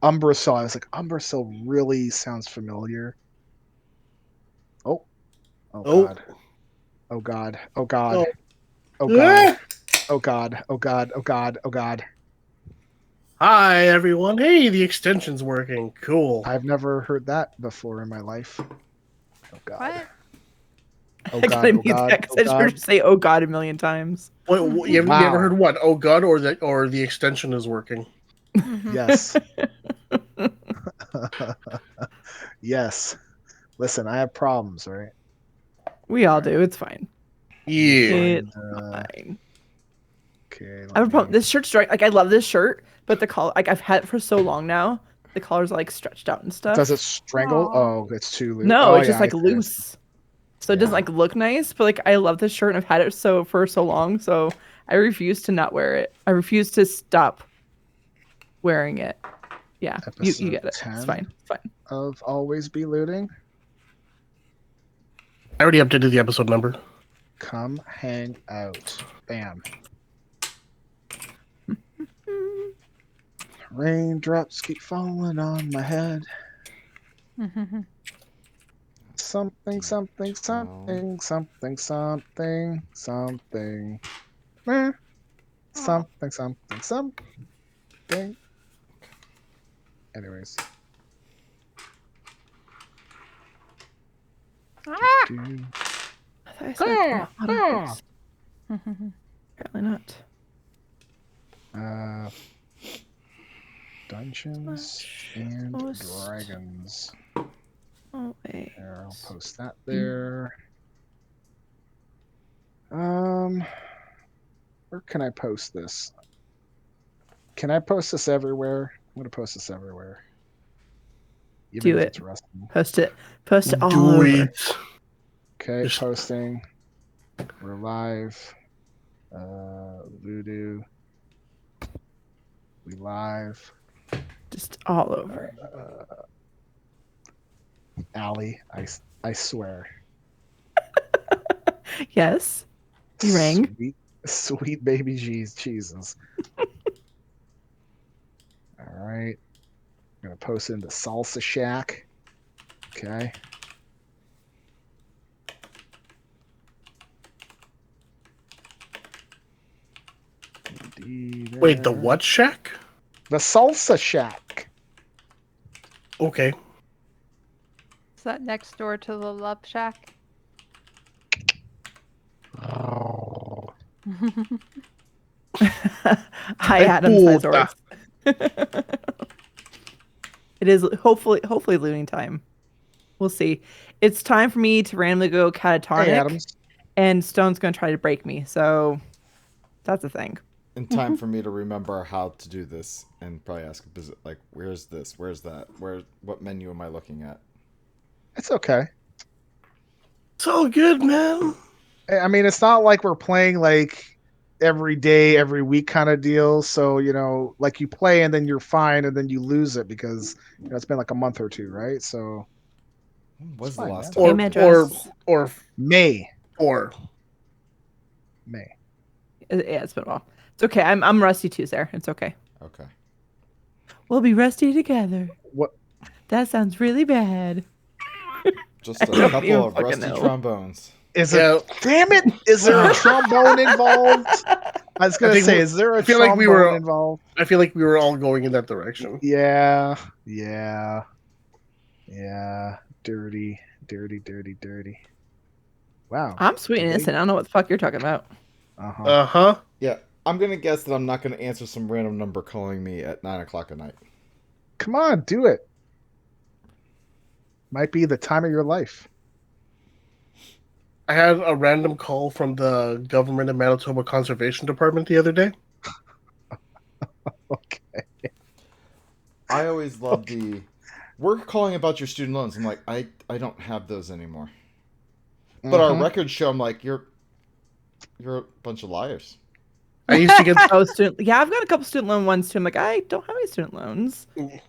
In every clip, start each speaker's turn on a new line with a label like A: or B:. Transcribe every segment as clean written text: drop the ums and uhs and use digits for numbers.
A: Umbrasyl. I was like, Umbrasyl really sounds familiar. Oh, oh
B: Oh,
A: God. Oh God. Oh God.
B: oh.
A: Oh God.
B: Ah!
A: Oh God. Oh God. Oh God. Oh God.
B: Hi everyone. Hey, the extension's working. Cool.
A: I've never heard that before in my life. Oh God.
C: What?
A: Oh
D: I
A: God.
D: gotta
A: Oh
D: mute
A: God.
D: that because
A: Oh
D: I just heard
A: God.
D: you say "oh God" a million times.
B: You ever
A: Wow.
B: heard what? Oh God, or the extension is working.
A: Yes. Yes. Listen, I have problems, right?
D: We all
A: All right.
D: do. It's fine.
A: Let me
B: Yeah.
D: It's
A: find.
D: fine.
A: Okay.
D: I
A: Let
D: have a problem.
A: me.
D: This shirt's dry. Like I love this shirt, but the collar, like I've had it for so long now, the collar's like stretched out and
A: Does it
D: stuff.
A: strangle?
C: Aw.
A: Oh, it's too loose.
D: No,
A: Oh
D: it's
A: yeah,
D: just
A: I
D: like
A: see. I see.
D: loose, so it doesn't
A: Yeah.
D: like look nice. But like I love this shirt and I've had it for so long, so I refuse to not wear it. I refuse to stop wearing it. Yeah, you
A: Episode
D: get it. It's
A: 10
D: fine. It's fine.
A: of Always Be Looting.
B: I already updated the episode number.
A: Come hang out. Bam. Raindrops keep falling on my head. Something, something, something, something, something, something. Eh, something, something, something. Anyways.
C: Ah!
A: Do,
D: I thought I said automatic. Apparently not.
A: uh, Dungeons and
D: Post
A: Dragons.
D: always.
A: There, I'll post that there. Um, where can I post this? Can I post this everywhere? I'm gonna post this everywhere, even
D: Do
A: if
D: it.
A: it's Rusty.
D: Post it. Post it all
B: Do
D: over.
B: it.
A: Okay,
B: Just-
A: posting. We're live. Voodoo. We live.
D: Just all over.
A: Allie, I swear.
D: Yes. You rang.
A: Sweet, sweet baby Jesus. All right. I'm gonna post it into Salsa Shack. Okay.
B: Wait, the what shack?
A: The Salsa Shack.
B: Okay.
C: Is that next door to the Love Shack?
A: Oh.
D: Hi, Adam
B: puta.
D: Sizords. It is hopefully looting time. We'll see. It's time for me to randomly go catatonic,
A: Hey, Adams.
D: and Stone's gonna try to break me. So that's a thing.
E: In time for me to remember how to do this and probably ask, like, where's this? Where's that? What menu am I looking at?
A: It's okay.
B: It's all good, man.
A: I mean, it's not like we're playing like every day, every week kind of deal. So, like you play and then you're fine and then you lose it because it's been like a month or two, right? So
E: When was
A: it's
E: the
A: fine,
E: last
A: man.
E: time?
D: Game
E: I did
D: address.
E: this?
B: or
A: May.
B: or
D: Yeah, it's been a while. It's okay. I'm rusty too, Sarah. It's okay.
E: Okay.
D: We'll be rusty together.
A: What?
D: That sounds really bad.
E: Just
D: I
E: a
D: don't even
E: couple of
D: fucking
E: rusty
D: know.
E: trombones.
A: Is
B: yeah.
A: it? Damn it! Is there a trombone involved? I was gonna
B: think
A: say,
B: we-
A: is there a
B: I feel like we
A: trombone
B: were-
A: involved?
B: I feel like we were all going in that direction.
A: Yeah. Dirty, dirty, dirty, dirty. Wow.
D: I'm sweet and innocent. I don't know what the fuck you're talking about.
A: Uh-huh.
B: Uh-huh.
E: Yeah, I'm gonna guess that I'm not gonna answer some random number calling me at 9:00 at night.
A: Come on, do it. Might be the time of your life.
B: I had a random call from the government of Manitoba Conservation Department the other day.
A: Okay.
E: I always love we're calling about your student loans. I'm like, I don't have those anymore. But our
A: Mhm.
E: records show I'm like, you're a bunch of liars.
B: I used to get
D: Oh, yeah, I've got a couple student loan ones too. I'm like, I don't have any student loans.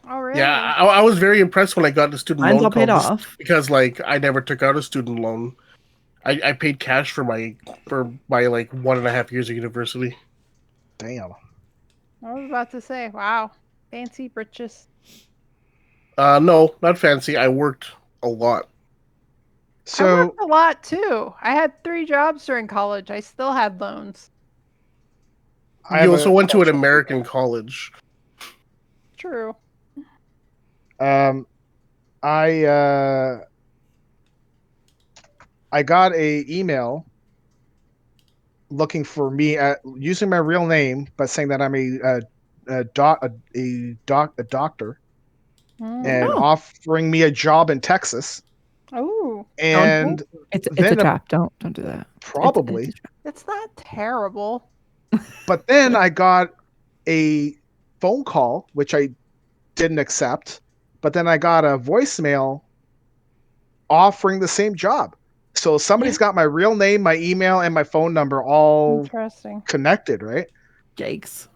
C: Oh, really?
B: Yeah, I was very impressed when I got the student
D: Mine's
B: loan
D: all paid
B: call
D: off.
B: because like I never took out a student loan. I paid cash for my like 1.5 years of university.
A: Damn.
C: I was about to say, wow. Fancy britches.
B: No, not fancy. I worked a lot.
C: I
A: So
C: worked a lot too. I had 3 jobs during college. I still had loans.
A: I
B: You
A: have
B: also
A: a
B: went to an
A: question.
B: American college.
C: True.
A: Um, I got a email looking for me at using my real name, but saying that I'm a doctor and
C: Mm.
D: Oh.
A: offering me a job in Texas.
C: Oh,
A: And
D: It's a
A: then
D: trap. Don't do that.
A: probably,
D: It's a trap.
C: it's not terrible.
A: but then I got a phone call, which I didn't accept, but then I got a voicemail offering the same job. So somebody's got my real name, my email, and my phone number all
C: Interesting.
A: connected, right?
D: Yikes.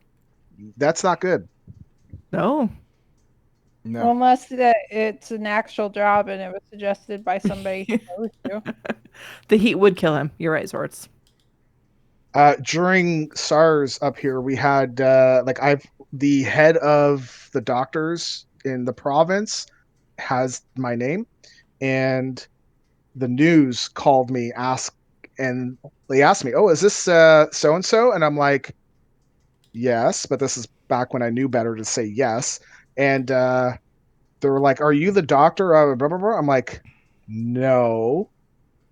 A: That's not good.
D: No.
E: No.
C: Unless that it's an actual job and it was suggested by somebody he knows you.
D: The heat would kill him. You're right, Swords.
A: During SARS up here, we had the head of the doctors in the province has my name, and the news called me, and they asked me, "Oh, is this so and so?" And I'm like, "Yes," but this is back when I knew better to say yes. And they were like, "Are you the doctor?" Blah, blah, blah. I'm like, "No."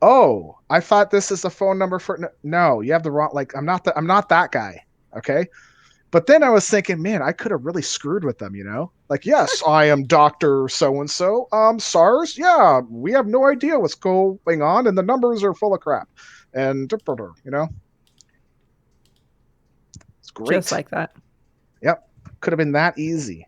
A: Oh, I thought this is the phone number for no, you have the wrong like I'm not that guy. Okay. But then I was thinking, man, I could have really screwed with them, you know? Like, yes, I am Dr. So and so. SARS, yeah, we have no idea what's going on, and the numbers are full of crap. And you know? It's great.
D: Just like that.
A: Yep. Could have been that easy.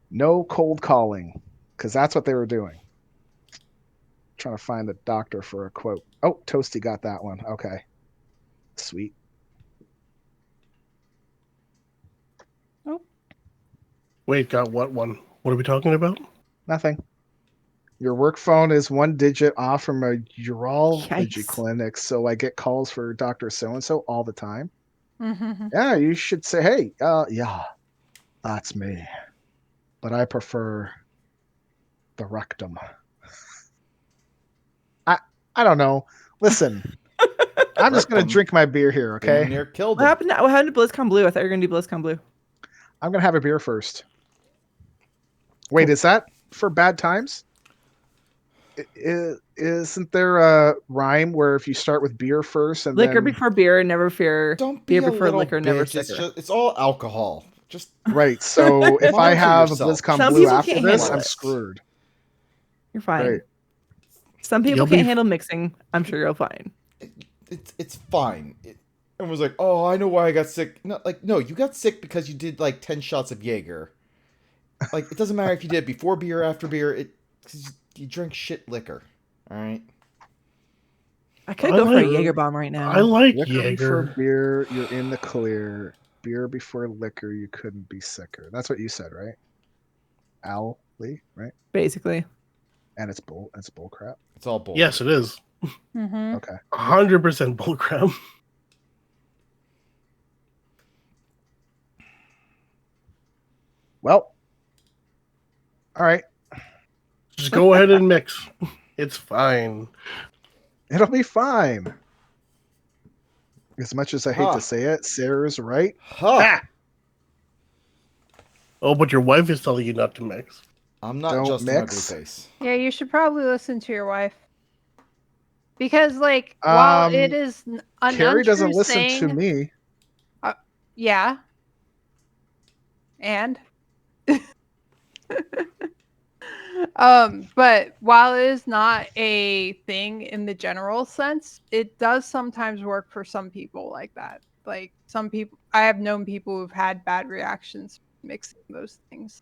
A: No cold calling, because that's what they were doing. Trying to find the doctor for a quote. Oh, Toasty got that one. Okay. Sweet.
B: Wait, got what one? What are we talking about?
A: Nothing. Your work phone is 1 digit off from a urology
D: Yikes.
A: clinic, so I get calls for Dr. So and so all the time.
C: Mm-hmm.
A: Yeah, you should say, hey, yeah, that's me. But I prefer the rectum. I don't know. Listen, I'm just gonna
E: Rectum.
A: drink my beer here,
E: Damn
A: okay?
E: near killed
D: What
E: him.
D: happened? What happened to BlizzCon Blue? I thought you were gonna do BlizzCon Blue.
A: I'm gonna have a beer first. Wait,
D: Cool.
A: is that for bad times? Isn't there a rhyme where if you start with beer first and
D: Liquor
A: then
D: before beer, never fear.
E: Don't be
D: Beer
E: a
D: before
E: little
D: liquor, never
E: bitch. It's
D: sicker.
E: just, it's all alcohol. Just
A: right? So if I
E: Monitor
A: have a
E: yourself.
A: BlizzCon
D: Some
A: Blue
D: people
A: after
D: can't
A: this,
D: handle
A: I'm
D: it.
A: screwed.
D: You're fine.
A: Right.
D: Some people
B: You'll
D: can't
B: be-
D: handle mixing. I'm sure you're fine.
E: it's fine. Everyone was like, "Oh, I know why I got sick." No, you got sick because you did like 10 shots of Jaeger. Like, it doesn't matter if you did it before beer, after beer. 'Cause you drink shit liquor. All right.
D: I could
B: I
D: go for a
B: like-
D: Jaeger bomb right now.
B: I like
A: Liquor before
B: Jaeger.
A: beer, you're in the clear. Beer before liquor, you couldn't be sicker. That's what you said, right? Al Lee, right?
D: Basically.
A: And it's bull crap.
E: It's all bull.
B: Yes, it is.
C: Mm-hmm.
A: Okay.
B: 100% bullcrap.
A: Well, all right.
B: Just go ahead and mix. It's fine.
A: It'll be fine. As much as I hate
E: Ha.
A: to say it, Sarah's right.
E: Ha!
A: Ah!
B: Oh, but your wife is telling you not to mix.
E: I'm not
A: Don't
E: Justin
A: mix.
E: Uglyface.
C: Yeah, you should probably listen to your wife. Because, like, while it is an
A: Carrie doesn't
C: untrue
A: listen
C: saying,
A: to me.
C: yeah, and but while it is not a thing in the general sense, it does sometimes work for some people like that. Like some people, I have known people who've had bad reactions mixing those things.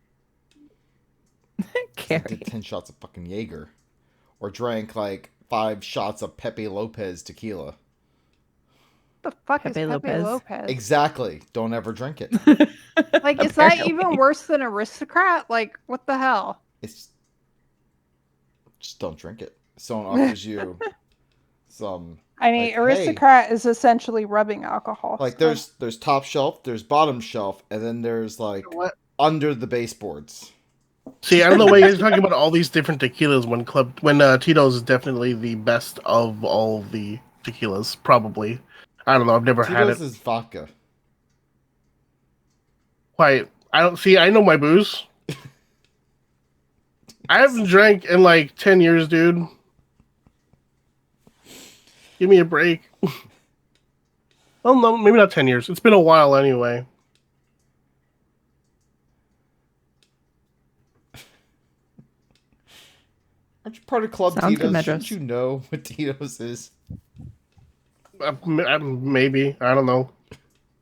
E: I
D: Carrie.
E: did 10 shots of fucking Jaeger. Or drank like 5 shots of Pepe Lopez tequila.
C: What the fuck
D: Pepe
C: is Pepe
D: Lopez.
C: Lopez?
E: Exactly. Don't ever drink it.
C: Like, is that
D: Apparently.
C: even worse than Aristocrat? Like, what the hell?
E: It's just don't drink it. Someone offers you some
C: I mean,
E: Like, hey.
C: aristocrat is essentially rubbing alcohol.
E: Like
C: so-
E: there's top shelf, there's bottom shelf, and then there's like
A: What?
E: under the baseboards.
B: See, I don't know why you guys are talking about all these different tequilas when Tito's is definitely the best of all the tequilas, probably. I don't know. I've never had
E: Tito's
B: it.
E: is vodka.
B: Quite. I don't see. I know my booze. I haven't drank in like 10 years, dude. Give me a break. Well, no, maybe not 10 years. It's been a while anyway.
E: Aren't you part of Club
D: Sounds good,
E: Tito's?
D: Medros.
E: Shouldn't you know what Tito's is?
B: Maybe. I don't know.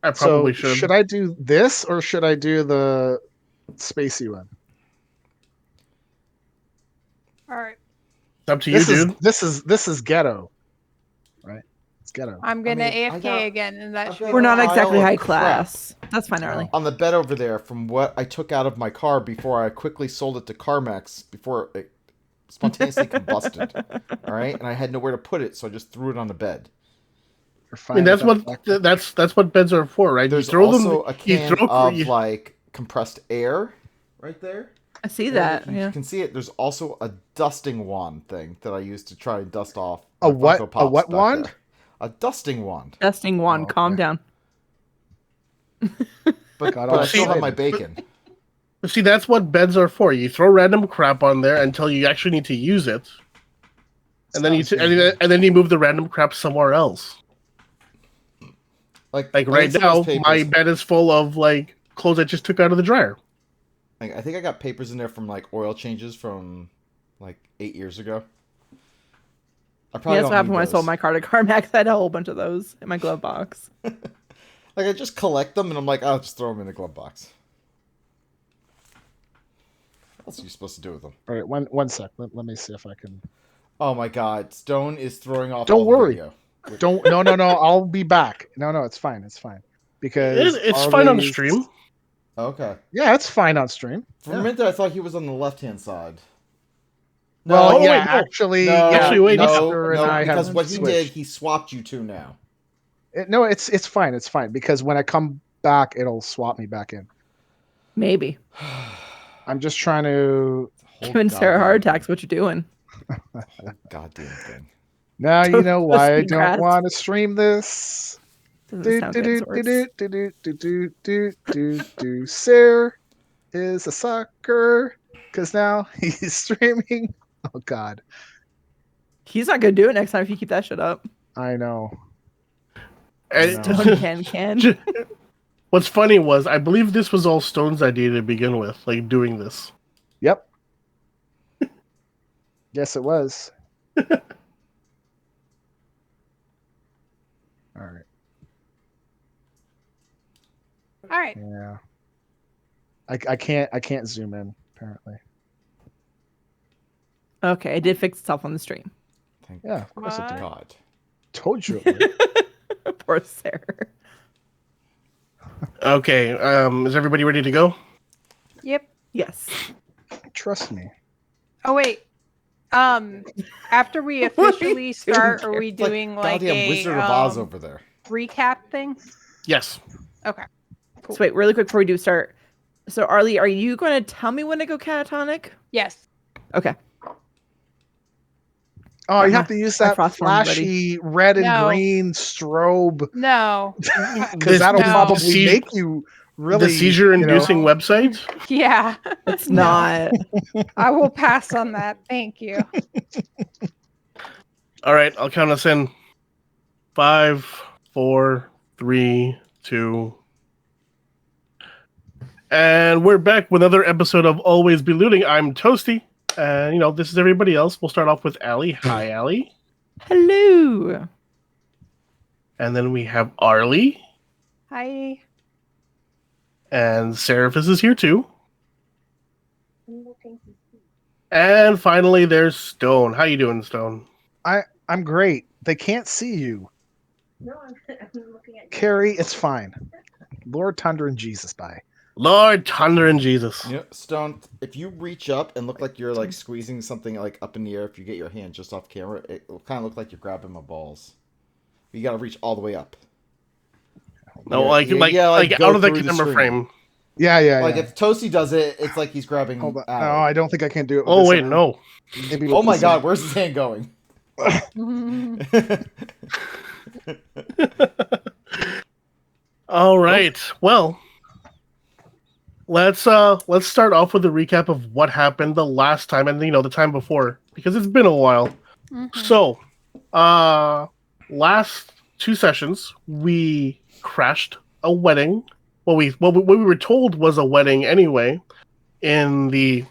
B: I probably
A: So
B: should.
A: should I do this or should I do the spacey one?
C: All right.
B: It's up to you, dude.
A: This is ghetto, right? It's ghetto.
C: I'm gonna
E: mean, I
C: AFK
E: got-
C: again, and that
E: I've
C: should
E: got
C: be
D: We're
C: the
D: not
E: pile
C: last.
D: exactly
E: of
D: high
E: crap.
D: class. That's fine, Arlie.
E: On the bed over there, from what I took out of my car before I quickly sold it to CarMax before it spontaneously combusted. All right, and I had nowhere to put it, so I just threw it on the bed.
A: You're
B: I
A: fine
B: mean, that's
A: with
B: what
A: that.
B: that's what beds are for, right?
E: There's
B: you throw
E: also
B: them.
E: a can
B: you throw,
E: of
B: you-
E: like compressed air right there.
D: I see
E: And
D: that.
E: if you
D: Yeah.
E: can see it. There's also a dusting wand thing that I use to try and dust off
A: A
E: my
A: what?
E: Funko
A: A
E: Pops
A: what
E: back
A: wand?
E: there. A dusting wand.
D: Dusting wand.
A: Oh,
D: Calm
A: okay.
D: down.
E: But,
A: Got
E: but
A: all
E: I still have my
A: excited.
E: bacon.
B: See, that's what beds are for. You throw random crap on there until you actually need to use it, and then and then you move the random crap somewhere else. Like
E: I
B: right
E: need some
B: now,
E: of those
B: my
E: papers.
B: bed is full of like clothes I just took out of the dryer.
E: Like, I think I got papers in there from like oil changes from like 8 years ago. I
D: Yeah,
E: probably
D: that's
E: don't
D: what happened
E: need
D: when I sold
E: those.
D: my car to CarMax. I had a whole bunch of those in my glove box.
E: Like, I just collect them and I'm like, I'll just throw them in the glove box. What else are you supposed to do with them?
A: All right, one sec. Let me see if I can.
E: Oh my God, Stone is throwing off.
A: Don't
E: all the
A: worry.
E: video.
A: Don't no. I'll be back. No, it's fine. It's fine because
B: It's fine on the
A: Arlie's-
B: stream.
E: Okay.
A: Yeah, it's fine on stream.
E: For a minute there, I thought he was on the left-hand side.
A: Well,
B: Oh,
A: yeah,
B: wait, no.
A: actually,
E: No,
A: yeah,
B: Actually, wait,
A: Lester and
E: no,
A: I
E: because
A: have
E: what he
A: switched.
E: did, he swapped you two now.
A: No, it's fine. It's fine because when I come back, it'll swap me back in.
D: Maybe.
A: I'm just trying to.
E: Whole
D: Giving Sarah heart
E: goddamn
D: attacks. What you doing?
E: Goddamn thing.
A: Now you know why I
D: Toasting
A: don't
D: grass.
A: want to stream this.
D: Doesn't sound good.
A: Do. Sarah is a sucker because now he's streaming. Oh God,
D: He's not gonna do it next time if you keep that shit up.
A: I know.
B: And-
D: Don't can.
B: What's funny was I believe this was all Stone's idea to begin with, like doing this.
A: Yep. Yes, it was. All right.
C: All right.
A: Yeah. I can't zoom in apparently.
D: Okay, it did fix itself on the stream.
E: Thank
A: Yeah, of course it
C: What?
A: did.
E: God.
A: Told you it would.
D: Poor Sarah.
B: Okay, is everybody ready to go?
C: Yep.
D: Yes.
A: Trust me.
C: Oh wait. After we
D: What are you
C: officially start,
D: doing,
C: are we
E: It's like
C: doing like
E: goddamn
C: a
E: Wizard of Oz over there.
C: recap thing?
B: Yes.
C: Okay. Cool.
D: So wait, really quick before we do start. So Arlie, are you going to tell me when to go catatonic?
C: Yes.
D: Okay.
A: Oh, you
D: Uh-huh.
A: have to use
D: My
A: that
D: frost form's ready.
A: flashy red and
C: No.
A: green strobe
C: No.
A: because that'll
C: no.
A: probably
B: See-
A: make you really
B: the seizure-inducing
A: you
B: website.
C: Yeah.
D: It's not.
C: I will pass on that. Thank you.
B: All right, I'll count us in. 5, 4, 3, 2. And we're back with another episode of Always Be Looting. I'm Toasty. And, this is everybody else. We'll start off with Allie. Hi, Allie.
D: Hello.
B: And then we have Arlie.
C: Hi.
B: And Seraphis is here too. And finally, there's Stone. How you doing, Stone?
A: I'm great. They can't see you.
F: No, I'm looking at
A: Carrie, it's fine. Lord Tundra and Jesus, bye.
B: Lord Thunder and Jesus.
E: You know, Stone, if you reach up and look like you're like squeezing something like up in the air, if you get your hand just off camera, it will kind of look like you're grabbing my balls. You gotta reach all the way up.
B: No,
E: Yeah,
B: like
E: you
B: like
E: gotta,
B: like
E: go
B: out of the
E: through
B: camera
E: screen.
B: frame.
A: Yeah, yeah,
E: Like
A: yeah.
E: if Toasty does it, it's like he's grabbing.
A: Hold on. Oh,
E: Allie.
A: I don't think I can do it. With
B: Oh
A: this
B: wait,
A: hand.
B: no.
A: Maybe with
E: Oh my
A: this
E: god,
A: hand.
E: where's his hand going?
B: All right. Well, let's start off with a recap of what happened the last time and the time before, because it's been a while. So, last 2 sessions we crashed a wedding. What we were told was a wedding anyway, in the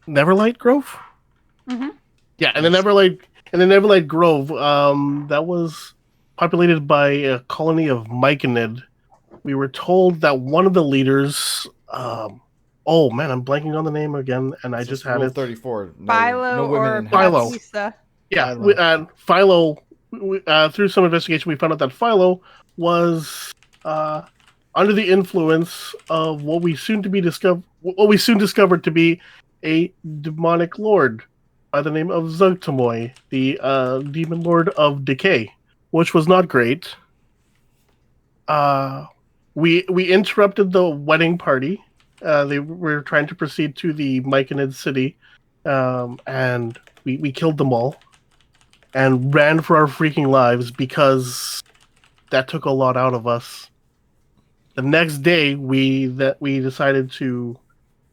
B: Neverlight Grove.
C: Mhm.
B: Yeah, and the Neverlight Grove, that was populated by a colony of Myconid. We were told that one of the leaders, oh man, I'm blanking on the name again, and I
E: It's
B: just
E: just
B: had
E: Rule
B: it.
E: 34. No,
C: Philo
E: no women
C: or
E: in
B: Philo.
E: house.
C: Baptista.
B: Yeah,
A: Philo.
B: Philo. Through some investigation, we found out that Philo was under the influence of what we soon discovered to be a demonic lord by the name of Zugtamoy, the demon lord of decay, which was not great. We interrupted the wedding party. They were trying to proceed to the Myconid city, and we killed them all and ran for our freaking lives because that took a lot out of us. The next day, we decided to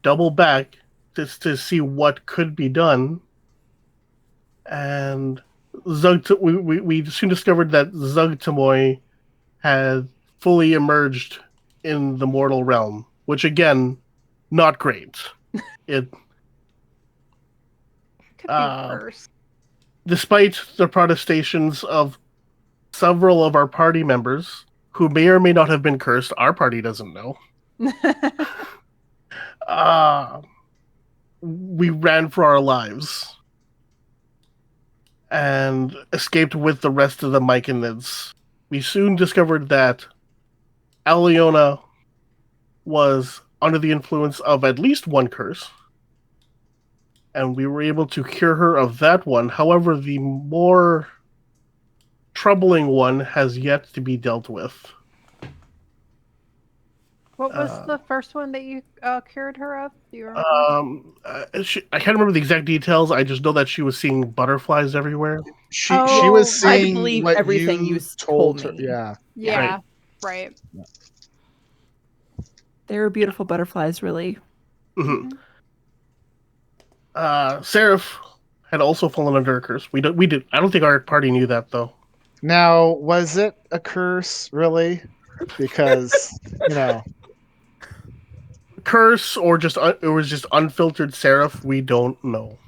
B: double back just to see what could be done, and we soon discovered that Zugtamoy had fully emerged in the mortal realm, which again, not great. It
C: Could be worse.
B: despite the protestations of several of our party members, who may or may not have been cursed, our party doesn't know. We ran for our lives and escaped with the rest of the Myconids. We soon discovered that Aliona was under the influence of at least one curse, and we were able to cure her of that one. However, the more troubling one has yet to be dealt with.
C: What was the first one that you cured her of? Do you remember?
B: I can't remember the exact details. I just know that she was seeing butterflies everywhere.
A: She
C: Oh,
A: was
C: I
A: seeing
D: believe
A: what
D: everything
A: you
D: you
A: told
D: told
A: her.
D: me.
A: Yeah.
C: Yeah, right.
D: They were beautiful butterflies, really.
B: Mm-hmm. Seraph had also fallen under a curse. We did. I don't think our party knew that though.
A: Now, was it a curse, really? Because
B: Curse or just it was just unfiltered Seraph. We don't know.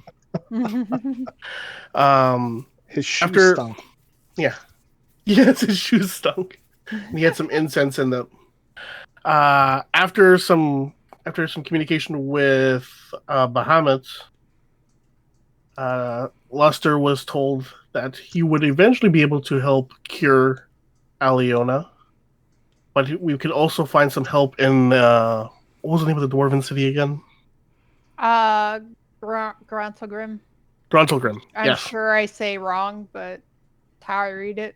A: his shoes
B: After
A: stunk.
B: yeah, yes, his shoes stunk. And he had some incense in them. After some communication with Bahamut, Luster was told that he would eventually be able to help cure Aliona, but we could also find some help in what was the name of the dwarven city again?
C: Grantlegrim.
B: Grontelgrim.
C: I'm
B: Yes.
C: sure I say wrong, but that's how I read it.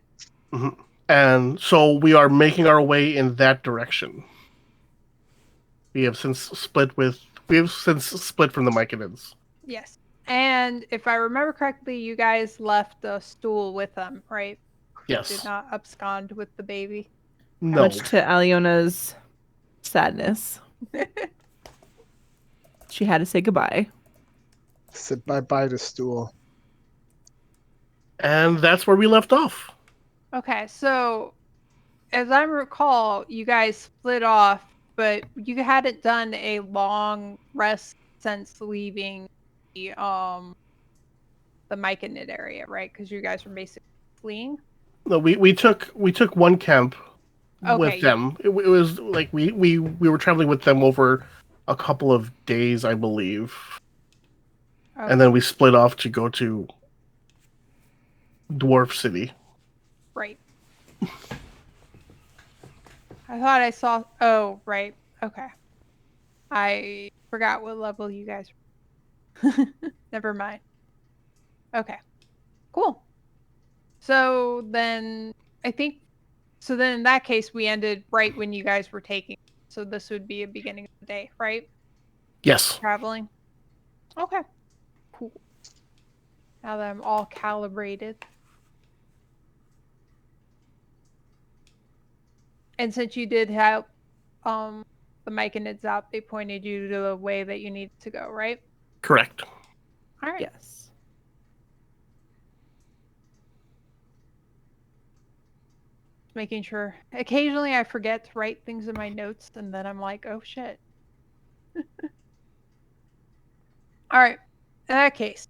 B: Mm-hmm. And so we are making our way in that direction. We have since split from the Myconids.
C: Yes. And if I remember correctly, you guys left a stool with them, right?
B: Yes.
C: Did not abscond with the baby.
B: No.
D: Much to Aliona's sadness. She had to say goodbye.
A: Said bye-bye to stool.
B: And that's where we left off.
C: Okay, so as I recall, you guys split off, but you hadn't done a long rest since leaving the Myconid area, right? Because you guys were basically fleeing.
B: No, we took one camp
C: Okay,
B: with them. It was like we were traveling with them over a couple of days, I believe, and then we split off to go to Dwarf City.
C: Right. I thought I saw. Oh, right. Okay. I forgot what level you guys were. Never mind. Okay. Cool. So then I think so. Then in that case, we ended right when you guys were taking. So this would be a beginning of the day, right?
B: Yes.
C: Traveling. Okay. Cool. Now that I'm all calibrated. And since you did have the Myconids out, they pointed you to the way that you needed to go, right?
B: Correct.
C: All right.
D: Yes.
C: Making sure. Occasionally I forget to write things in my notes and then I'm like, oh shit. All right. In that case,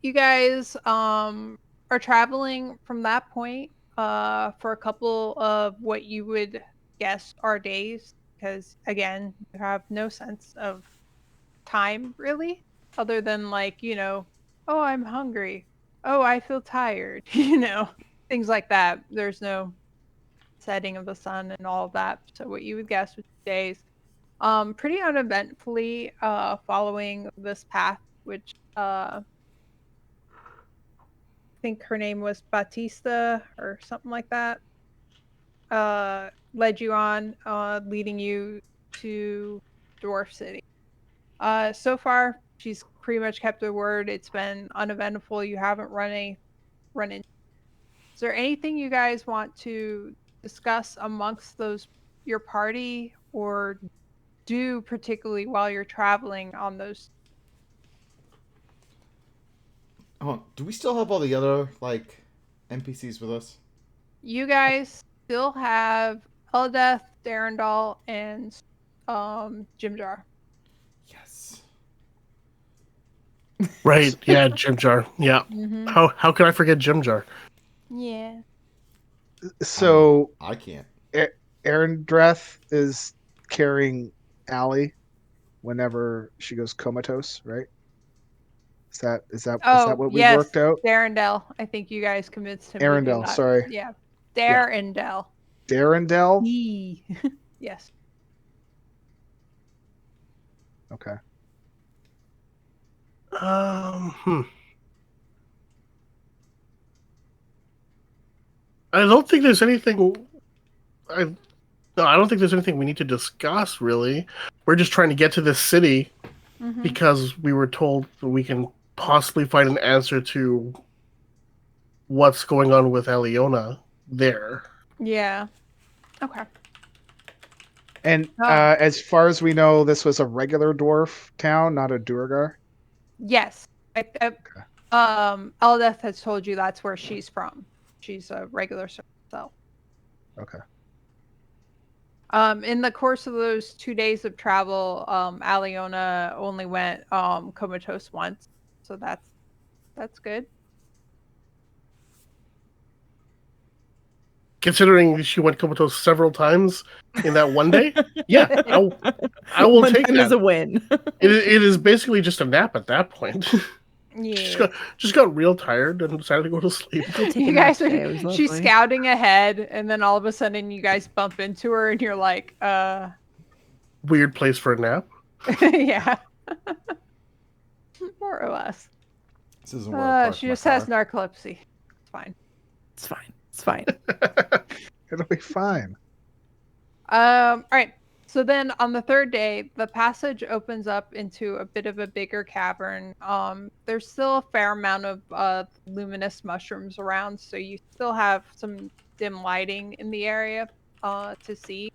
C: you guys are traveling from that point for a couple of what you would guess are days because again, you have no sense of time really other than like, oh, I'm hungry. Oh, I feel tired, things like that. There's no setting of the sun and all of that. So what you would guess would be days. Pretty uneventfully following this path, which I think her name was Batista or something like that. Led you on, leading you to Dwarf City. So far, she's pretty much kept her word. It's been uneventful. You haven't run in. Is there anything you guys want to discuss amongst your party or do particularly while you're traveling on those?
E: Oh, do we still have all the other like NPCs with us?
C: You guys still have Eldeth, Darendal, and Jimjar.
E: Yes.
B: Right. Yeah, Jim Jar. Yeah.
C: Mm-hmm.
B: How can I forget Jim Jar?
C: Yeah.
A: So
E: I can't.
A: Arendreth is carrying Allie whenever she goes comatose, right? Is that
C: Oh,
A: what we
C: yes.
A: worked out?
C: Darendel. I think you guys convinced him to do
A: Arendelle,
C: that.
A: sorry.
C: Yeah. Darendel.
A: Darendel?
C: E. Yes.
A: Okay.
B: Hmm. I don't think there's anything. No, I don't think there's anything we need to discuss. Really, we're just trying to get to this city
C: Mm-hmm.
B: because we were told that we can possibly find an answer to what's going on with Aliona there.
C: Yeah. Okay.
A: And
C: Oh.
A: as far as we know, this was a regular dwarf town, not a Duergar.
C: Yes. Eldeth has told you that's where she's from. She's a regular cell.
A: Okay.
C: In the course of those 2 days of travel, Aliona only went comatose once, so that's good.
B: Considering she went comatose several times in that one day, yeah, I will
D: One
B: take
D: time
B: that.
D: is a win.
B: It is basically just a nap at that point.
C: Yeah.
B: just got real tired and decided to go to sleep.
C: You guys are she's scouting ahead, and then all of a sudden you guys bump into her, and you're like,
B: Weird place for a nap.
C: yeah, more or less.
E: This isn't where I park
C: She
E: my
C: just has
E: car.
C: narcolepsy. It's fine.
D: It's fine. It's fine.
A: It'll be fine.
C: All right. So then on the third day, the passage opens up into a bit of a bigger cavern. There's still a fair amount of luminous mushrooms around, so you still have some dim lighting in the area to see,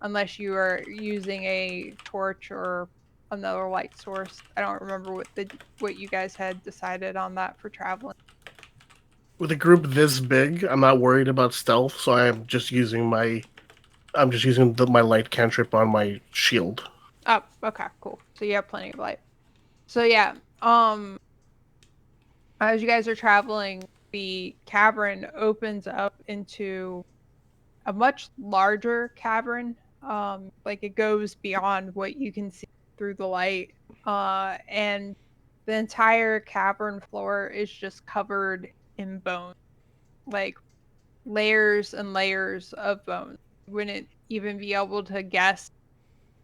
C: unless you are using a torch or another light source. I don't remember what you guys had decided on that for traveling.
B: With a group this big, I'm not worried about stealth, so I'm just using my light cantrip on my shield.
C: Oh, okay, cool. So you have plenty of light. So yeah, as you guys are traveling, the cavern opens up into a much larger cavern. Like it goes beyond what you can see through the light. And the entire cavern floor is just covered in bone. Like layers and layers of bones. You wouldn't even be able to guess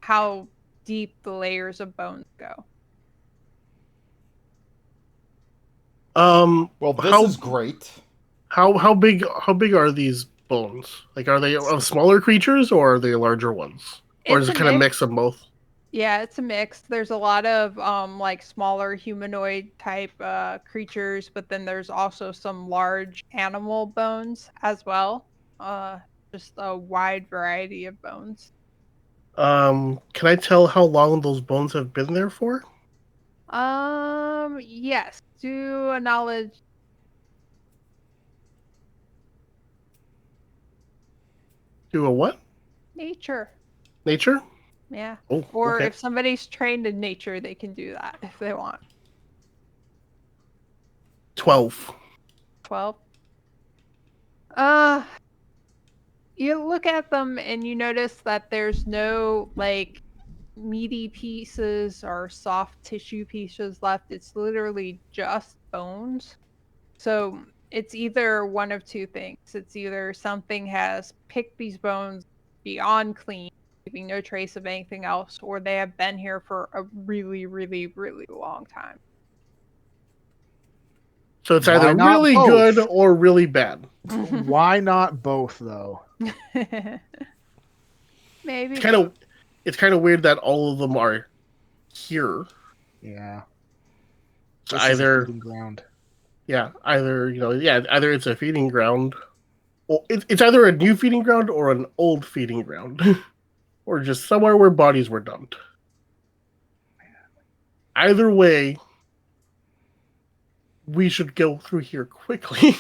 C: how deep the layers of bones go.
E: Well, this is great.
B: How big are these bones? Like, are they of smaller creatures or are they larger ones, or is
C: It's
B: it
C: a
B: kind of
C: mix.
B: mix of both?
C: Yeah, it's a mix. There's a lot of like smaller humanoid type creatures, but then there's also some large animal bones as well. Uh just a wide variety of bones.
B: Can I tell how long those bones have been there for?
C: Yes. Do a knowledge
B: Do a what?
C: nature.
B: Nature?
C: Yeah.
B: Oh,
C: Or
B: okay.
C: if somebody's trained in nature, they can do that if they want.
B: 12.
C: 12. Uh, you look at them and you notice that there's no like meaty pieces or soft tissue pieces left. It's literally just bones. So it's either one of two things. It's either something has picked these bones beyond clean, leaving no trace of anything else, or they have been here for a really, really, really long time.
B: So it's
A: Why
B: either
A: not
B: really good
A: both?
B: or really bad.
A: Why not both though?
C: Maybe
B: It's kind of weird that all of them are here.
A: Yeah.
B: So
A: This is a
B: either
A: feeding ground.
B: either it's a feeding ground, or it's either a new feeding ground or an old feeding ground, or just somewhere where bodies were dumped. Either way, we should go through here quickly,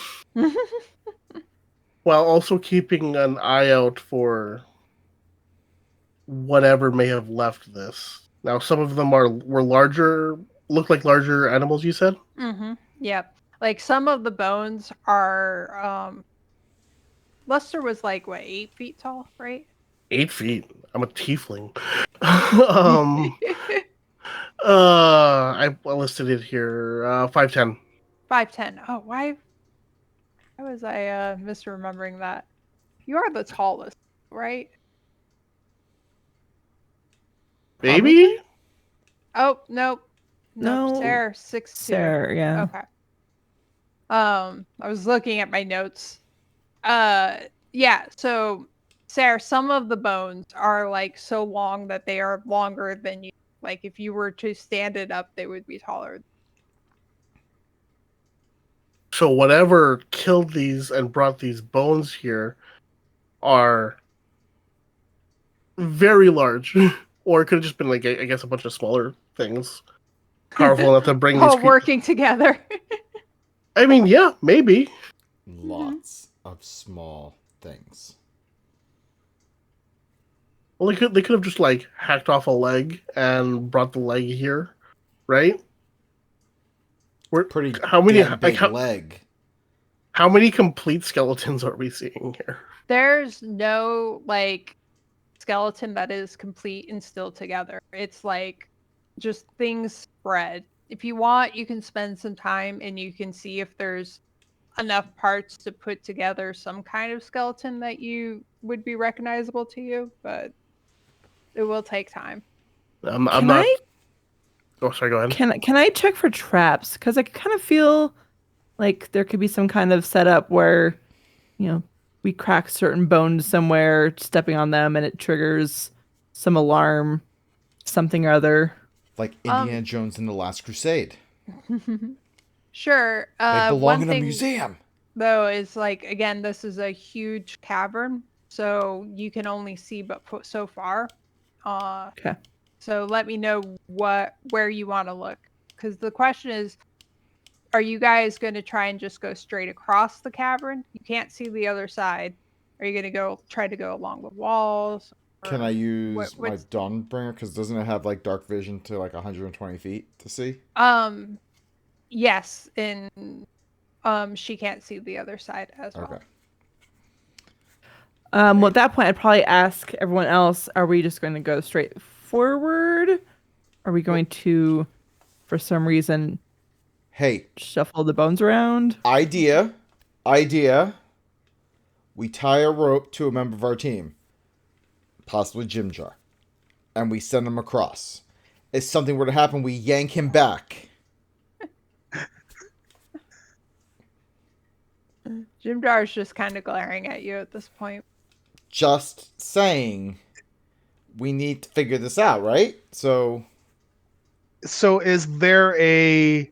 B: while also keeping an eye out for whatever may have left this. Now, some of them were larger, look like larger animals. You said.
C: Yep. Like some of the bones are Lester was like what, 8 feet tall, right?
B: 8 feet. I'm a tiefling. um, I listed it here. 5'10".
C: 5'10". Oh, why was I misremembering that? You are the tallest, right?
B: Maybe.
C: Oh, nope. Nope.
D: No.
C: Sarah, 6'2".
D: Sarah, yeah.
C: Okay. I was looking at my notes. Yeah, so Sarah, some of the bones are like so long that they are longer than you. Like if you were to stand it up, they would be taller.
B: So whatever killed these and brought these bones here are very large, or it could have just been like I guess a bunch of smaller things, powerful enough to bring these.
C: All working together.
B: I mean, yeah, maybe.
E: Lots of small things.
B: Well, they could have just like hacked off a leg and brought the leg here, right?
E: Pretty
B: How many
E: damn big leg.
B: how many complete skeletons are we seeing here?
C: There's no like skeleton that is complete and still together. It's like just things spread. If you want, you can spend some time and you can see if there's enough parts to put together some kind of skeleton that you would be recognizable to you, but it will take time.
B: I'm
D: Can
B: not.
D: I
B: Oh, sorry. Go ahead.
D: can I check for traps? Because I kind of feel like there could be some kind of setup where, we crack certain bones somewhere, stepping on them, and it triggers some alarm, something or other.
E: Like Indiana Jones in The Last Crusade.
C: Sure.
E: They belong
C: One
E: in a
C: thing,
E: museum.
C: though, is like again, this is a huge cavern, so you can only see but so far.
D: Okay.
C: So let me know where you want to look, because the question is, are you guys going to try and just go straight across the cavern? You can't see the other side. Are you going to try to go along the walls?
E: Can I use my
C: what's-
E: Dawnbringer? Because doesn't it have like dark vision to like 120 feet to see?
C: Yes, and she can't see the other side as well.
E: Okay.
D: Well, at that point, I'd probably ask everyone else: are we just going to go straight forward? Are we going to, for some reason,
E: Hey,
D: shuffle the bones around?
E: idea. We tie a rope to a member of our team, possibly Jim Jar, and we send him across. If something were to happen, we yank him back.
C: Jimdar's just kind of glaring at you at this point.
E: Just saying, we need to figure this out, right? So
A: is there a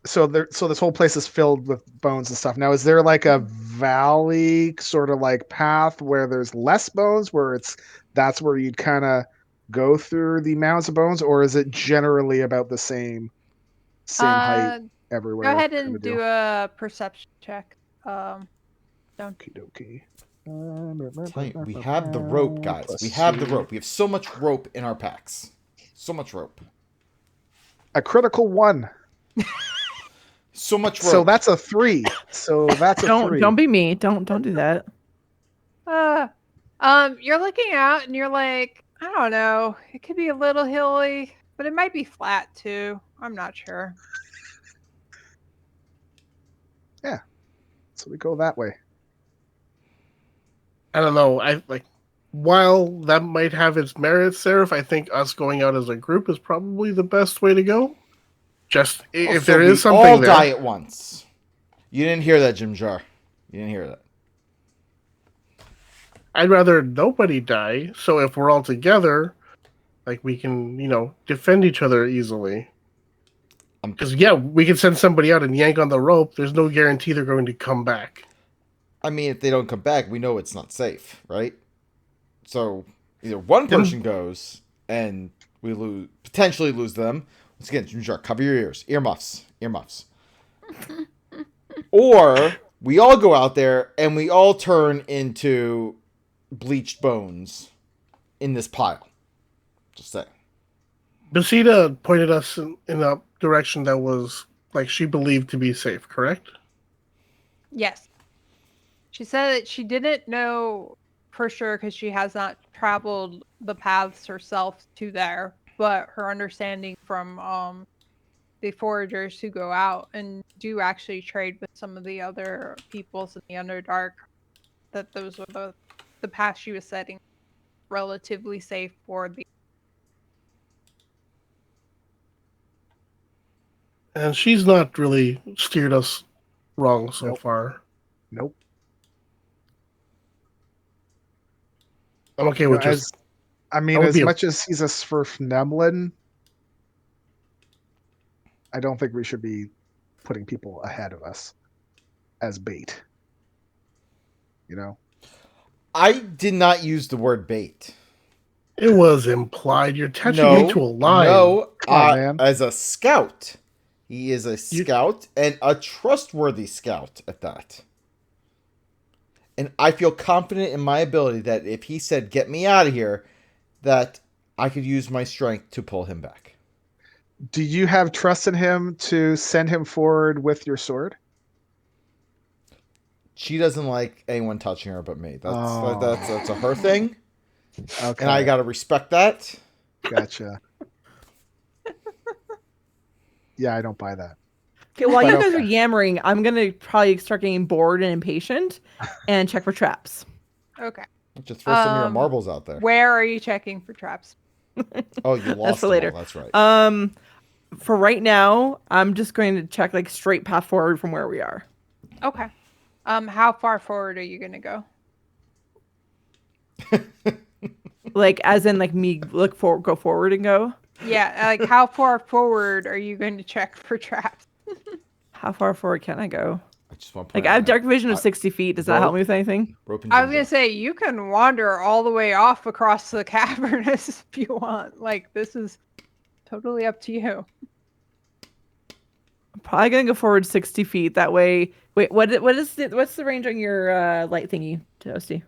A: so this whole place is filled with bones and stuff. Now is there like a valley sort of like path where there's less bones where that's where you'd kind of go through the mounds of bones, or is it generally about the same height everywhere?
C: Go ahead
A: kind
C: and
A: of
C: do
A: deal?
C: a perception check.
A: Okey-dokey.
E: tell you, we have the rope, guys. We have the rope. We have so much rope in our packs. So much rope.
A: A critical 1.
E: So much rope.
A: So that's a 3. So that's a 3.
D: Don't be me. Don't do that.
C: You're looking out and you're like, I don't know. It could be a little hilly, but it might be flat too. I'm not sure.
A: So we go that way.
B: I don't know. While that might have its merits, Seraph, I think us going out as a group is probably the best way to go. Just if
E: So
B: there
E: we
B: is something
E: all
B: there.
E: die at once. You didn't hear that, Jim Jar. You didn't hear that.
B: I'd rather nobody die. So if we're all together, like we can, defend each other easily. Because we can send somebody out and yank on the rope. There's no guarantee they're going to come back.
E: I mean, if they don't come back, we know it's not safe, right? So either one person goes and we potentially lose them. Once again, Jim Jar, cover your ears, earmuffs. Or we all go out there and we all turn into bleached bones in this pile. Just saying.
B: Basita pointed us in a direction that was like she believed to be safe, correct?
C: Yes. She said that she didn't know for sure because she has not traveled the paths herself to there, but her understanding from the foragers who go out and do actually trade with some of the other peoples in the Underdark, that those were the paths she was setting relatively safe for the.
B: And she's not really steered us wrong so
A: Nope.
B: far.
A: Nope.
B: I'm okay with just.
A: As much as he's a Svirfnemlin, I don't think we should be putting people ahead of us as bait.
E: I did not use the word bait.
B: It was implied. You're touching
E: No,
B: into a line.
E: No,
A: Come on, man.
E: As a scout. He is a scout and a trustworthy scout at that. And I feel confident in my ability that if he said, "Get me out of here," that I could use my strength to pull him back.
A: Do you have trust in him to send him forward with your sword?
E: She doesn't like anyone touching her but me. That's
A: Oh.
E: that's a her thing,
A: Okay.
E: and I gotta respect that.
A: Gotcha. Yeah, I don't buy that.
D: Okay, while you
A: But
D: guys are
A: okay.
D: yammering, I'm gonna probably start getting bored and impatient and check for traps.
C: Okay.
E: Just throw some of your marbles out there.
C: Where are you checking for traps?
E: Oh, you lost
D: for
E: them
D: later.
E: all, that's right.
D: For right now, I'm just going to check like straight path forward from where we are.
C: Okay. How far forward are you gonna go?
D: Like as in like me go forward and go.
C: Yeah, like how far forward are you going to check for traps?
D: How far forward can I go?
E: I just want to
D: Like I have dark vision of 60 feet. Does that help me with anything?
E: rope and
C: I was gonna
E: ginger.
C: say you can wander all the way off across the cavern if you want. Like this is totally up to you.
D: I'm probably gonna go forward 60 feet. That way. Wait, what's the range on your light thingy, Toasty?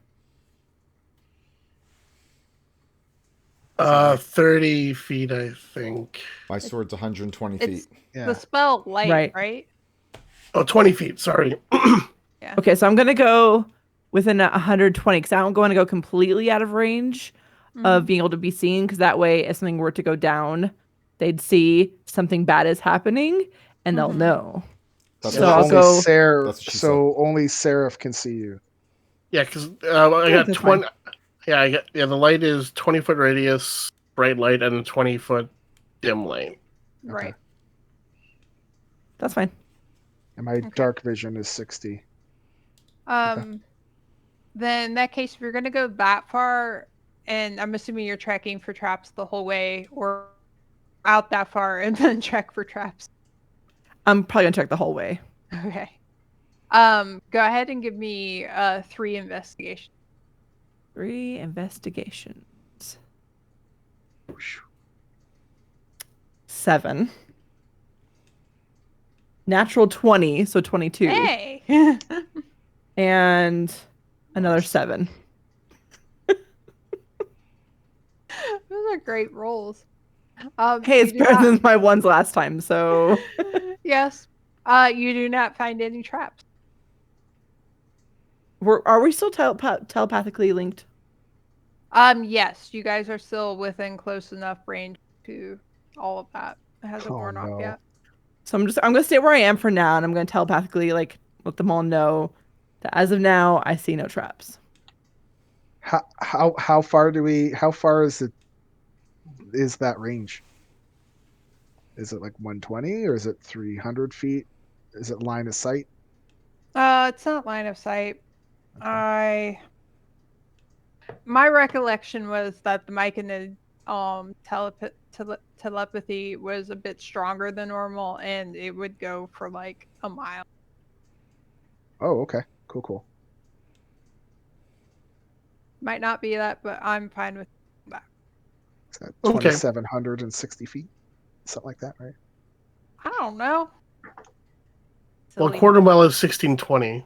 B: 30 feet, I think.
E: My sword's 120
C: It's
E: feet.
A: Yeah.
C: the spell light, right?
B: Oh, 20 feet, sorry.
D: Okay, so I'm gonna go within 120 because I don't want to go completely out of range of being able to be seen. Because that way, if something were to go down, they'd see something bad is happening and they'll know.
E: That's
D: So
E: what
D: I'll
E: she
D: go-
E: said. That's what she
A: Only Seraph can see you.
B: Yeah, because I got
D: that's
B: 20. Yeah, the light is 20-foot radius, bright light, and 20-foot dim light.
C: Right.
D: That's fine.
A: And my dark vision is 60.
C: Then in that case, if you're gonna go that far, and I'm assuming you're tracking for traps the whole way, or out that far and then check for traps.
D: I'm probably gonna check the whole way.
C: Okay. Go ahead and give me 3 investigation.
D: 3 investigations. 7. Natural 20, so 22.
C: Hey.
D: And another 7.
C: Those are great rolls.
D: Hey, it's
C: you do
D: better
C: not-
D: than my ones last time, so
C: Yes. You do not find any traps.
D: are we still telepathically linked?
C: Yes, you guys are still within close enough range to all of that. It hasn't
A: Oh,
C: worn off
A: no.
C: yet.
D: So I'm gonna stay where I am for now, and I'm gonna telepathically like let them all know that as of now I see no traps.
A: How far is that range? Is it like 120 or is it 300 feet? Is it line of sight?
C: It's not line of sight. My recollection was that the Myconid telepathy was a bit stronger than normal, and it would go for like a mile.
A: Oh, okay. Cool.
C: Might not be that, but I'm fine with that.
A: Is that
B: Okay.
A: 2,760 feet? Something like that, right?
C: I don't know.
B: Well,
C: Silly.
B: quarter mile is 1620.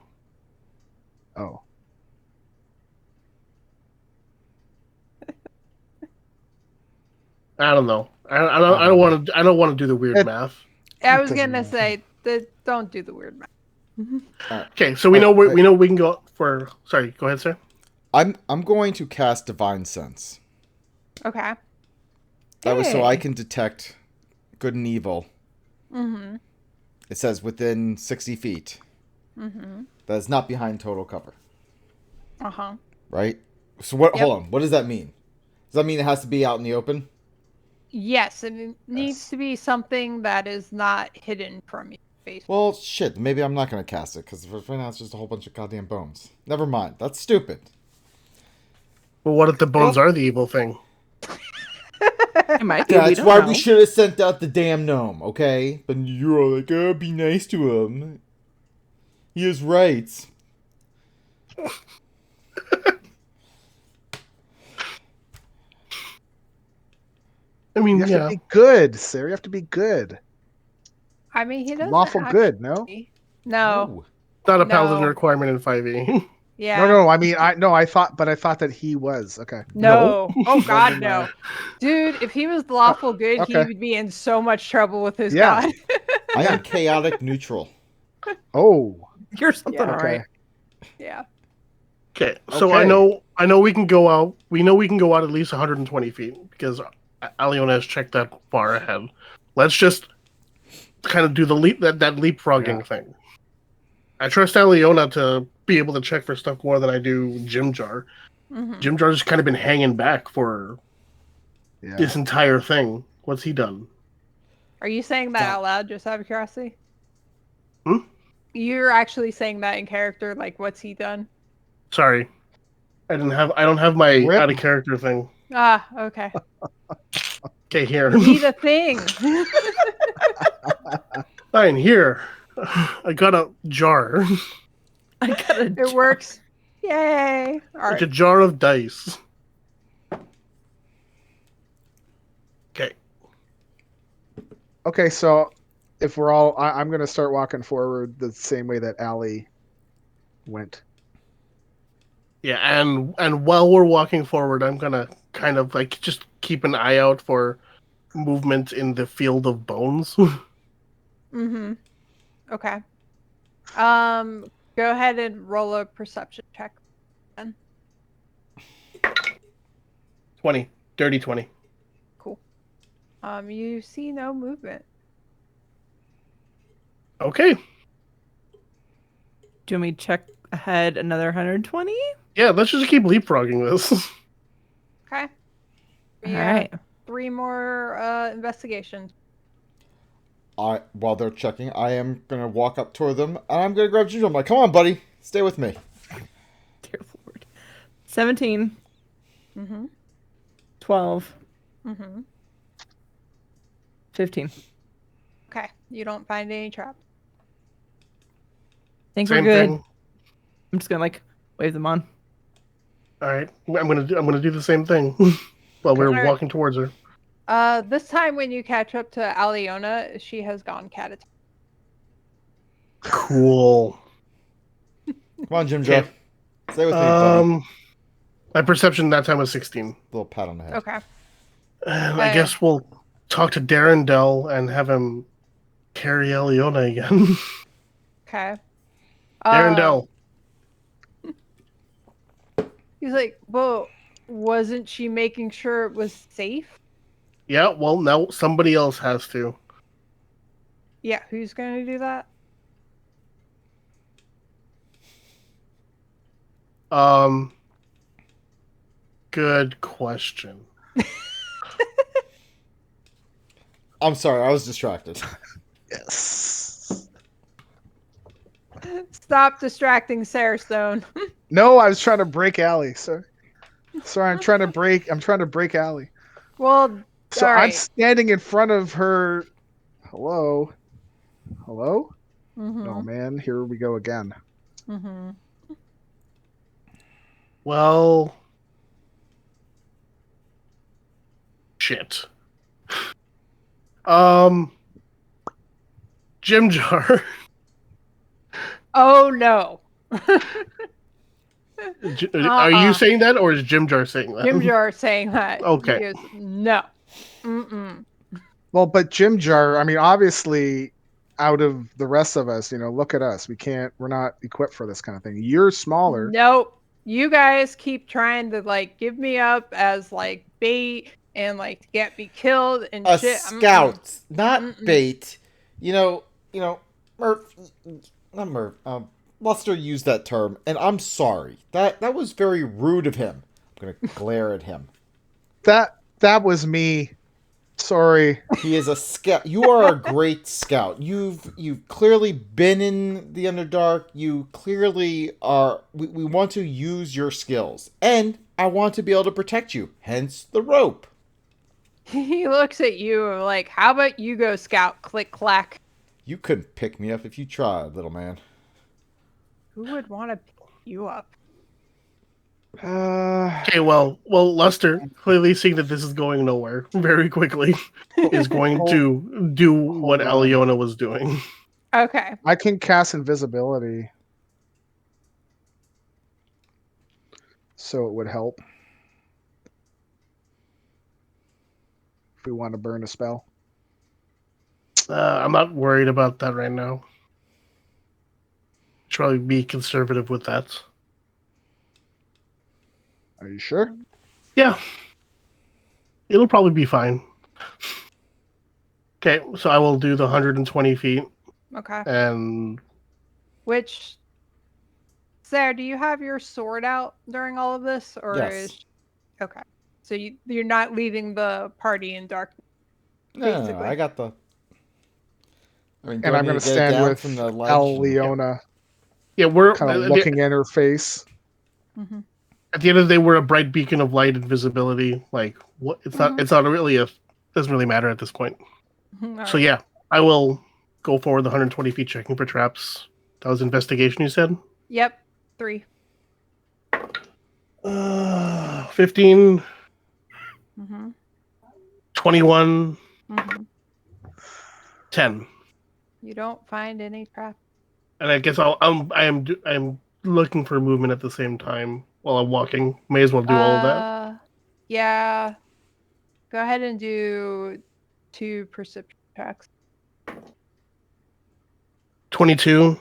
A: Oh.
B: I don't know. I don't want to. I don't want to do the weird
A: It-
B: math.
C: I was
A: doesn't
C: gonna
A: matter.
C: say don't do the weird math.
B: Okay, so we know we can go for. Sorry, go ahead, sir.
E: I'm going to cast Divine Sense.
C: Okay.
E: That was so I
D: Hey.
E: can detect good and evil.
C: Mm-hmm.
E: It says within 60 feet.
C: Mm-hmm.
E: That is not behind total cover,
C: Uh-huh.
E: right? So what?
C: Yep.
E: Hold on. What does that mean? Does that mean it has to be out in the open?
C: Yes, and it needs to be something that is not hidden from you. Basically.
E: Well, shit. Maybe I'm not going to cast it because right now it's just a whole bunch of goddamn bones. Never mind. That's stupid.
B: Well, what if the bones are the evil thing?
D: It might be. we
E: That's
D: don't
E: why
D: know.
E: we should have sent out the damn gnome, okay? But you're all like, oh, be nice to him. He has rights.
B: I mean,
A: You have
B: yeah.
A: to be good, Sarah. You have to be good.
C: I mean, he doesn't.
A: Lawful
C: actually-
A: good, no?
C: No.
E: Ooh.
B: Not a paladin
C: No.
B: requirement in 5e.
C: Yeah.
A: No. I mean, I thought that he was. Okay.
C: No. Oh God,
A: then,
C: no. Dude, if he was lawful good, he
A: okay.
C: would be in so much trouble with his
A: Yeah.
C: god.
E: I am chaotic neutral.
A: Oh,
D: You're something,
C: Yeah.
D: all right.
C: Yeah.
B: Okay, so
A: Okay.
B: I know we can go out. We know we can go out at least 120 feet because Aliona has checked that far ahead. Let's just kind of do the that leapfrogging thing. I trust Aliona to be able to check for stuff more than I do Jim Jar.
C: Mhm.
B: Jim Jar's kind of been hanging back for
A: yeah.
B: this entire thing. What's he done?
C: Are you saying that out loud, just out of curiosity?
B: Hmm?
C: You're actually saying that in character, like what's he done?
B: Sorry, I don't have my
A: Rip.
B: out of character thing.
C: Ah, okay.
B: Okay, here.
C: Be the thing.
B: Fine, here. I got a jar,
D: I got a
C: It works. Yay. All
B: like a
C: right.
B: jar of dice. Okay.
A: Okay, so if we're all, I'm gonna start walking forward the same way that Allie went.
B: Yeah, and while we're walking forward, I'm gonna kind of like just keep an eye out for movement in the field of bones.
C: Mm-hmm. Okay. Go ahead and roll a perception check.
B: 20. Dirty 20.
C: Cool. You see no movement.
B: Okay.
D: Do you want me to check ahead another 120?
B: Yeah, let's just keep leapfrogging this.
C: Okay.
D: All right.
C: 3 more investigations.
E: While they're checking, I am gonna walk up toward them and I'm gonna grab Ginger. I'm like, come on, buddy, stay with me.
D: 17,
C: Mm-hmm.
D: 12,
C: Mm-hmm.
D: 15.
C: Okay. You don't find any traps.
D: I think
B: Same
D: we're good.
B: thing.
D: I'm just gonna like wave them on.
B: All right, I'm gonna do the same thing while we're
C: Alright.
B: walking towards her.
C: This time when you catch up to Aliona, she has gone catatonic.
B: Cool.
E: Come on, Jim Joe.
B: Okay.
E: Stay with me, buddy.
B: My perception that time was 16.
E: Little pat on the head.
C: Okay.
B: And I
C: Okay.
B: guess we'll talk to Darendel and have him carry Eliona again.
C: Okay.
B: Darendel.
C: He's like, well, wasn't she making sure it was safe?
B: Yeah, well, now somebody else has to.
C: Yeah, who's going to do that?
B: Good question.
E: I'm sorry, I was distracted.
A: Yes.
C: Stop distracting Sarah Stone.
A: No, I was trying to break Allie. Sorry, I'm trying to break Allie.
C: Well,
A: So
C: all
A: I'm
C: right.
A: standing in front of her. Hello? Hello?
C: Mm-hmm.
A: Oh man, here we go again.
C: Mm-hmm.
B: Well, shit. Jim Jar.
C: Oh no.
B: Are you saying that, or is Jim Jar saying that?
C: Jim Jar saying that.
B: Okay.
C: He goes, no. Mm-mm.
A: Well, but Jim Jar, I mean, obviously, out of the rest of us, look at us. We're not equipped for this kind of thing. You're smaller.
C: Nope. You guys keep trying to like give me up as like bait and like to get me killed and
E: A
C: shit.
E: scout, not
C: Mm-mm.
E: bait. Murph, not Murph. Luster used that term, and I'm sorry. That was very rude of him. I'm gonna glare at him.
A: That was me. Sorry.
E: He is a scout. You are a great scout. You've clearly been in the Underdark. You clearly are. We want to use your skills, and I want to be able to protect you. Hence the rope.
C: He looks at you like, how about you go scout? Click clack.
E: You couldn't pick me up if you tried, little man.
C: Who would want to pick you up?
B: Okay, well, Luster, clearly seeing that this is going nowhere very quickly, is going to do what
A: on.
B: Aliona was doing.
C: Okay.
A: I can cast invisibility, so it would help if we want to burn a spell.
B: I'm not worried about that right now. Should probably be conservative with that.
A: Are you sure?
B: Yeah. It'll probably be fine. Okay, so I will do the 120 feet,
C: Okay.
B: and
C: Which, Sarah, do you have your sword out during all of this, or
E: Yes.
C: is okay? So you're not leaving the party in darkness.
E: No,
C: Basically.
E: I got the. I mean,
A: And I'm
E: going
A: going to stand with Leona,
B: yeah, we're
A: kind of looking at her face.
C: Mm-hmm.
B: at the end of the day, we're a bright beacon of light and visibility. Like, what? It's not.
C: Mhm.
B: It's not really doesn't really matter at this point.
C: All
B: So
C: right.
B: yeah, I will go forward the 120 feet, checking for traps. That was investigation, you said.
C: Yep. 3.
B: 15,
C: Mm-hmm.
B: 21,
C: Mm-hmm.
B: 10.
C: You don't find any traps.
B: And I guess I'm looking for movement at the same time while I'm walking. May as well do all of that.
C: Yeah. Go ahead and do 2 perception checks.
B: 22,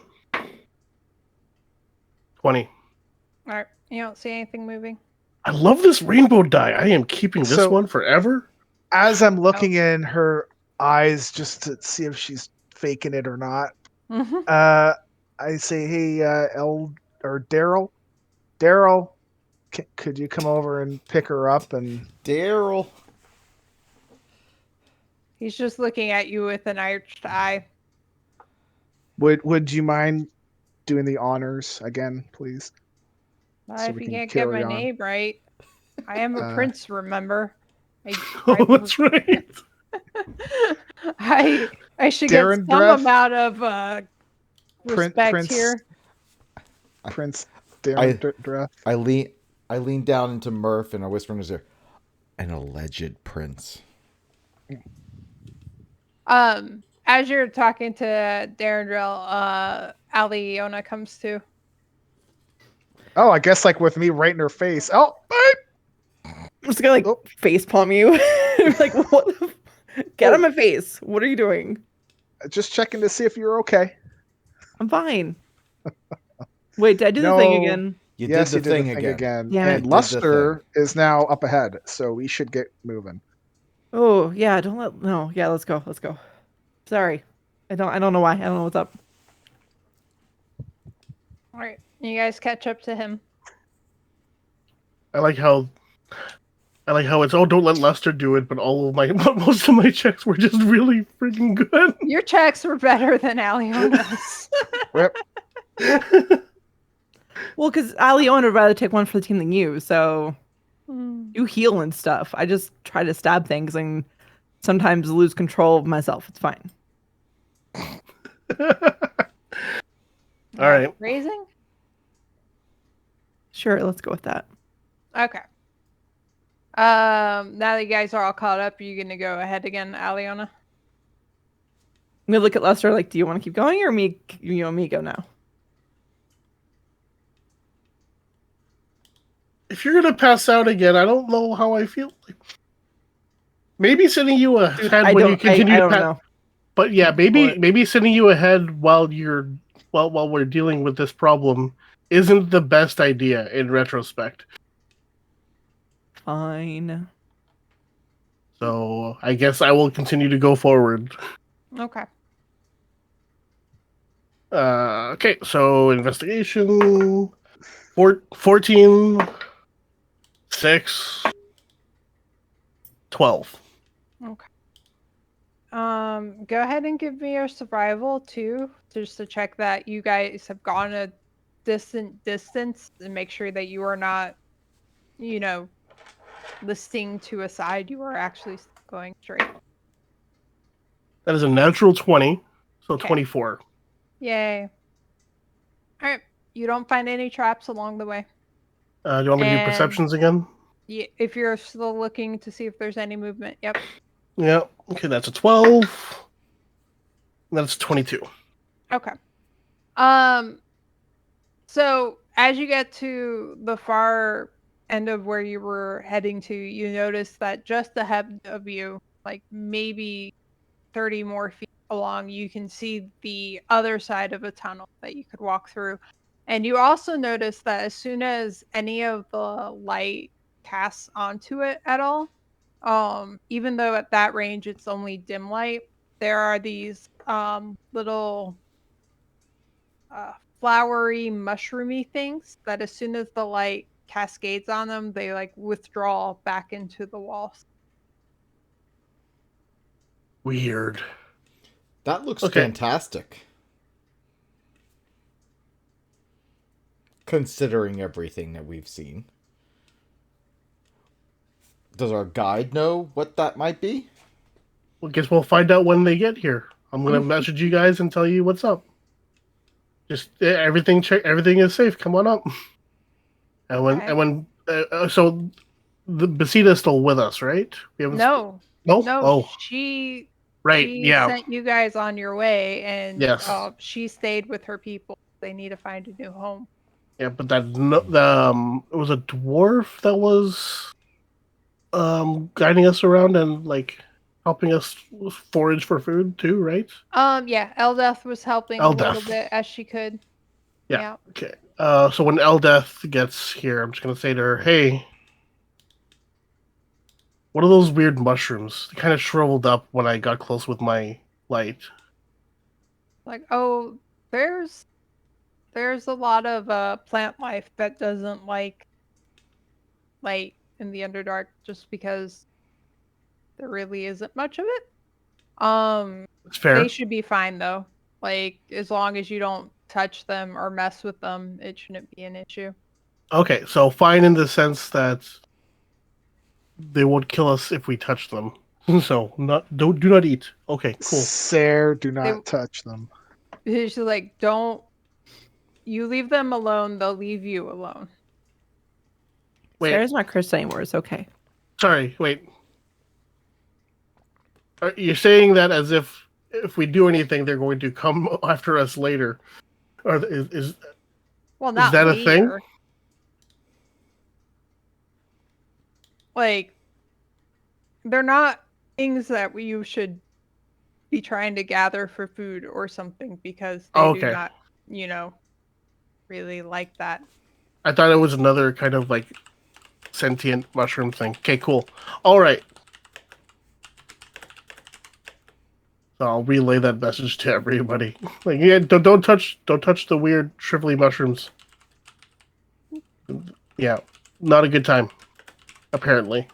B: 20.
C: All right. You don't see anything moving?
B: I love this rainbow die. I am keeping this
A: So-
B: one forever.
A: As I'm looking in her eyes just to see if she's faking it or not,
C: Mm-hmm.
A: I say, "Hey, Daryl, could you come over and pick her up?" And
E: Daryl.
C: He's just looking at you with an arched eye.
A: would you mind doing the honors again, please?
C: Not
A: So
C: if
A: we
C: you
A: can
C: can't get my
A: carry on.
C: name right. I am a prince, remember? I,
B: Oh, that's right.
C: I should get
A: Darren
C: some
A: Breath,
C: amount of respect
A: Prince,
C: here.
A: Prince
E: I
A: Darren Dreth.
E: I lean down into Murph and I whisper in his ear, "An alleged prince."
C: As you're talking to Darren Drill, Aliona comes to.
A: Oh, I guess like with me right in her face. Oh,
D: I'm just gonna like
A: Oh.
D: face palm you. Like, what? Get
A: Oh.
D: on my face. What are you doing?
A: just checking to see if you're okay.
D: I'm fine. Wait, did I do the
A: No.
D: thing again?
E: You
A: Yes,
E: did
A: you
E: the thing again.
D: Damn
A: And
D: it.
A: Luster is now up ahead, so we should get moving.
D: Oh yeah, don't let no. Yeah, let's go. Let's go. Sorry, I don't know why. I don't know what's up.
C: All right, you guys catch up to him.
B: I like how it's don't let Lester do it, but most of my checks were just really freaking good.
C: Your checks were better than Aliona's.
A: Rip.
D: Well, because Aliona would rather take one for the team than you, so
C: Hmm.
D: you heal and stuff. I just try to stab things and sometimes lose control of myself. It's fine.
B: All right.
C: Raising?
D: Sure, let's go with that.
C: Okay. Now that you guys are all caught up, are you gonna go ahead again, Aliona?
D: I'm gonna look at Lester like, do you want to keep going or me? You want me to go now?
B: If you're gonna pass out again, I don't know how I feel. Maybe sending you
D: Dude,
B: ahead
D: I
B: when you
D: don't.
B: continue
D: I
B: to
D: don't
B: pass.
D: know.
B: But yeah,
D: For it.
B: maybe sending you ahead while we're dealing with this problem isn't the best idea in retrospect.
D: Fine.
B: So I guess I will continue to go forward.
C: Okay.
B: Okay, so investigation 14, 6, 12.
C: Okay. Go ahead and give me your survival too, just to check that you guys have gone a distant distance and make sure that you are not, listing to a side. You are actually going straight.
B: That is a natural 20, so
C: Okay.
B: 24.
C: Yay. All right. You don't find any traps along the way.
B: Do you want me to do
C: And-
B: perceptions again?
C: If you're still looking to see if there's any movement, yep.
B: Yeah. Okay, that's a 12. That's 22.
C: Okay. So as you get to the far end of where you were heading to, you notice that just ahead of you, like maybe 30 more feet along, you can see the other side of a tunnel that you could walk through. And you also notice that as soon as any of the light casts onto it at all, even though at that range it's only dim light, there are these little flowery, mushroomy things that as soon as the light cascades on them, they like withdraw back into the walls.
B: Weird.
E: That looks
B: Okay.
E: fantastic. Considering everything that we've seen. Does our guide know what that might be?
B: Well, guess we'll find out when they get here. I'm gonna message you guys and tell you what's up. Just everything is safe. Come on up. And when so the Basita's still with us, right? We haven't.
C: No,
B: No.
C: no,
B: Oh,
C: she
B: right. Yeah.
C: sent you guys on your way, and
B: Yes.
C: she stayed with her people. They need to find a new home.
B: Yeah, but it was a dwarf that was guiding us around and like helping us forage for food too, right?
C: Yeah, Eldeth was helping a little
B: Eldeth.
C: bit as she could.
B: Yeah. Okay. So when Eldeth gets here, I'm just gonna say to her, "Hey, what are those weird mushrooms? They kind of shriveled up when I got close with my light."
C: Like, oh, there's a lot of plant life that doesn't like light in the Underdark just because there really isn't much of it.
B: It's fair.
C: They should be fine though. Like as long as you don't touch them or mess with them, it shouldn't be an issue.
B: Okay, so fine in the sense that they won't kill us if we touch them. So do not eat. Okay, cool.
A: Sir, do
C: They-
A: not touch them.
C: It's just like, don't you leave them alone, they'll leave you alone.
B: Wait,
D: Sarah's not cursed anymore. It's okay.
B: sorry, wait. You're saying that as if we do anything, they're going to come after us later, or is
C: Well, not
B: that a thing?
C: later. Like, they're not things that you should be trying to gather for food or something because they do
B: Okay.
C: not, really like that.
B: I thought it was another kind of like sentient mushroom thing. Okay, cool. All right. So I'll relay that message to everybody. Like, yeah, don't touch the weird shrivelly mushrooms. Yeah, not a good time. Apparently.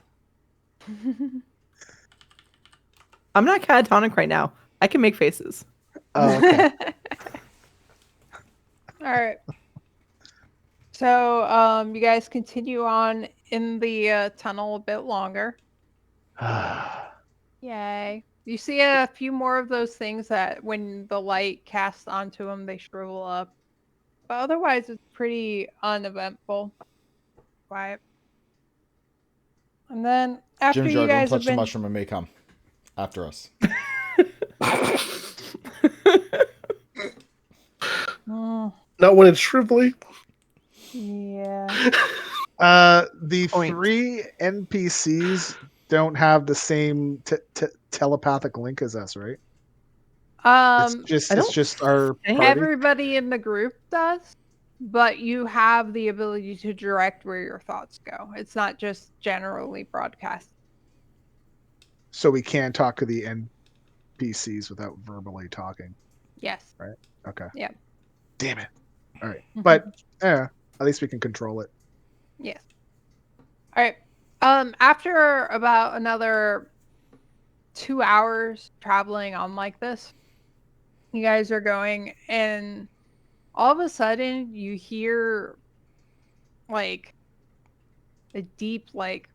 D: I'm not catatonic right now. I can make faces.
A: Oh, okay.
C: All right. So, you guys continue on in the tunnel a bit longer. Yay. You see a few more of those things that when the light casts onto them, they shrivel up. But otherwise, it's pretty uneventful. Quiet. And then after
E: Jim
C: you
E: Jar, don't
C: guys have
E: touch the
C: been...
E: mushroom and may come after us.
C: Mm,
B: Not when it's shrivelly.
C: yeah.
A: The
D: Point.
A: 3 NPCs don't have the same telepathic link as us, right? It's just
D: I
A: it's
D: don't
A: just our
D: think-
A: party.
C: Everybody in the group does, but you have the ability to direct where your thoughts go. It's not just generally broadcast.
A: So we can talk to the NPCs without verbally talking.
C: Yes.
A: Okay.
C: Yeah.
A: Damn it. All right. But yeah, at least we can control it.
C: Yes. All right. After about another 2 hours traveling on like this, you guys are going, and all of a sudden you hear like a deep like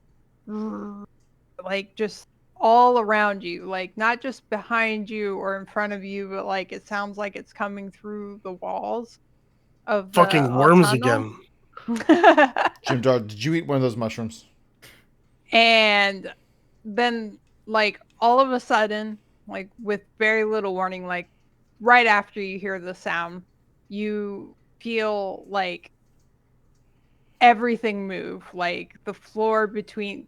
C: just all around you, like not just behind you or in front of you, but like it sounds like it's coming through the walls of the
B: Fucking worms
C: tunnel.
B: again.
E: Jim Jar, did you eat one of those mushrooms?
C: And then like all of a sudden, like with very little warning, like right after you hear the sound, you feel like everything move. Like the floor beneath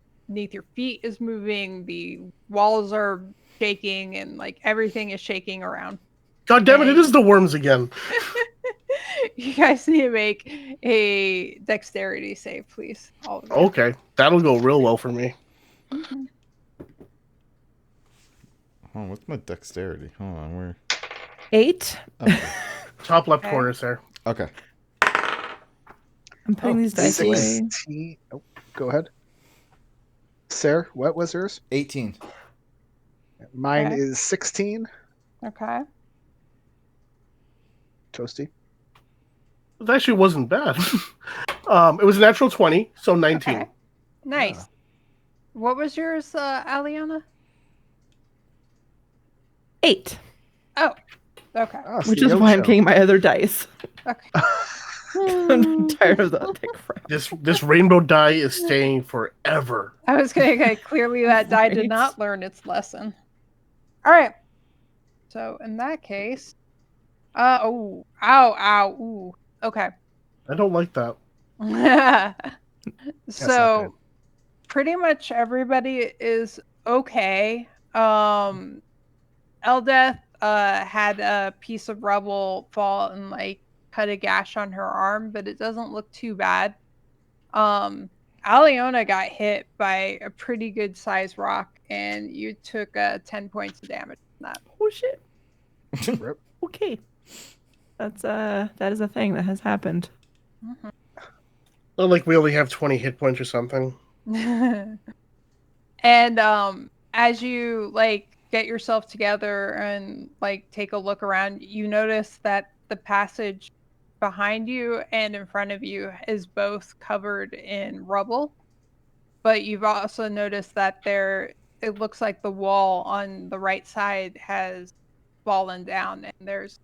C: your feet is moving, the walls are shaking, and like everything is shaking around.
B: God damn it! It
C: And-
B: is the worms again.
C: You guys need to make a dexterity save, please. All of you.
B: Okay, that'll go real well for me.
C: Mhm.
E: Oh, what's my dexterity? Hold on, where?
D: 8.
E: Okay.
B: Top left
C: Okay.
B: corner, sir.
E: Okay.
D: I'm putting these dice away.
A: 16. Oh, go ahead. Sarah, what was yours?
E: 18.
A: Mine
C: Okay.
A: is 16.
C: Okay.
A: Toasty.
B: It actually wasn't bad. It was a natural 20, so 19.
C: Okay. Nice.
A: Yeah.
C: What was yours, Aliana?
D: 8,
C: Oh, okay.
A: Ah, it's
D: which
A: the
D: is why I'm
A: Ocho.
D: getting my other dice.
C: Okay.
D: I'm tired of that crap.
B: This rainbow die is staying forever.
C: I was gonna say clearly that die did
D: Right.
C: not learn its lesson. All right. So in that case, oh, ow, ooh. Okay.
B: I don't like that.
A: not
C: So pretty much everybody is okay. Eldeth had a piece of rubble fall and like cut a gash on her arm, but it doesn't look too bad. Aliona got hit by a pretty good sized rock, and you took 10 points of damage from that.
D: Oh shit.
A: Rip.
D: Okay. That is a thing that has happened.
B: Not like we only have 20 hit points or something.
C: And as you like get yourself together and like take a look around, you notice that the passage behind you and in front of you is both covered in rubble, but you've also noticed that it looks like the wall on the right side has fallen down, and there's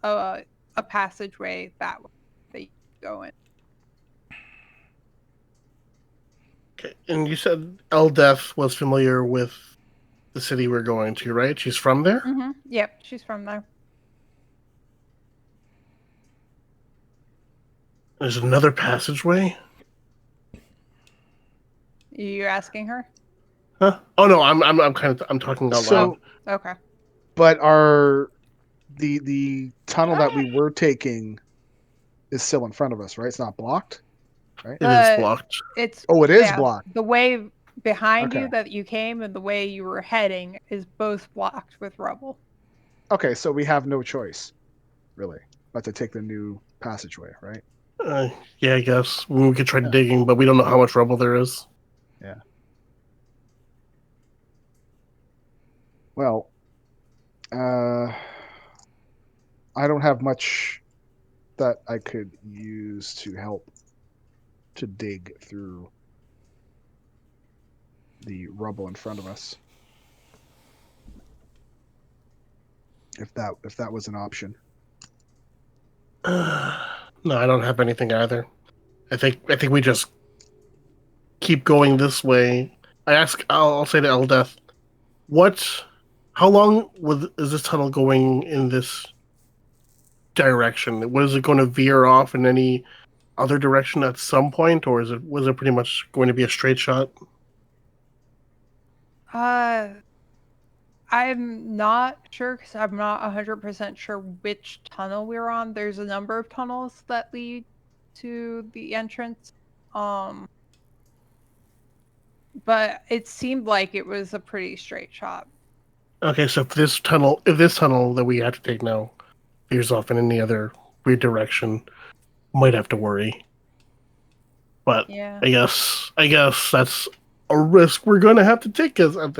C: a passageway that way that you can go in.
B: Okay. And you said Eldeth was familiar with the city we're going to, right? She's from there?
C: Yep, she's from there.
B: There's another passageway?
C: You asking her?
B: Huh? Oh no, I'm talking out
A: So,
B: loud.
C: Okay.
A: but the tunnel that we were taking is still in front of us, right? It's not blocked, right?
B: It is blocked.
C: It's
A: Oh, it is
C: yeah,
A: blocked.
C: the way behind
A: Okay.
C: you that you came and the way you were heading is both blocked with rubble.
A: Okay, so we have no choice, really, but to take the new passageway, right?
B: Yeah, I guess we could try digging, but we don't know how much rubble there is.
A: Yeah. Well, I don't have much that I could use to help to dig through the rubble in front of us. If that was an option.
B: No, I don't have anything either. I think we just keep going this way. I'll say to Eldeth, how long is this tunnel going in this direction? Was it going to veer off in any other direction at some point, or was it pretty much going to be a straight shot?
C: I'm not sure because I'm not 100% sure which tunnel we're on. There's a number of tunnels that lead to the entrance. But it seemed like it was a pretty straight shot.
B: Okay, so if this tunnel that we have to take now veers off in any other weird direction, might have to worry. But
C: Yeah.
B: I guess that's a risk we're going to have to take. Because I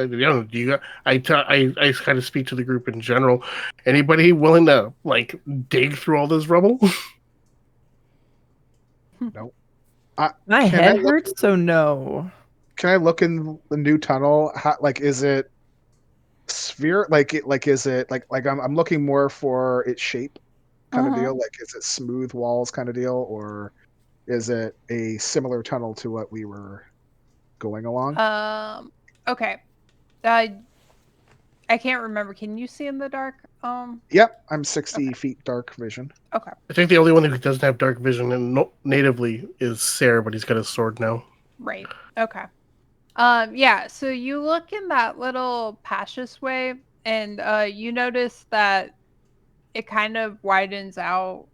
B: kind of speak to the group in general. Anybody willing to like dig through all this rubble?
A: Nope.
D: My head hurts, so no.
A: Can I look in the new tunnel? Is it sphere? Is it like I'm looking more for its shape, kind of deal. Like, is it smooth walls, kind of deal, or is it a similar tunnel to what we were going along?
C: Okay. I can't remember. Can you see in the dark?
A: Yep, I'm 60 feet dark vision.
C: Okay.
B: I think the only one who doesn't have dark vision and natively is Sarah, but he's got his sword now.
C: Right. Okay. Yeah, so you look in that little passageway and you notice that it kind of widens out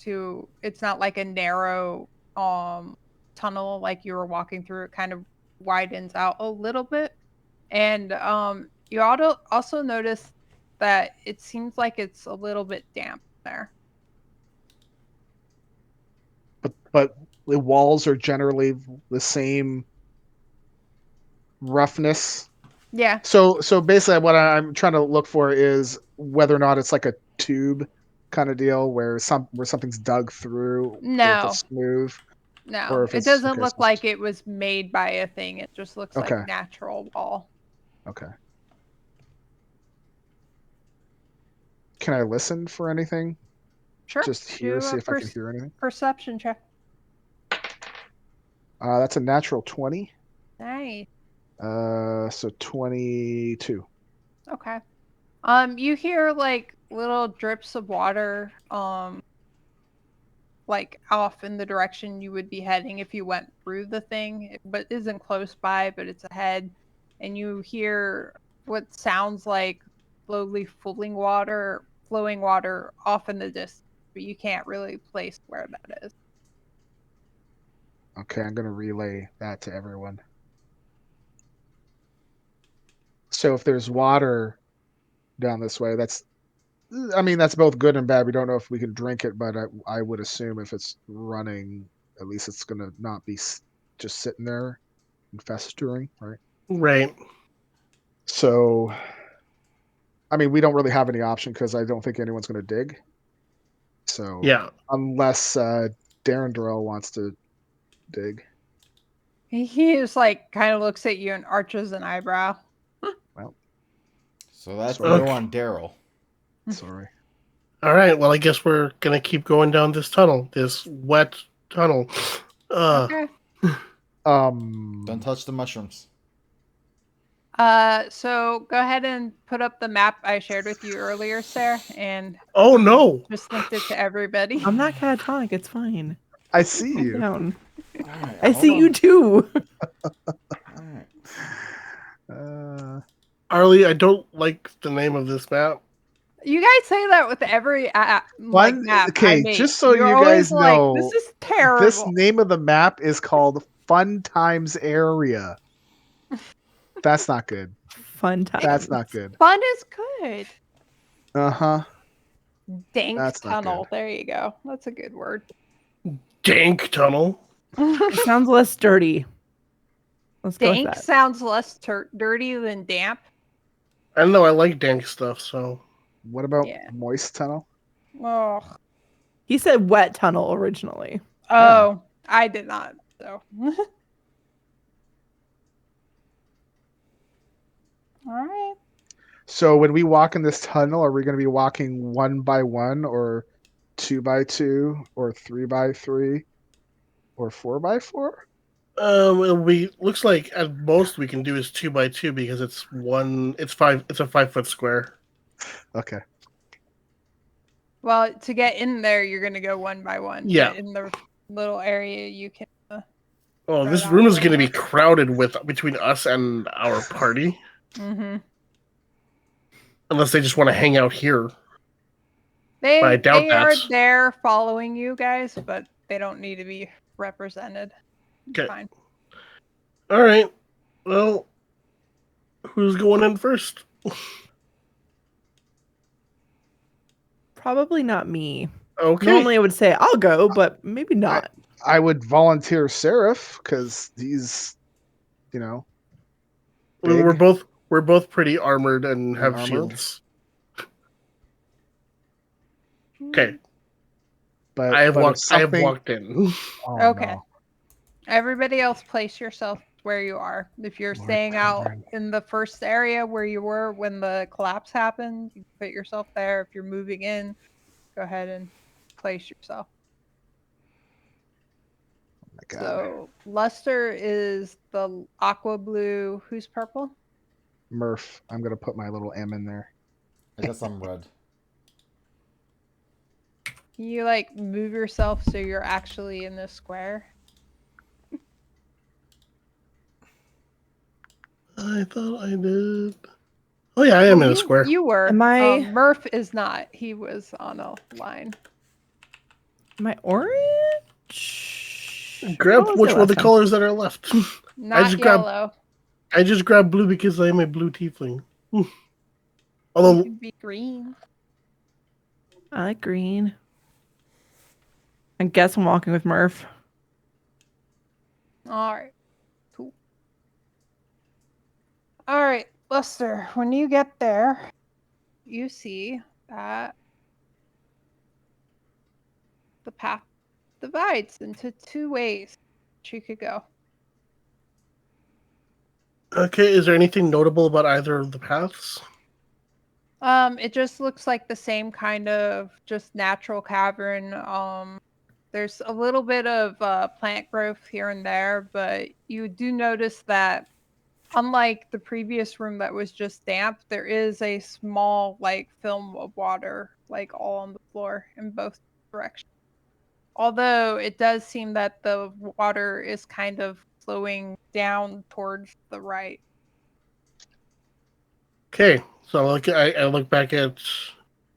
C: to it's not like a narrow tunnel like you were walking through. It kind of widens out a little bit. And you also notice that it seems like it's a little bit damp there.
A: But the walls are generally the same roughness.
C: Yeah.
A: So basically, what I'm trying to look for is whether or not it's like a tube kind of deal where something's dug through.
C: No.
A: If it's smooth.
C: No,
A: Or if
C: it
A: it's
C: doesn't
A: okay,
C: look
A: so
C: like it was made by a thing. It just looks
A: Okay.
C: like natural wall.
A: Okay. Can I listen for anything?
C: Sure.
A: Just hear,
C: Do
A: see
C: a
A: if I can hear anything.
C: perception check.
A: That's a natural 20.
C: Nice.
A: So 22.
C: Okay. You hear like little drips of water, like off in the direction you would be heading if you went through the thing, but isn't close by, but it's ahead. And you hear what sounds like slowly flowing water off in the distance, but you can't really place where that is.
A: Okay, I'm gonna relay that to everyone. So if there's water down this way, that's both good and bad. We don't know if we can drink it, but I would assume if it's running, at least it's gonna not be just sitting there and festering, right?
B: Right.
A: So, we don't really have any option because I don't think anyone's gonna dig. So
B: Yeah.
A: unless Darren Durrell wants to dig.
C: He just like kind of looks at you and arches an eyebrow.
E: So that's
A: Sorry.
E: no on Daryl.
A: Sorry.
B: All right. Well, I guess we're gonna keep going down this tunnel, this wet tunnel.
C: Okay.
E: Don't touch the mushrooms.
C: So go ahead and put up the map I shared with you earlier, Sarah, and
B: Oh no!
C: just linked it to everybody.
D: I'm not catatonic. It's fine.
A: I see
D: Calm
A: you.
D: down.
E: All right,
D: I
E: hold
D: see
E: on.
D: you too.
E: All right.
B: Arlie, I don't like the name of this map.
C: You guys say that with every like
A: One-
C: map.
A: okay,
C: I make.
A: just so
C: You're
A: you
C: always
A: guys
C: like,
A: know,
C: this is terrible.
A: This name of the map is called Fun Times Area. That's not good.
D: Fun time.
A: That's not good.
C: Fun is good.
A: Uh-huh.
C: Dank
A: That's not
C: tunnel.
A: good.
C: There you go. That's a good word.
B: Dank tunnel.
D: It sounds less dirty. Let's go with
C: Dank
D: that.
C: sounds less dirty than damp.
B: I don't know. I like dank stuff. So
A: What about
C: Yeah.
A: Moist Tunnel?
C: Oh,
D: He said wet tunnel originally.
C: oh, I did not. So, all right.
A: So when we walk in this tunnel, are we going to be walking 1 by 1 or 2 by 2 or 3 by 3 or 4 by 4?
B: looks like at most we can do is 2 by 2 because it's one. It's five. It's a 5-foot square.
A: Okay.
C: Well, to get in there, you're gonna go one by one.
B: Yeah.
C: But in the little area, you can.
B: Oh,
C: Right
B: this
C: on
B: room
C: the
B: is going to
C: way.
B: be crowded with between us and our party,
C: Mm-hmm.
B: unless they just want to hang out here.
C: They
B: I doubt
C: they are
B: that.
C: there following you guys, but they don't need to be represented. It's
B: Okay.
C: fine.
B: All right. Well, who's going in first?
D: Probably not me.
B: Okay.
D: Normally I would say I'll go, but maybe not.
A: I would volunteer Seraph because he's, you know, big.
B: We're both pretty armored and have
A: armored.
B: shields. Okay.
A: But
B: I have
A: but if
B: walked in.
A: Oh,
C: Okay.
A: no.
C: Everybody else, place yourself where you are. If you're
A: Lord
C: staying out
A: Cameron.
C: in the first area where you were when the collapse happened, you put yourself there. If you're moving in, go ahead and place yourself.
A: Oh my God.
C: So Luster is the aqua blue. Who's purple?
A: Murph. I'm gonna put my little M in there.
E: I guess I'm red.
C: You like move yourself so you're actually in the square.
B: I thought I did. Oh yeah, I am in a square.
C: You were.
D: Am I-
C: Murph is not. He was on a line.
D: Am I orange?
B: Grab
D: What was
B: which
D: it
B: one of the
D: last time?
B: colors that are left.
C: Not
B: just grabbed-
C: yellow.
B: I just grabbed blue because I am a blue tiefling.
C: You
B: Although
C: could be green.
D: I like green. I guess I'm walking with Murph.
C: All right. Cool. All right, Luster. When you get there, you see that the path divides into two ways that you could go.
B: okay, is there anything notable about either of the paths?
C: It just looks like the same kind of just natural cavern. There's a little bit of plant growth here and there, but you do notice that unlike the previous room that was just damp, there is a small like film of water like all on the floor in both directions. Although it does seem that the water is kind of flowing down towards the right.
B: Okay, so I look back at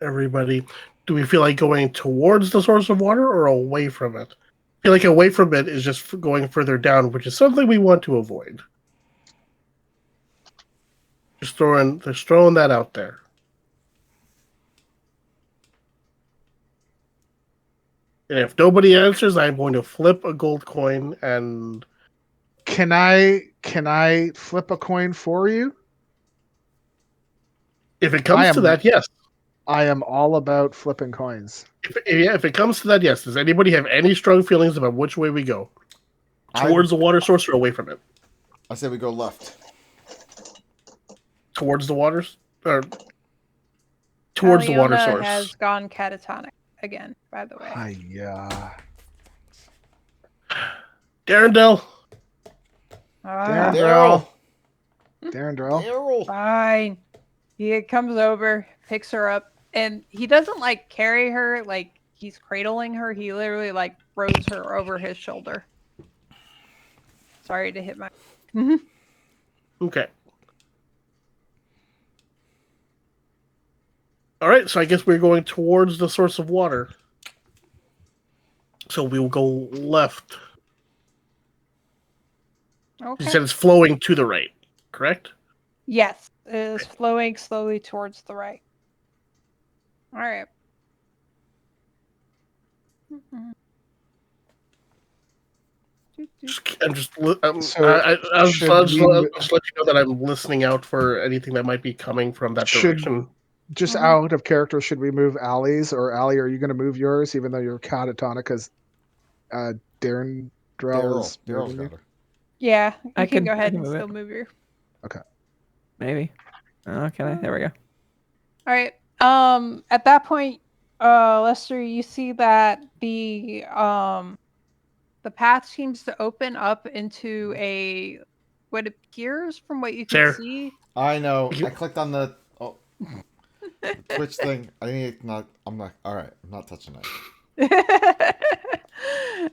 B: everybody. Do we feel like going towards the source of water or away from it? I feel like away from it is just going further down, which is something we want to avoid. Just throwing that out there. And if nobody answers, I'm going to flip a gold coin, and
A: Can I flip a coin for you?
B: if it
A: I
B: comes
A: am-
B: to that, yes.
A: I am all about flipping coins.
B: If it comes to that, yes. Does anybody have any strong feelings about which way we go? Towards the water source or away from it?
E: I say we go left.
B: Towards the waters? Or towards the water
C: Aliona
B: source?
C: has gone catatonic again, by the way.
A: Hiya.
B: Darendelle.
C: Ah,
E: Daryl.
A: Darendrell.
E: Daryl.
C: fine. He comes over, picks her up, and he doesn't like carry her like he's cradling her. He literally like throws her over his shoulder. Sorry to hit my.
B: Okay. All right, so I guess we're going towards the source of water. So we will go left.
C: Okay.
B: You said it's flowing to the right, correct?
C: Yes, it is flowing slowly towards the right. All right.
B: I'm just.
A: So
B: I'll
A: should
B: just
A: we-
B: let you know that I'm listening out for anything that might be coming from that
A: Should-
B: direction.
A: Just
C: Mhm.
A: out of character, should we move Allie's, or Allie, are you going to move yours, even though you're catatonic? Because Darendrell is
E: Daryl's
A: moving you?
E: got her.
C: Yeah, you
D: I
C: can
D: could-
C: go
D: I
C: ahead
D: can
C: and
D: move it.
C: still move your.
D: Maybe. Oh, can I? There we go.
C: All right. At that point, Lester, you see that the path seems to open up into a what appears from what you can
B: There.
C: see.
E: I know.
B: You-
E: I clicked on the Twitch thing. I need not. I'm not. All right. I'm not touching that.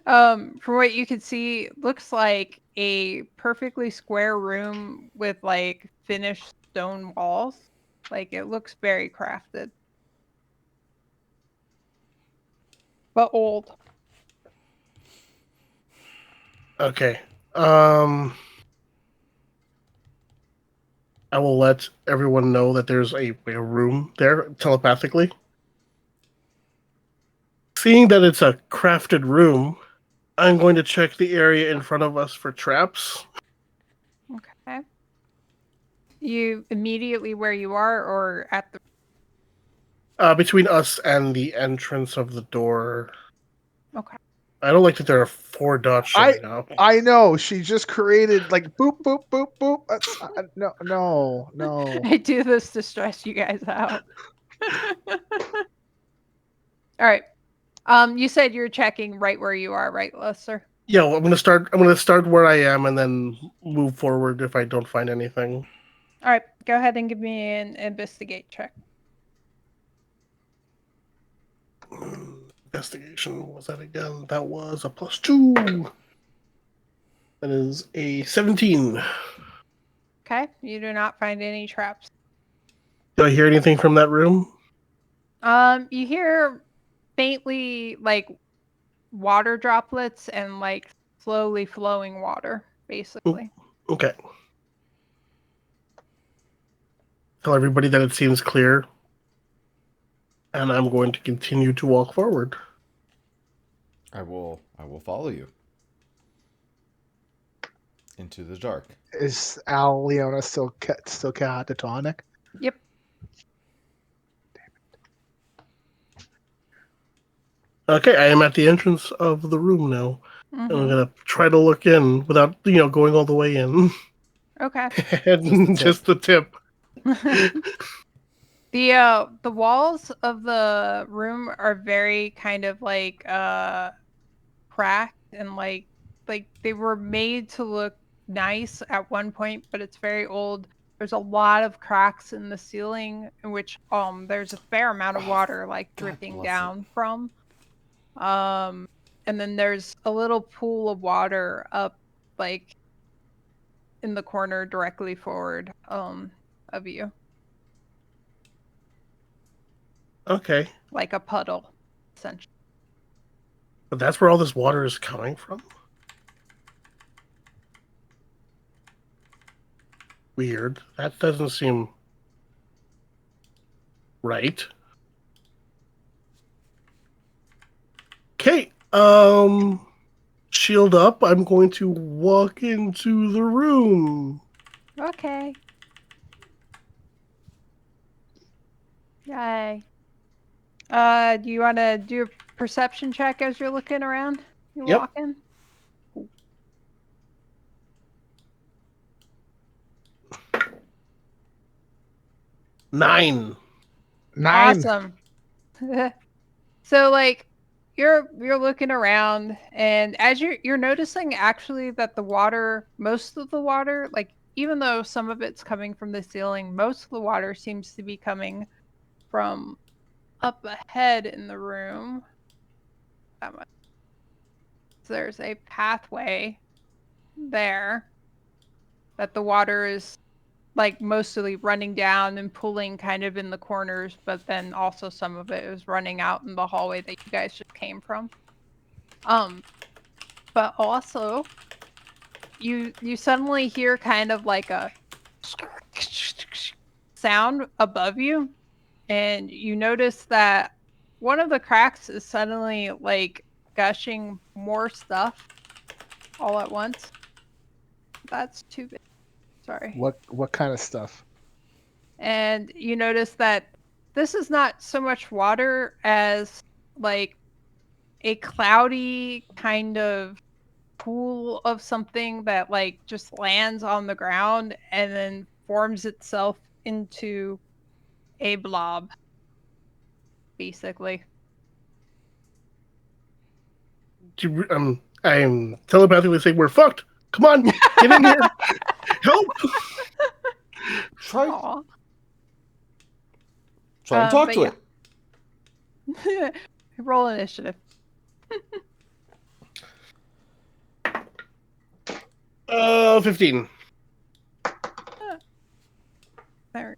C: From what you can see, looks like a perfectly square room with like finished stone walls. Like it looks very crafted, but old.
B: Okay. I will let everyone know that there's a room there telepathically. Seeing that it's a crafted room, I'm going to check the area in front of us for traps.
C: Okay. You immediately where you are, or at the.
B: Between us and the entrance of the door.
C: Okay.
B: I don't like that there are 4 dots showing up.
A: I know. She just created like boop, boop, boop, boop. That's, no.
C: I do this to stress you guys out. All right. You said you're checking right where you are, right, Lester?
B: Yeah, well, I'm gonna start where I am and then move forward if I don't find anything.
C: All right. Go ahead and give me an investigate check.
B: Investigation, what was that again? That was a +2. That is a 17.
C: Okay. You do not find any traps.
B: Do I hear anything from that room?
C: You hear faintly like water droplets and like slowly flowing water, basically.
B: Okay. Tell everybody that it seems clear. And I'm going to continue to walk forward.
E: I will follow you into the dark.
A: Is Leona still catatonic?
C: Yep.
B: Okay, I am at the entrance of the room now. And I'm
C: Mhm.
B: gonna try to look in without, going all the way in.
C: Okay.
B: And just the tip.
C: The walls of the room are very kind of like cracked and like they were made to look nice at one point, but it's very old. There's a lot of cracks in the ceiling in which there's a fair amount of water like
E: God
C: dripping
E: bless it.
C: down from. And then there's a little pool of water up like in the corner directly forward of you.
B: Okay.
C: Like a puddle, essentially.
B: But that's where all this water is coming from? Weird. That doesn't seem right. Okay. Shield up. I'm going to walk into the room.
C: Okay. Yay. Do you want to do a perception check as you're looking around? You're
B: Yep.
C: walking?
B: 9.
A: 9.
C: Awesome. So like you're looking around, and as you're noticing actually that the water, most of the water, like even though some of it's coming from the ceiling, most of the water seems to be coming from up ahead in the room. That much. So there's a pathway there that the water is like mostly running down and pulling kind of in the corners, but then also some of it is running out in the hallway that you guys just came from. But also you suddenly hear kind of like a sound above you, and you notice that one of the cracks is suddenly like gushing more stuff all at once. That's too big. Sorry.
A: What kind of stuff?
C: And you notice that this is not so much water as like a cloudy kind of pool of something that like just lands on the ground and then forms itself into a blob, basically.
B: I'm telepathically saying we're fucked. Come on, get in here. Help!
E: Try
C: Aw.
E: and talk
C: but
E: to
C: yeah.
E: it.
C: Roll initiative.
B: 15.
C: There.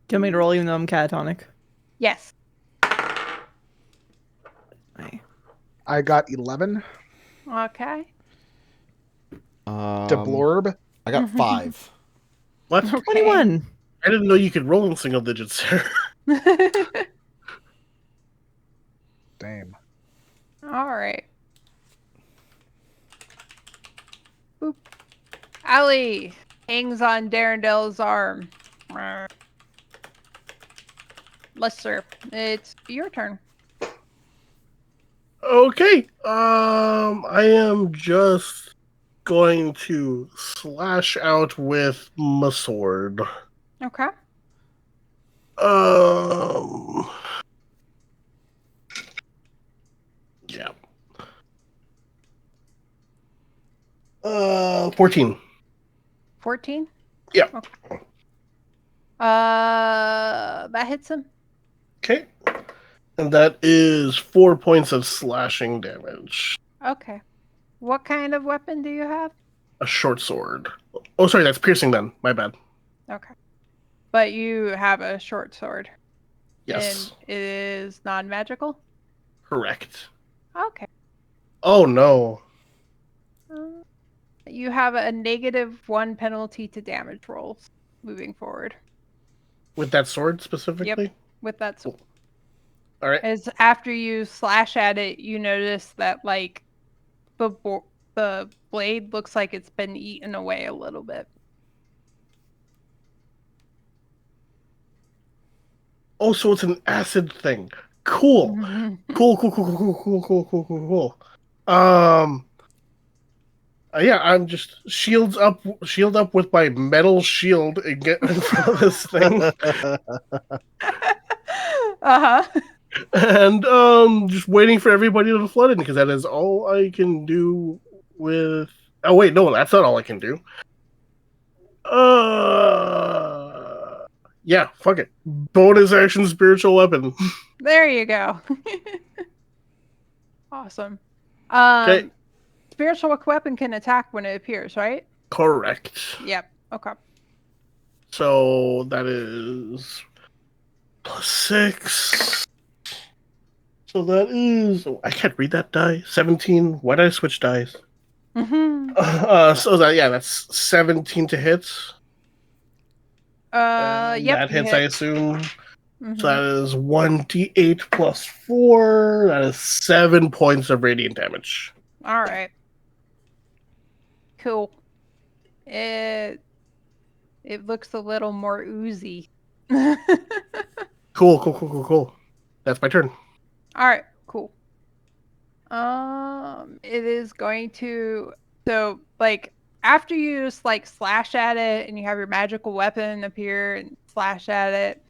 D: Do you want me to roll even though I'm catatonic?
C: Yes.
D: Aye.
A: I got 11.
C: Okay.
A: Deblorb.
E: I got 5.
B: What?
C: Okay.
D: 21.
B: I didn't know you could roll in single digits here.
A: Damn.
C: All right. Boop. Allie hangs on Darrendel's arm. Lester, it's your turn.
B: Okay. I am just going to slash out with my sword.
C: Okay.
B: Yeah. 14.
C: 14?
B: Yeah.
C: Okay. That hits him.
B: Okay. And that is 4 points of slashing damage.
C: Okay. What kind of weapon do you have?
B: A short sword. Oh, sorry, that's piercing then. My bad.
C: Okay. But you have a short sword.
B: Yes.
C: And it is non-magical?
B: Correct.
C: Okay.
B: Oh, no.
C: You have a -1 penalty to damage rolls moving forward
B: With that sword specifically?
C: with that sword.
B: All right.
C: As after you slash at it, you notice that like the blade looks like it's been eaten away a little bit.
B: Oh, so it's an acid thing. Cool. Cool. Yeah, I'm just shield up with my metal shield and get in front of this thing,
C: Uh-huh.
B: and just waiting for everybody to flood in because that is all I can do with. Oh wait, no, that's not all I can do. Yeah, fuck it. Bonus action, spiritual weapon.
C: There you go. Awesome.
B: Okay.
C: Spiritual weapon can attack when it appears, right?
B: Correct.
C: Yep. Okay.
B: So that is +6. So that is. I can't read that die. 17. Why did I switch dice? So that's 17 to hit.
C: Yep.
B: That
C: you
B: hits,
C: hit.
B: I assume.
C: Mhm.
B: So that is 1d8 plus 4. That is 7 points of radiant damage.
C: All right. Cool. It looks a little more oozy.
B: Cool. That's my turn.
C: All right, cool. It is going to like after you just like slash at it and you have your magical weapon appear and slash at it,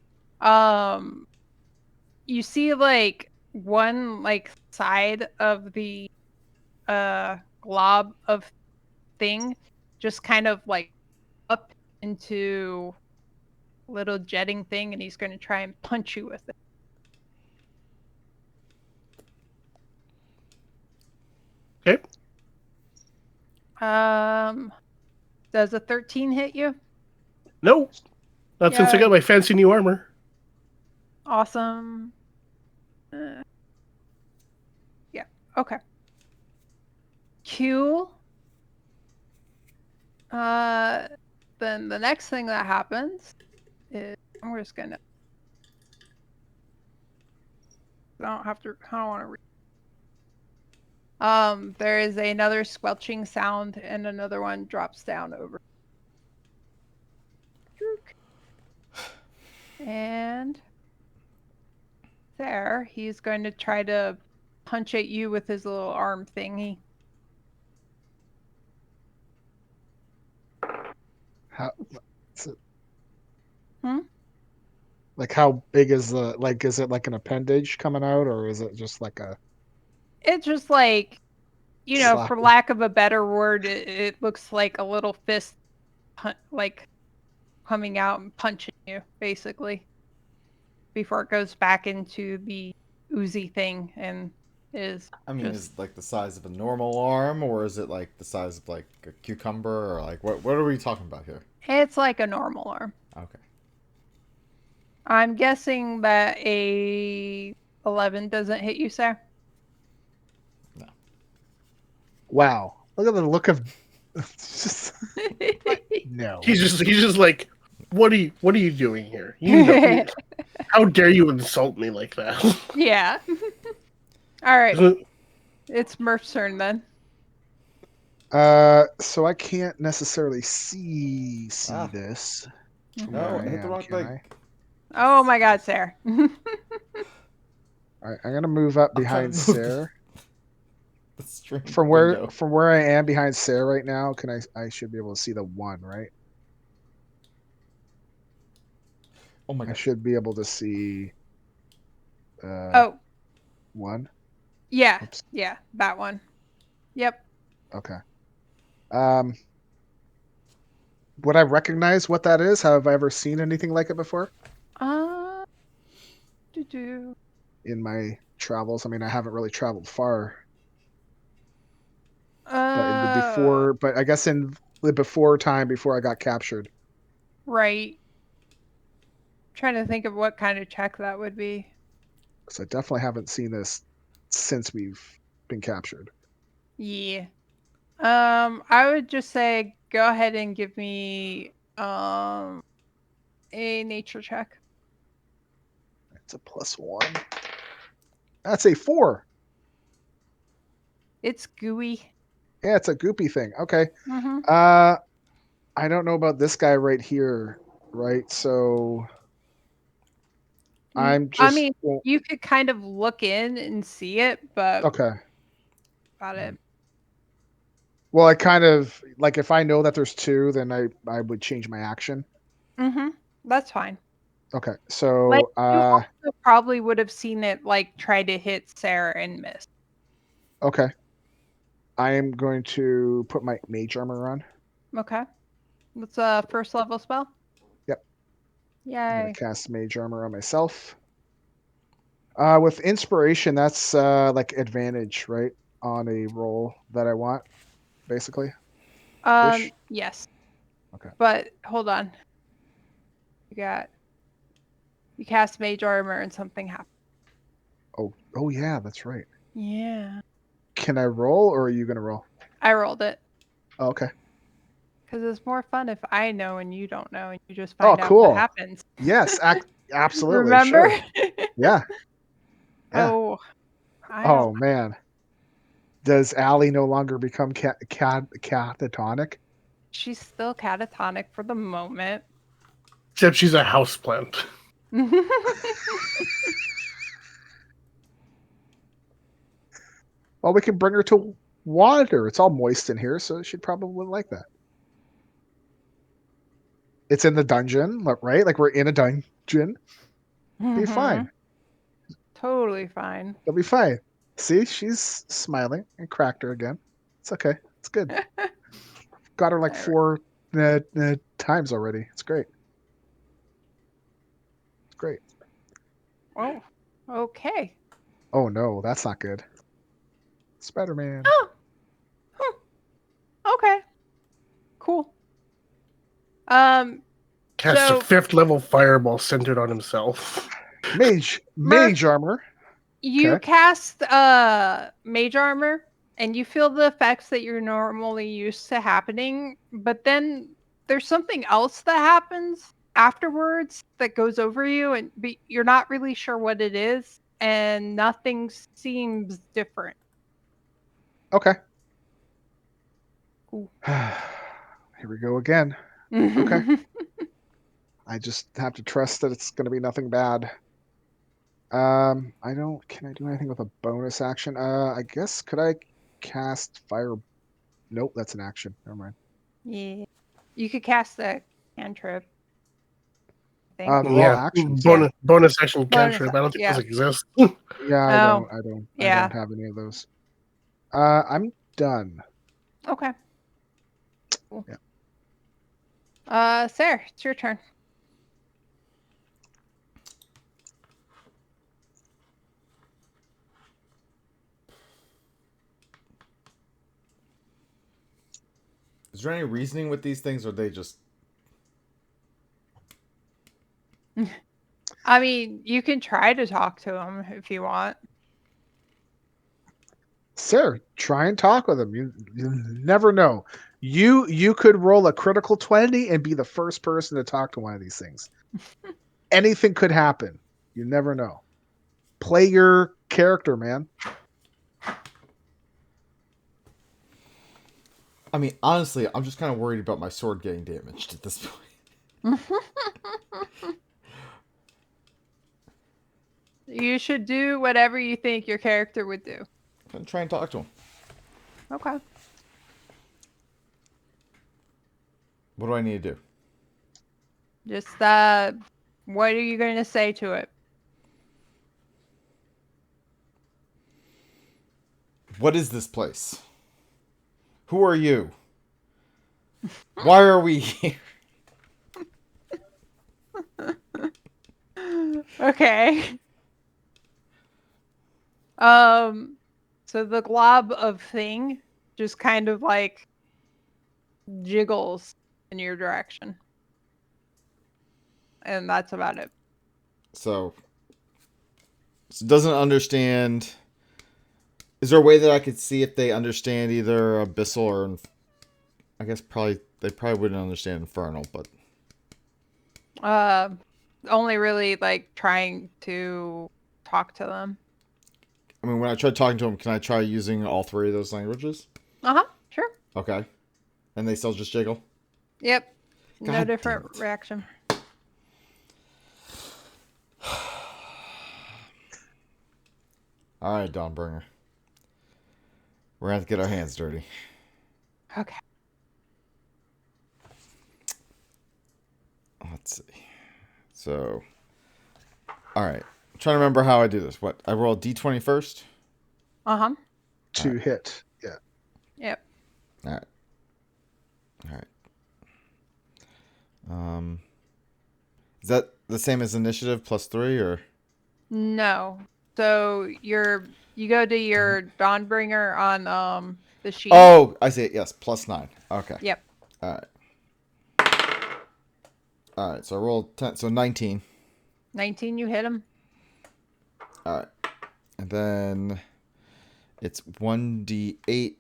C: you see like one like side of the glob of thing just kind of like up into little jetting thing, and he's going to try and punch you with it.
B: Okay.
C: Does a 13 hit you?
B: No. Not since I
C: Yeah.
B: got my fancy new armor.
C: Awesome. Yeah. Okay. Q. Then the next thing that happens is I'm just gonna. I don't want to read. There is another squelching sound, and another one drops down over. And there, he's going to try to punch at you with his little arm thingy.
A: How? Is it,
C: Hmm?
A: like how big is the like? Is it like an appendage coming out, or is it just like a?
C: It's just like,
A: Slap.
C: for lack of a better word, it looks like a little fist, like coming out and punching you, basically, before it goes back into the oozy thing and is.
E: I mean,
C: just...
E: is it like the size of a normal arm, or is it like the size of like a cucumber, or like what are we talking about here?
C: It's like a normal arm.
E: Okay.
C: I'm guessing that a 11 doesn't hit you, sir.
A: Wow! Look at the look of. Just, no.
B: He's just like, what are you doing here? You know, how dare you insult me like that?
C: Yeah. All right.
B: Isn't-
C: It's Murph's turn then.
A: So I can't necessarily see
E: Ah.
A: this.
C: Mhm.
E: No,
A: where
E: I hit the wrong
A: can
E: thing.
A: I?
C: Oh my God, Sarah.
A: All right, I'm gonna move up
E: I'm trying
A: behind
E: to move
A: Sarah.
E: The string
A: From
E: window.
A: where I am behind Sarah right now, I should be able to see the one, right?
E: Oh my
A: I
E: god.
A: should be able to see
C: Oh,
A: one.
C: yeah.
A: Oops.
C: Yeah, that one. Yep.
A: Okay. Would I recognize what that is? Have I ever seen anything like it before
C: Do.
A: in my travels? I mean, I haven't really traveled far, but in the but I guess in the before time before I got captured.
C: Right. Trying to think of what kind of check that would be.
A: Because I definitely haven't seen this since we've been captured.
C: Yeah. I would just say go ahead and give me a nature check.
A: It's a +1. That's a 4.
C: It's gooey.
A: Yeah, it's a goopy thing. Okay.
C: Mm-hmm.
A: I don't know about this guy right here, right? So I'm just.
C: I mean, you could kind of look in and see it, but
A: Okay.
C: about it.
A: Well, I kind of like if I know that there's two, then I would change my action.
C: Mm-hmm. That's fine.
A: Okay. So
C: Like you also probably would have seen it like try to hit Sarah and miss.
A: okay. I am going to put my mage armor on.
C: Okay. That's a first level spell.
A: Yep. I'm
C: Yay.
A: gonna cast mage armor on myself. With inspiration, that's like advantage, right? On a roll that I want, basically. Ish?
C: Yes.
A: Okay.
C: But hold on. You cast mage armor and something happened.
A: Oh yeah, that's right.
C: Yeah.
A: Can I roll, or are you gonna roll?
C: I rolled it.
A: Oh, okay.
C: Because it's more fun if I know and you don't know and you just find out
A: cool.
C: what happens.
A: Yes, absolutely.
C: Remember?
A: Sure. Yeah. Yeah.
C: Oh.
A: Oh man. Does Allie no longer become catatonic?
C: She's still catatonic for the moment.
B: Except she's a houseplant.
A: Well, we can bring her to water. It's all moist in here, so she'd probably like that. It's in the dungeon, right? Like we're in a dungeon. Be fine.
C: Mhm. Totally fine.
A: It'll be fine. See, she's smiling and cracked her again. It's okay. It's good. Got her like
C: Alright.
A: 4 times already. It's great. It's great.
C: Oh, okay.
A: Oh no, that's not good. Spider-Man.
C: Oh, okay, cool.
B: Cast
C: So-
B: a 5th level fireball centered on himself.
A: Mage armor.
C: You
A: Okay.
C: cast mage armor, and you feel the effects that you're normally used to happening, but then there's something else that happens afterwards that goes over you, and you're not really sure what it is, and nothing seems different.
A: Okay.
C: Cool.
A: Here we go again. Okay. I just have to trust that it's going to be nothing bad. I don't. Can I do anything with a bonus action? I guess could I cast fire? Nope, that's an action. Never mind.
C: Yeah. You could cast a cantrip. I think.
A: They're all actions.
B: Bonus action
C: Bonus
B: cantrip. I don't think
C: yeah.
B: those exist.
A: Yeah, I
C: Oh,
A: don't. I
C: yeah.
A: don't have any of those. I'm done.
C: Okay. Cool.
A: Yeah.
C: Sarah, it's your turn.
E: Is there any reasoning with these things, or are they just...
C: I mean, you can try to talk to him if you want.
A: Sarah, try and talk with him. You never know. You could roll a critical 20 and be the first person to talk to one of these things. Anything could happen. You never know. Play your character, man.
E: I mean, honestly, I'm just kind of worried about my sword getting damaged at this point.
C: You should do whatever you think your character would do.
E: I'm gonna try and talk to him.
C: Okay.
E: What do I need to do?
C: Just what are you going to say to it?
E: What is this place? Who are you? Why are we here?
C: Okay. So the glob of thing just kind of like jiggles in your direction. And that's about it.
E: So it doesn't understand. Is there a way that I could see if they understand either Abyssal or... I guess they probably wouldn't understand Infernal, but...
C: Only really like trying to talk to them.
E: I mean, when I try talking to them, can I try using all 3 of those languages?
C: Sure.
E: Okay. And they still just jiggle?
C: Yep. No
E: God
C: different
E: damn it.
C: reaction.
E: Alright, Dawnbringer. We're gonna have to get our hands dirty.
C: Okay.
E: Let's see. So... Alright. I'm trying to remember how I do this. What? I roll D20 first?
A: To hit. Yeah.
C: Yep.
E: Alright. Alright. Is that the same as initiative plus 3, or?
C: No. So you go to your Dawnbringer on the sheet.
E: Oh, I see it. Yes, plus 9. Okay.
C: Yep.
E: Alright. Alright, so I rolled 10, so 19.
C: 19, you hit him.
E: Alright. And then it's 1d8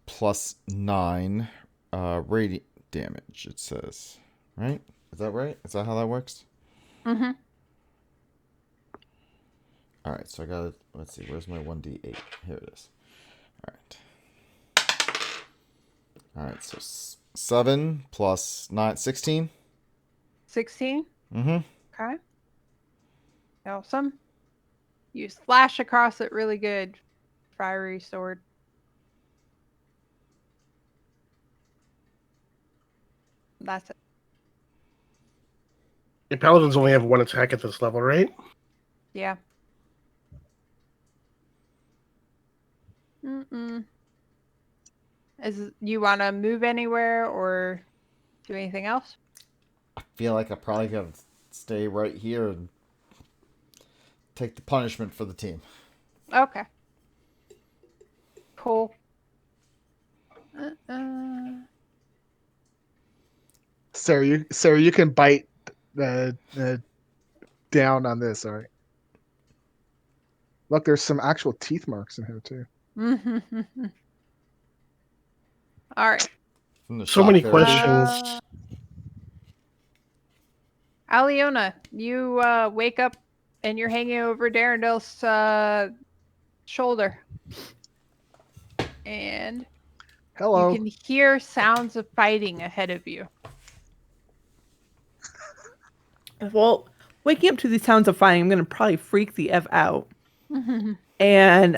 E: plus 9 radiant damage, it says. Right? Is that right? Is that how that works?
C: Mm-hmm.
E: Alright, so I gotta... Let's see, where's my 1d8? Here it is. Alright. Alright, so 7 plus 9... 16?
C: 16.
E: Mm-hmm.
C: Okay. Awesome. You slash across it really good. Fiery sword. That's it.
B: The paladins only have one attack at this level, right?
C: Yeah. Mm-mm. You want to move anywhere or do anything else?
E: I feel like I probably gotta stay right here and take the punishment for the team.
C: Okay. Cool. Uh-uh.
A: Sarah, you can bite down on this. All right. Look, there's some actual teeth marks in here too.
C: All right.
E: From the
B: So
E: shock
B: many
E: therapy.
B: questions.
C: Aliona, you wake up and you're hanging over Darrendel's shoulder. And
A: Hello.
C: you can hear sounds of fighting ahead of you.
D: Well, waking up to these sounds of fighting, I'm gonna probably freak the F out. And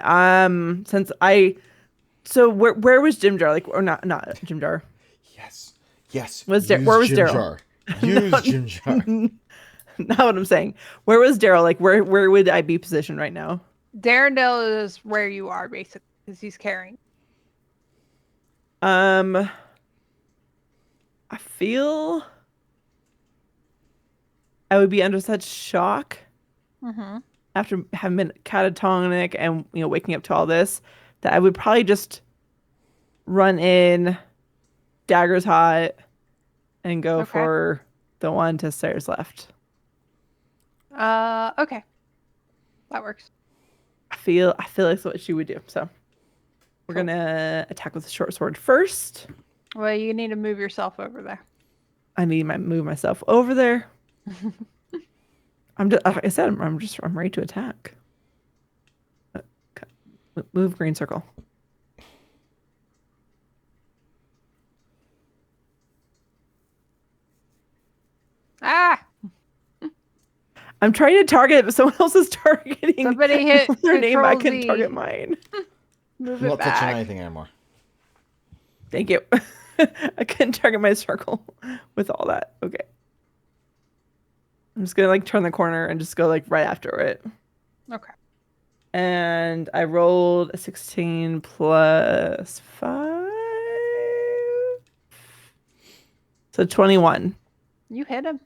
D: so where was Jim Jar? Like, or not Jim Jar.
E: Yes.
D: Where was
E: Use Jim
D: Daryl?
E: Jar. Use Jim Jar.
D: Not what I'm saying. Where was Daryl? Like, where would I be positioned right now?
C: Darrendel is where you are, basically, because he's carrying.
D: I feel I would be under such shock after having been catatonic and waking up to all this that I would probably just run in, daggers hot, and go for the one to Sarah's left.
C: Okay. That works.
D: I feel like that's what she would do. So we're gonna attack with the short sword first.
C: Well, you need to move yourself over there.
D: I need to move myself over there. I'm just, like I said, I'm ready to attack. Move green circle.
C: Ah!
D: I'm trying to target, but someone else is targeting.
C: Somebody hit
D: their name. I
C: Control
D: can
C: Z.
D: target mine.
C: Move
E: I'm
C: it
E: not
C: back.
E: touching anything anymore.
D: Thank you. I couldn't target my circle with all that. Okay. I'm just gonna turn the corner and just go right after it.
C: Okay.
D: And I rolled a 16 plus 5. So 21.
C: You hit him.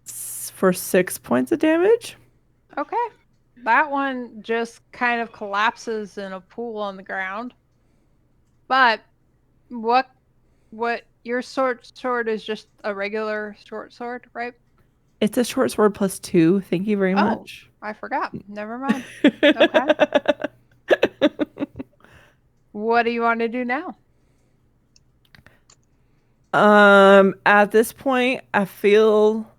D: For 6 points of damage.
C: Okay. That one just kind of collapses in a pool on the ground. But what your sword is just a regular short sword, right?
D: It's a short sword plus 2. Thank you very much.
C: I forgot. Never mind. Okay. What do you want to do now?
D: At this point, I feel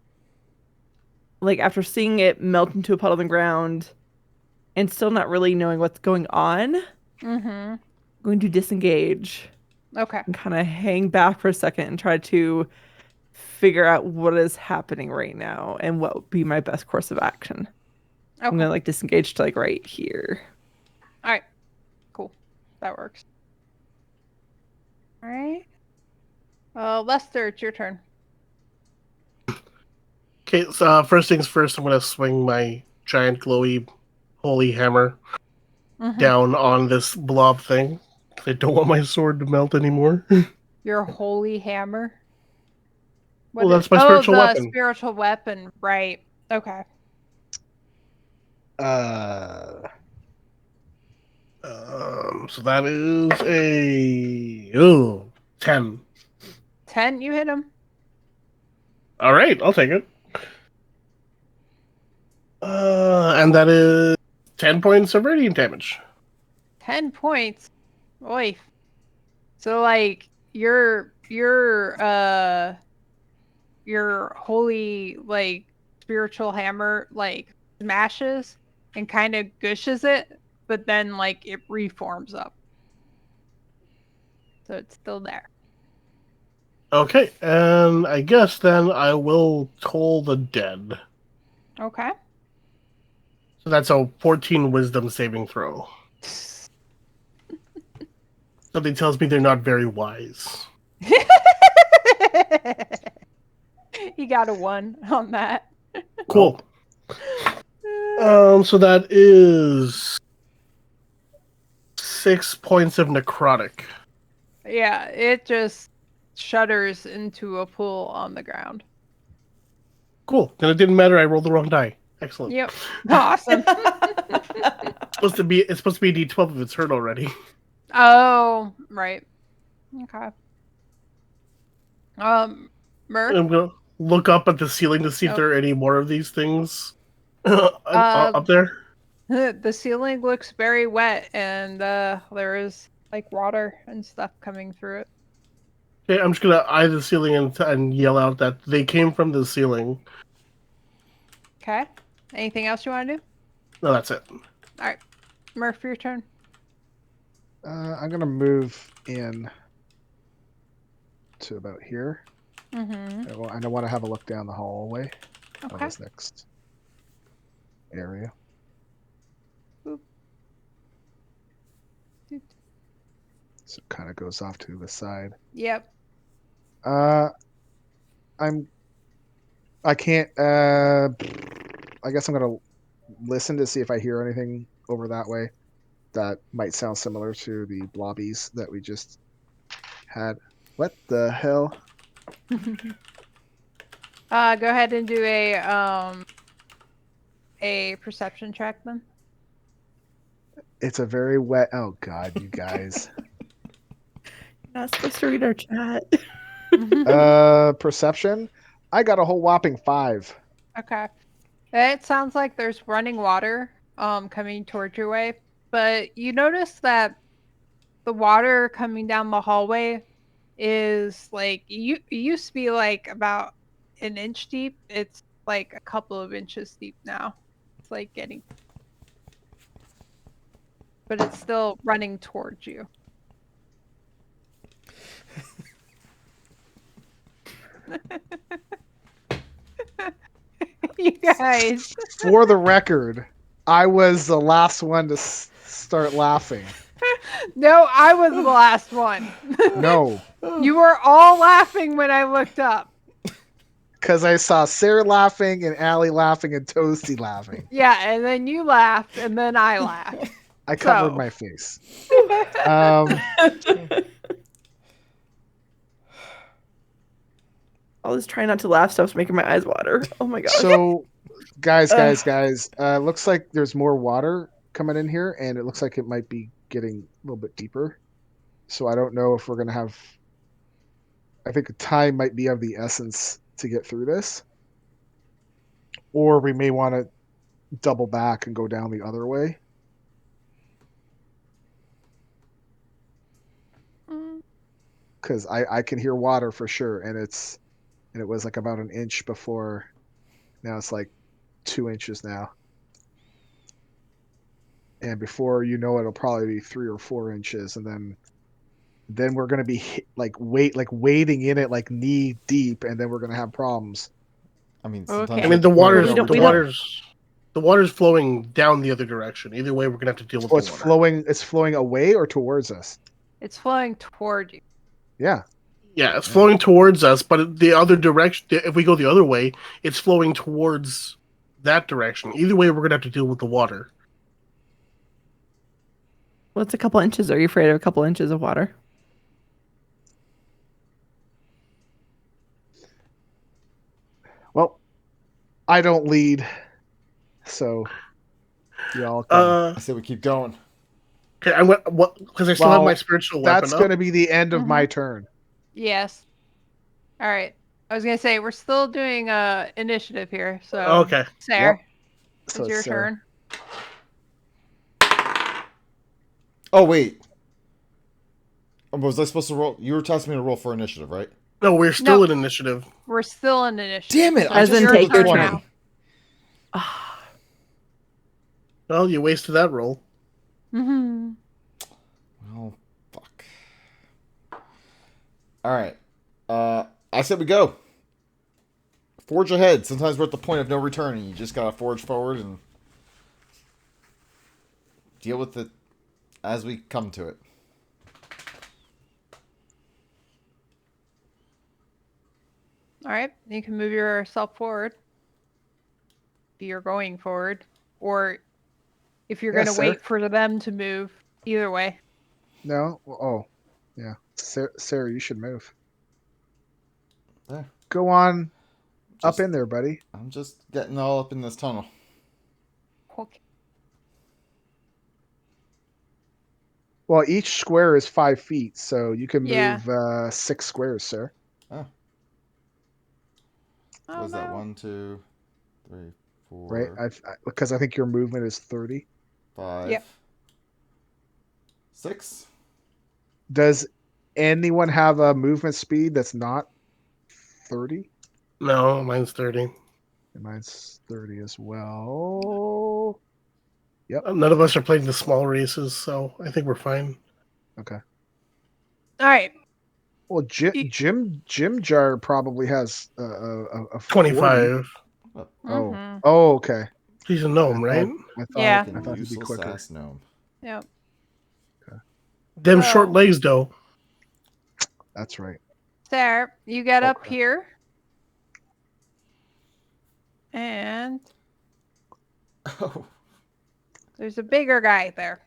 D: like after seeing it melt into a puddle on the ground and still not really knowing what's going on, I'm going to disengage.
C: Okay.
D: And kind of hang back for a second and try to figure out what is happening right now and what would be my best course of action.
C: Okay.
D: I'm gonna disengage to right here.
C: All right. Cool. That works. All right. Lester, it's your turn.
B: Okay, so first things first, I'm gonna swing my giant glowy holy hammer down on this blob thing. I don't want my sword to melt anymore.
C: Your holy hammer.
B: Well, that's my spiritual weapon.
C: Spiritual weapon, right? Okay.
B: So that is a 10.
C: 10. You hit him.
B: All right, I'll take it. And that is 10 points of radiant damage.
C: 10 points. Oy. So your holy spiritual hammer smashes and kind of gushes it, but then it reforms up. So it's still there.
B: Okay, and I guess then I will toll the dead.
C: Okay.
B: So that's a 14 wisdom saving throw. Something tells me they're not very wise.
C: He got a 1 on that.
B: Cool. So that is 6 points of necrotic.
C: Yeah, it just shudders into a pool on the ground.
B: Cool. Then it didn't matter. I rolled the wrong die. Excellent.
C: Yep. Awesome.
B: It's supposed to be a D12 if it's hurt already.
C: Oh, right. Okay. Murph?
B: I'm gonna look up at the ceiling to see if
C: Nope.
B: there are any more of these things up there.
C: The ceiling looks very wet, and there is like water and stuff coming through it.
B: Okay, I'm just gonna eye the ceiling and yell out that they came from the ceiling.
C: Okay. Anything else you want to do?
B: No, that's it.
C: All right. Murph, your turn.
A: I'm gonna move in to about here.
C: Mm-hmm.
A: I want to have a look down the hallway of
C: Okay.
A: this next area. So it kind of goes off to the side.
C: Yep.
A: I can't. I guess I'm gonna listen to see if I hear anything over that way that might sound similar to the blobbies that we just had. What the hell?
C: Go ahead and do a perception check then.
A: It's a very wet. Oh God, you guys.
D: You're not supposed to read our chat.
A: Perception. I got a whole whopping 5.
C: Okay. It sounds like there's running water coming towards your way, but you notice that the water coming down the hallway is like it used to be like about an inch deep. It's like a couple of inches deep now. It's like getting, but it's still running towards you. You guys.
A: For the record, I was the last one to start laughing.
C: No, I was the last one.
A: No,
C: You were all laughing when I looked up.
A: because I saw Sarah laughing and Allie laughing and Toasty laughing.
C: Yeah, and then you laughed, and then I laughed.
A: I covered
C: So.
A: my face.
D: All this trying not to laugh stuff's making my eyes water. Oh my gosh.
A: So, guys. Looks like there's more water coming in here, and it looks like it might be getting a little bit deeper. So I don't know if we're gonna have. I think time might be of the essence to get through this, or we may want to double back and go down the other way. Because I can hear water for sure, and it was like about an inch before. Now it's like 2 inches now, and before you know it, it'll probably be 3 or 4 inches, and then we're gonna be wading in it like knee deep, and then we're gonna have problems.
E: I mean,
C: Okay.
E: sometimes
B: I mean, the
D: We
B: water's flowing down the other direction. Either way, we're gonna have to deal with
A: Oh,
B: the
A: it's
B: water.
A: It's flowing away or towards us.
C: It's flowing toward you.
A: Yeah.
B: Yeah, it's flowing towards us, but the other direction. If we go the other way, it's flowing towards that direction. Either way, we're gonna have to deal with the water.
D: What's a couple inches? Are you afraid of a couple inches of water?
A: Well, I don't lead, so y'all. Can...
E: I say we keep going.
B: Okay, I'm gonna because I still have
A: Well,
B: my spiritual weapon
A: That's
B: up.
A: gonna be the end of my turn.
C: Yes. All right. I was gonna say we're still doing initiative here. So
B: Okay.
C: Sarah,
A: So
C: it's your
A: it's Sarah.
C: turn.
E: Oh wait. Was I supposed to roll? You were tasking me to roll for initiative, right?
B: No, we're still
C: No.
B: in initiative.
C: We're still in initiative.
E: Damn it!
C: So
E: I
D: As
E: just
D: in
E: rolled
D: take
E: a
D: your
E: 20.
D: turn.
B: Well, you wasted that roll.
C: Mm-hmm.
E: Oh, fuck. Alright. I said we go. Forge ahead. Sometimes we're at the point of no return and you just gotta forge forward and deal with it as we come to it.
C: All right, you can move yourself forward. If you're going forward, or if you're
A: Yes,
C: going to
A: sir.
C: wait for them to move. Either way.
A: No? Oh, yeah. Sarah, you should move.
E: There.
A: Go on
E: Just-
A: up in there, buddy.
E: I'm just getting all up in this tunnel.
C: Okay.
A: Well, each square is 5 feet, so you can
C: Yeah.
A: move 6 squares, sir.
E: Oh,
C: Oh,
E: what is that?
C: no.
E: 1, 2, 3, 4,
A: Right? Because I think your movement is 30.
E: 5,
C: Yep.
E: 6.
A: Does anyone have a movement speed that's not 30?
B: No, mine's 30.
A: And mine's 30 as well.
B: None of us are playing the small races, so I think we're fine.
A: Okay.
C: All right.
A: Well, Jim Jar probably has a 40.
B: 25.
A: Oh.
C: Mhm.
A: Oh, okay.
B: He's a gnome, right?
A: I thought,
C: Yeah.
A: I thought he'd be
E: Useless
A: quicker.
E: ass gnome.
C: Yep.
B: Them
C: Well-
B: short legs, though.
A: That's right.
C: Sarah, you get up
A: Okay.
C: here. And
E: Oh,
C: there's a bigger guy there.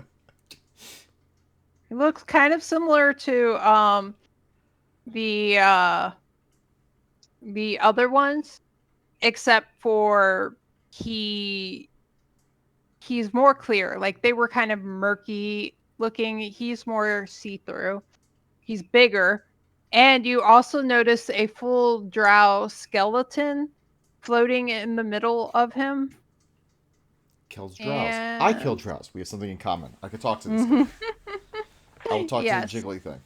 C: He looks kind of similar to the other ones, except for he's more clear. Like they were kind of murky looking. He's more see-through. He's bigger. And you also notice a full drow skeleton floating in the middle of him.
E: kills drows. I kill
C: And-
E: drows. We have something in common. I could talk to this guy. I will talk
C: Yes.
E: to the jiggly thing.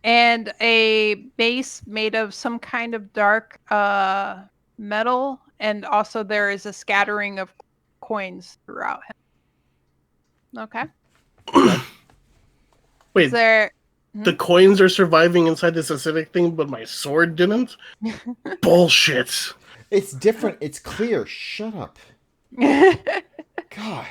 C: And a base made of some kind of dark metal, and also there is a scattering of coins throughout him. Okay.
B: Wait,
C: Is there?
B: the coins are surviving inside this acidic thing, but my sword didn't? Bullshit.
E: It's different. It's clear. Shut up. God.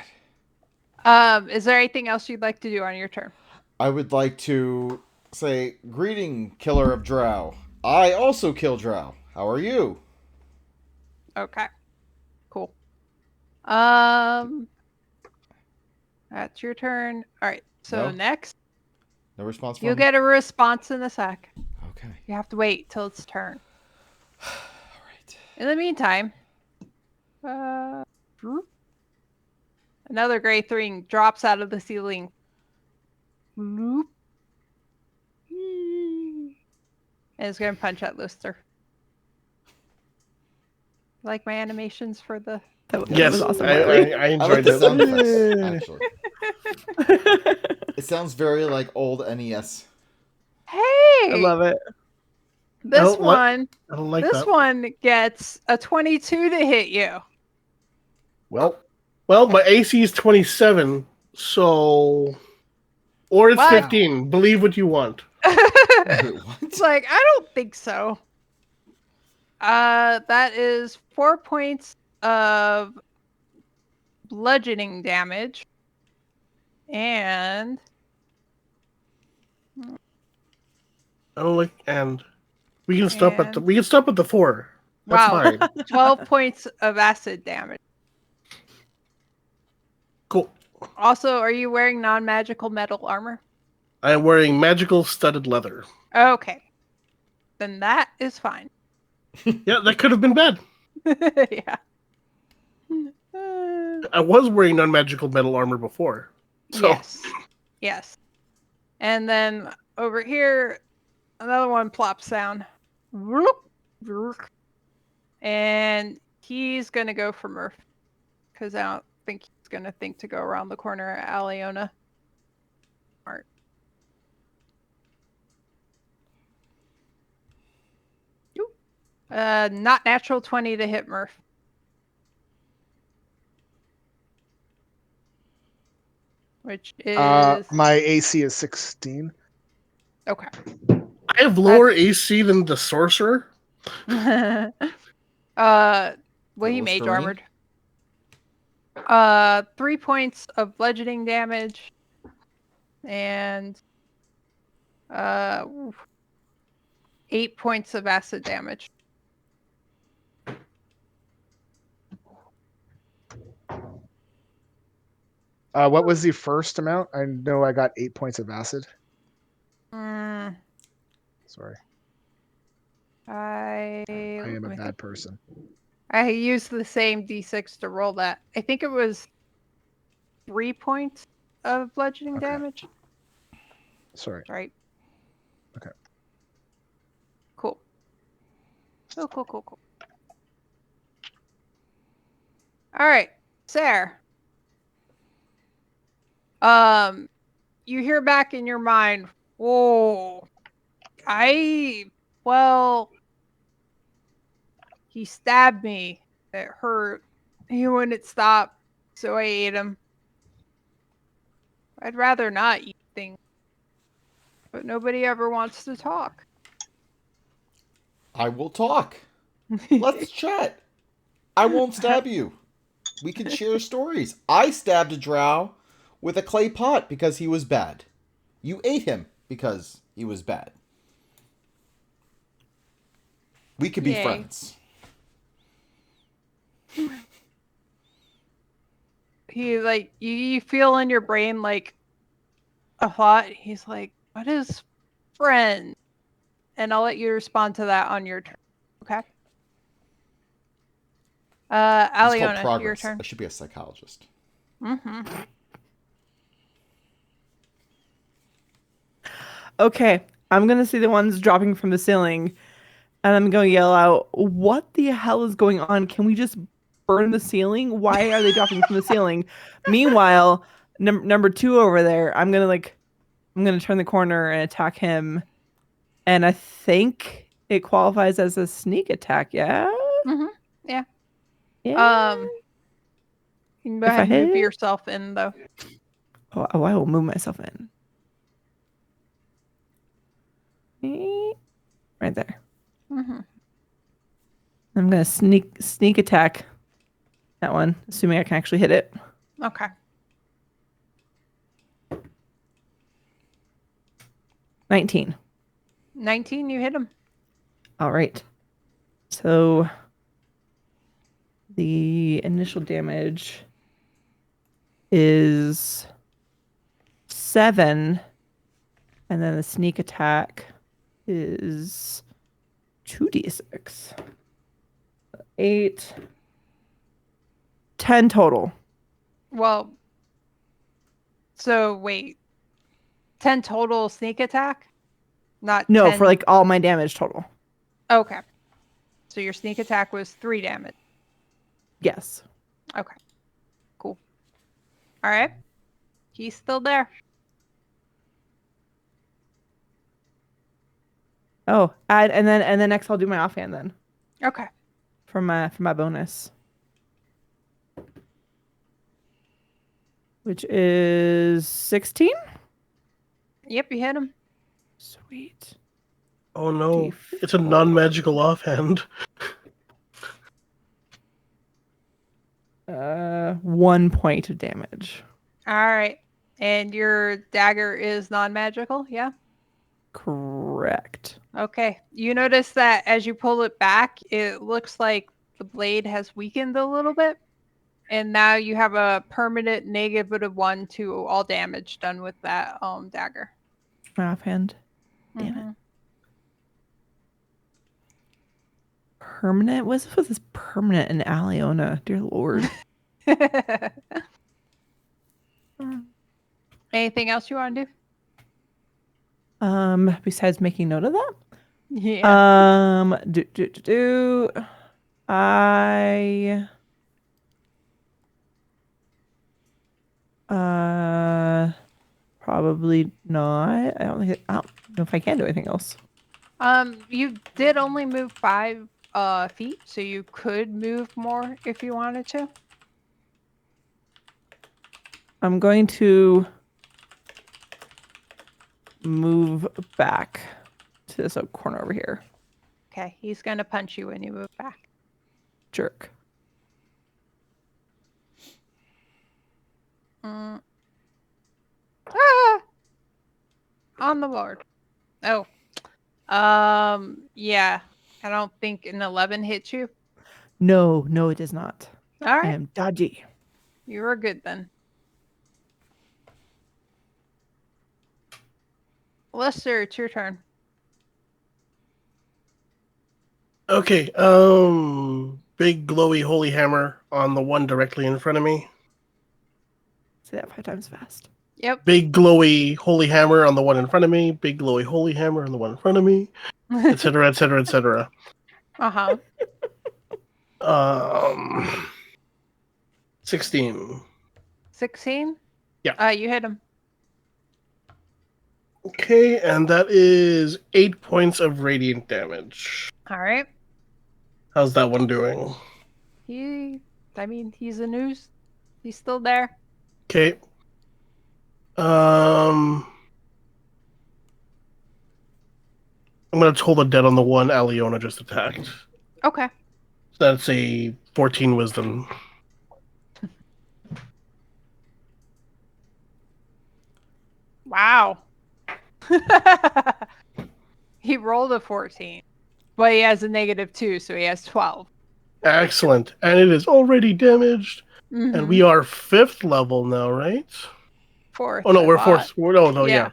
C: Is there anything else you'd like to do on your turn?
E: I would like to say, greeting, killer of drow. I also kill drow. How are you?
C: Okay. Cool. That's your turn. All right. So
E: No.
C: next,
E: No response from
C: you'll get a response in a sec.
E: Okay.
C: You have to wait till its turn.
E: All right.
C: In the meantime, another gray thing drops out of the ceiling. Bloop. And it's going to punch at Lister. Like my animations for the...
D: That
B: Yes,
D: was awesome.
B: I
D: Riley.
E: I like
B: enjoyed
E: the
B: that
E: sound
B: one.
E: effects, actually. It sounds very like old NES.
C: Hey!
D: I love it.
C: This
B: Oh, what?
C: one,
B: I don't like
C: this
B: that.
C: one gets a 22 to hit you.
A: Well,
B: Well, my AC is 27, so... Or it's
C: What?
B: 15. Believe what you want.
E: Wait, what?
C: It's like, I don't think so. That is 4 points of bludgeoning damage. And
B: I don't like... And... We can stop at the 4. That's
C: wow,
B: fine.
C: 12 points of acid damage.
B: Cool.
C: Also, are you wearing non-magical metal armor?
B: I am wearing magical studded leather.
C: Okay. Then that is fine.
B: Yeah, that could have been bad.
C: Yeah.
B: I was wearing non-magical metal armor before. So
C: Yes. Yes. And then over here, another one plops down. Whoop, whoop. And he's going to go for Murph. Because I don't think he's going to think to go around the corner at Aliona. Smart. Not natural 20 to hit Murph. Which is
A: my AC is 16.
C: okay.
B: I have lower AC than the sorcerer.
C: Well, he
E: Listerine?
C: mage armored. 3 points of bludgeoning damage, and 8 points of acid damage.
A: What was the first amount? I know I got 8 points of acid.
C: Mm,
A: Sorry,
C: I
A: I am a
C: let me
A: bad
C: think.
A: person.
C: I used the same d6 to roll that. I think it was 3 points of bludgeoning
A: Okay.
C: damage.
A: Sorry.
C: Right.
A: Okay.
C: Cool. Cool. All right, Sarah. You hear back in your mind, whoa, well, he stabbed me. It hurt. He wouldn't stop, so I ate him. I'd rather not eat things, but nobody ever wants to talk.
E: I will talk. Let's chat. I won't stab you. We can share stories. I stabbed a drow with a clay pot because he was bad. You ate him because he was bad. We could be
C: Yay.
E: friends.
C: He like you feel in your brain like a thought. He's like, "What is friend?" And I'll let you respond to that on your turn. Okay.
E: It's called
C: Aliona, your
E: progress.
C: turn.
E: I should be a psychologist.
C: Mm-hmm.
D: Okay, I'm gonna see the ones dropping from the ceiling, and I'm gonna yell out, "What the hell is going on? Can we just burn the ceiling? Why are they dropping from the ceiling?" Meanwhile, number two over there, I'm gonna turn the corner and attack him, and I think it qualifies as a sneak attack. Yeah.
C: Mm-hmm. Yeah.
D: Yeah.
C: You can go
D: If I
C: ahead and move
D: hit?
C: yourself in though.
D: Oh, I will move myself in. Right there.
C: Mm-hmm.
D: I'm gonna sneak attack that one, assuming I can actually hit it.
C: Okay.
D: 19.
C: 19, you hit him.
D: All right. So the initial damage is 7, and then the sneak attack is 2d6. 8. 10 total.
C: Well, so wait. 10 total sneak attack? Not
D: No,
C: 10.
D: for like all my damage total.
C: Okay. So your sneak attack was 3 damage.
D: Yes.
C: Okay. Cool. All right. He's still there.
D: Oh, and then next I'll do my offhand then
C: Okay.
D: for my bonus, which is 16.
C: Yep, you hit him.
D: Sweet.
B: Oh no, it's a non-magical offhand.
D: 1 point of damage.
C: All right. And your dagger is non-magical, yeah?
D: Correct.
C: Okay. You notice that as you pull it back, it looks like the blade has weakened a little bit. And now you have a permanent -1 to all damage done with that dagger.
D: My offhand. Damn it.
C: Mhm.
D: Permanent? What's with this permanent in Aliona? Dear Lord.
C: Anything else you want to do?
D: Besides making note of that?
C: Yeah.
D: I probably not. I don't know if I can do anything else.
C: You did only move 5 feet, so you could move more if you wanted to.
D: I'm going to move back to this corner over here.
C: Okay, he's gonna punch you when you move back.
D: Jerk.
C: Mm. Ah! On the board. Oh. Yeah. I don't think an 11 hits you.
D: No, it does not.
C: All
D: I
C: right.
D: am dodgy.
C: You were good then. Lester, it's your turn.
B: Okay, big glowy holy hammer on the one directly in front of me.
D: Say that 5 times fast.
C: Yep.
B: Big glowy holy hammer on the one in front of me. Big glowy holy hammer on the one in front of me, etc., etc., etc.
C: Uh-huh.
B: 16.
C: 16?
B: Yeah.
C: You hit him.
B: Okay, and that is 8 points of radiant damage.
C: All right.
B: How's that one doing?
C: He's a news. He's still there.
B: Okay. I'm gonna toll the dead on the one Aliona just attacked.
C: Okay.
B: That's a 14 wisdom.
C: Wow. He rolled a 14. But he has a -2, so he has 12.
B: Excellent. And it is already damaged.
C: Mhm.
B: And we are 5th level now, right?
C: 4th.
B: Oh no,
C: I
B: we're
C: thought.
B: 4th. No, yeah.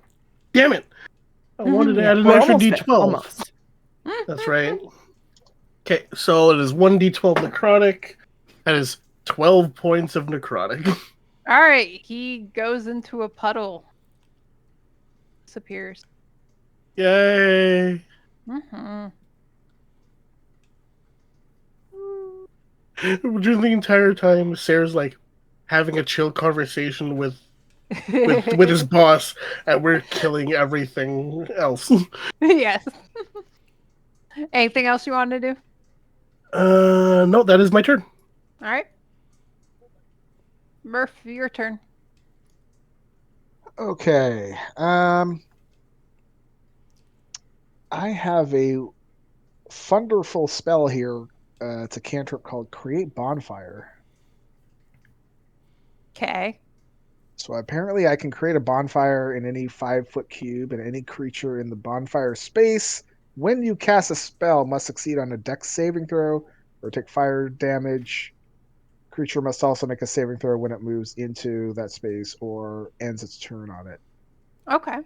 B: Damn it! I wanted to
D: Yeah,
B: add an
D: we're
B: extra
D: almost there,
B: d12.
D: almost.
B: That's right. Okay, so it is 1d12 necrotic. That is 12 points of necrotic.
C: All right. He goes into a puddle. Disappears.
B: Yay!
C: Mm-hmm.
B: During the entire time, Sarah's like having a chill conversation with his boss, and we're killing everything else.
C: Yes. Anything else you want to do?
B: No, that is my turn.
C: All right. Murph, your turn.
A: Okay. I have a wonderful spell here. It's a cantrip called Create Bonfire.
C: Okay.
A: So apparently I can create a bonfire in any 5-foot cube and any creature in the bonfire space. When you cast a spell, must succeed on a dex saving throw or take fire damage. Creature must also make a saving throw when it moves into that space or ends its turn on it.
C: Okay.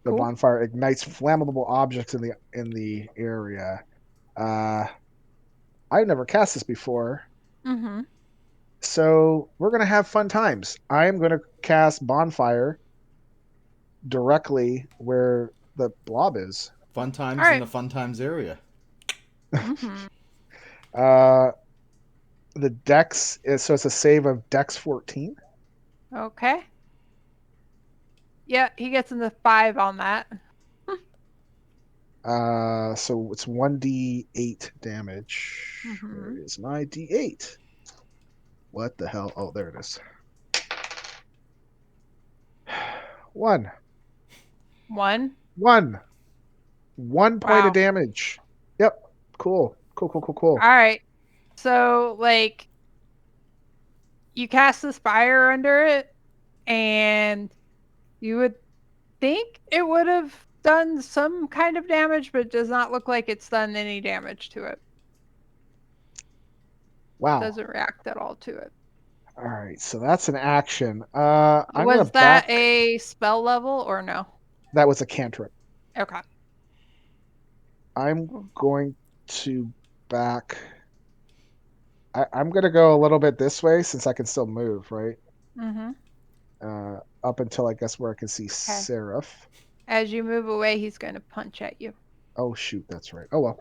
A: The
C: Cool.
A: bonfire ignites flammable objects in the area. I've never cast this before,
C: Mm-hmm.
A: so we're gonna have fun times. I'm gonna cast bonfire directly where the blob is.
E: Fun times
C: All right.
E: in the fun times area.
C: Mm-hmm.
A: The dex is so it's a save of dex 14.
C: Okay. Yeah, he gets in the 5 on that.
A: So it's 1d8 damage.
C: Mhm.
A: Where is my d8? What the hell? Oh, there it is. 1.
C: 1.
A: 1 point
C: Wow.
A: of damage. Yep. Cool.
C: All right. So, like, you cast this fire under it, and you would think it would have done some kind of damage, but it does not look like it's done any damage to it.
A: Wow.
C: Doesn't react at all to it.
A: All right, so that's an action. I'm gonna
C: Was that
A: back.
C: a spell level or no?
A: That was a cantrip.
C: Okay.
A: I'm going to back. I'm gonna go a little bit this way since I can still move, right?
C: Mm-hmm.
A: Up until I guess where I can see Seraph.
C: As you move away, he's going to punch at you.
A: Oh shoot, that's right. Oh well.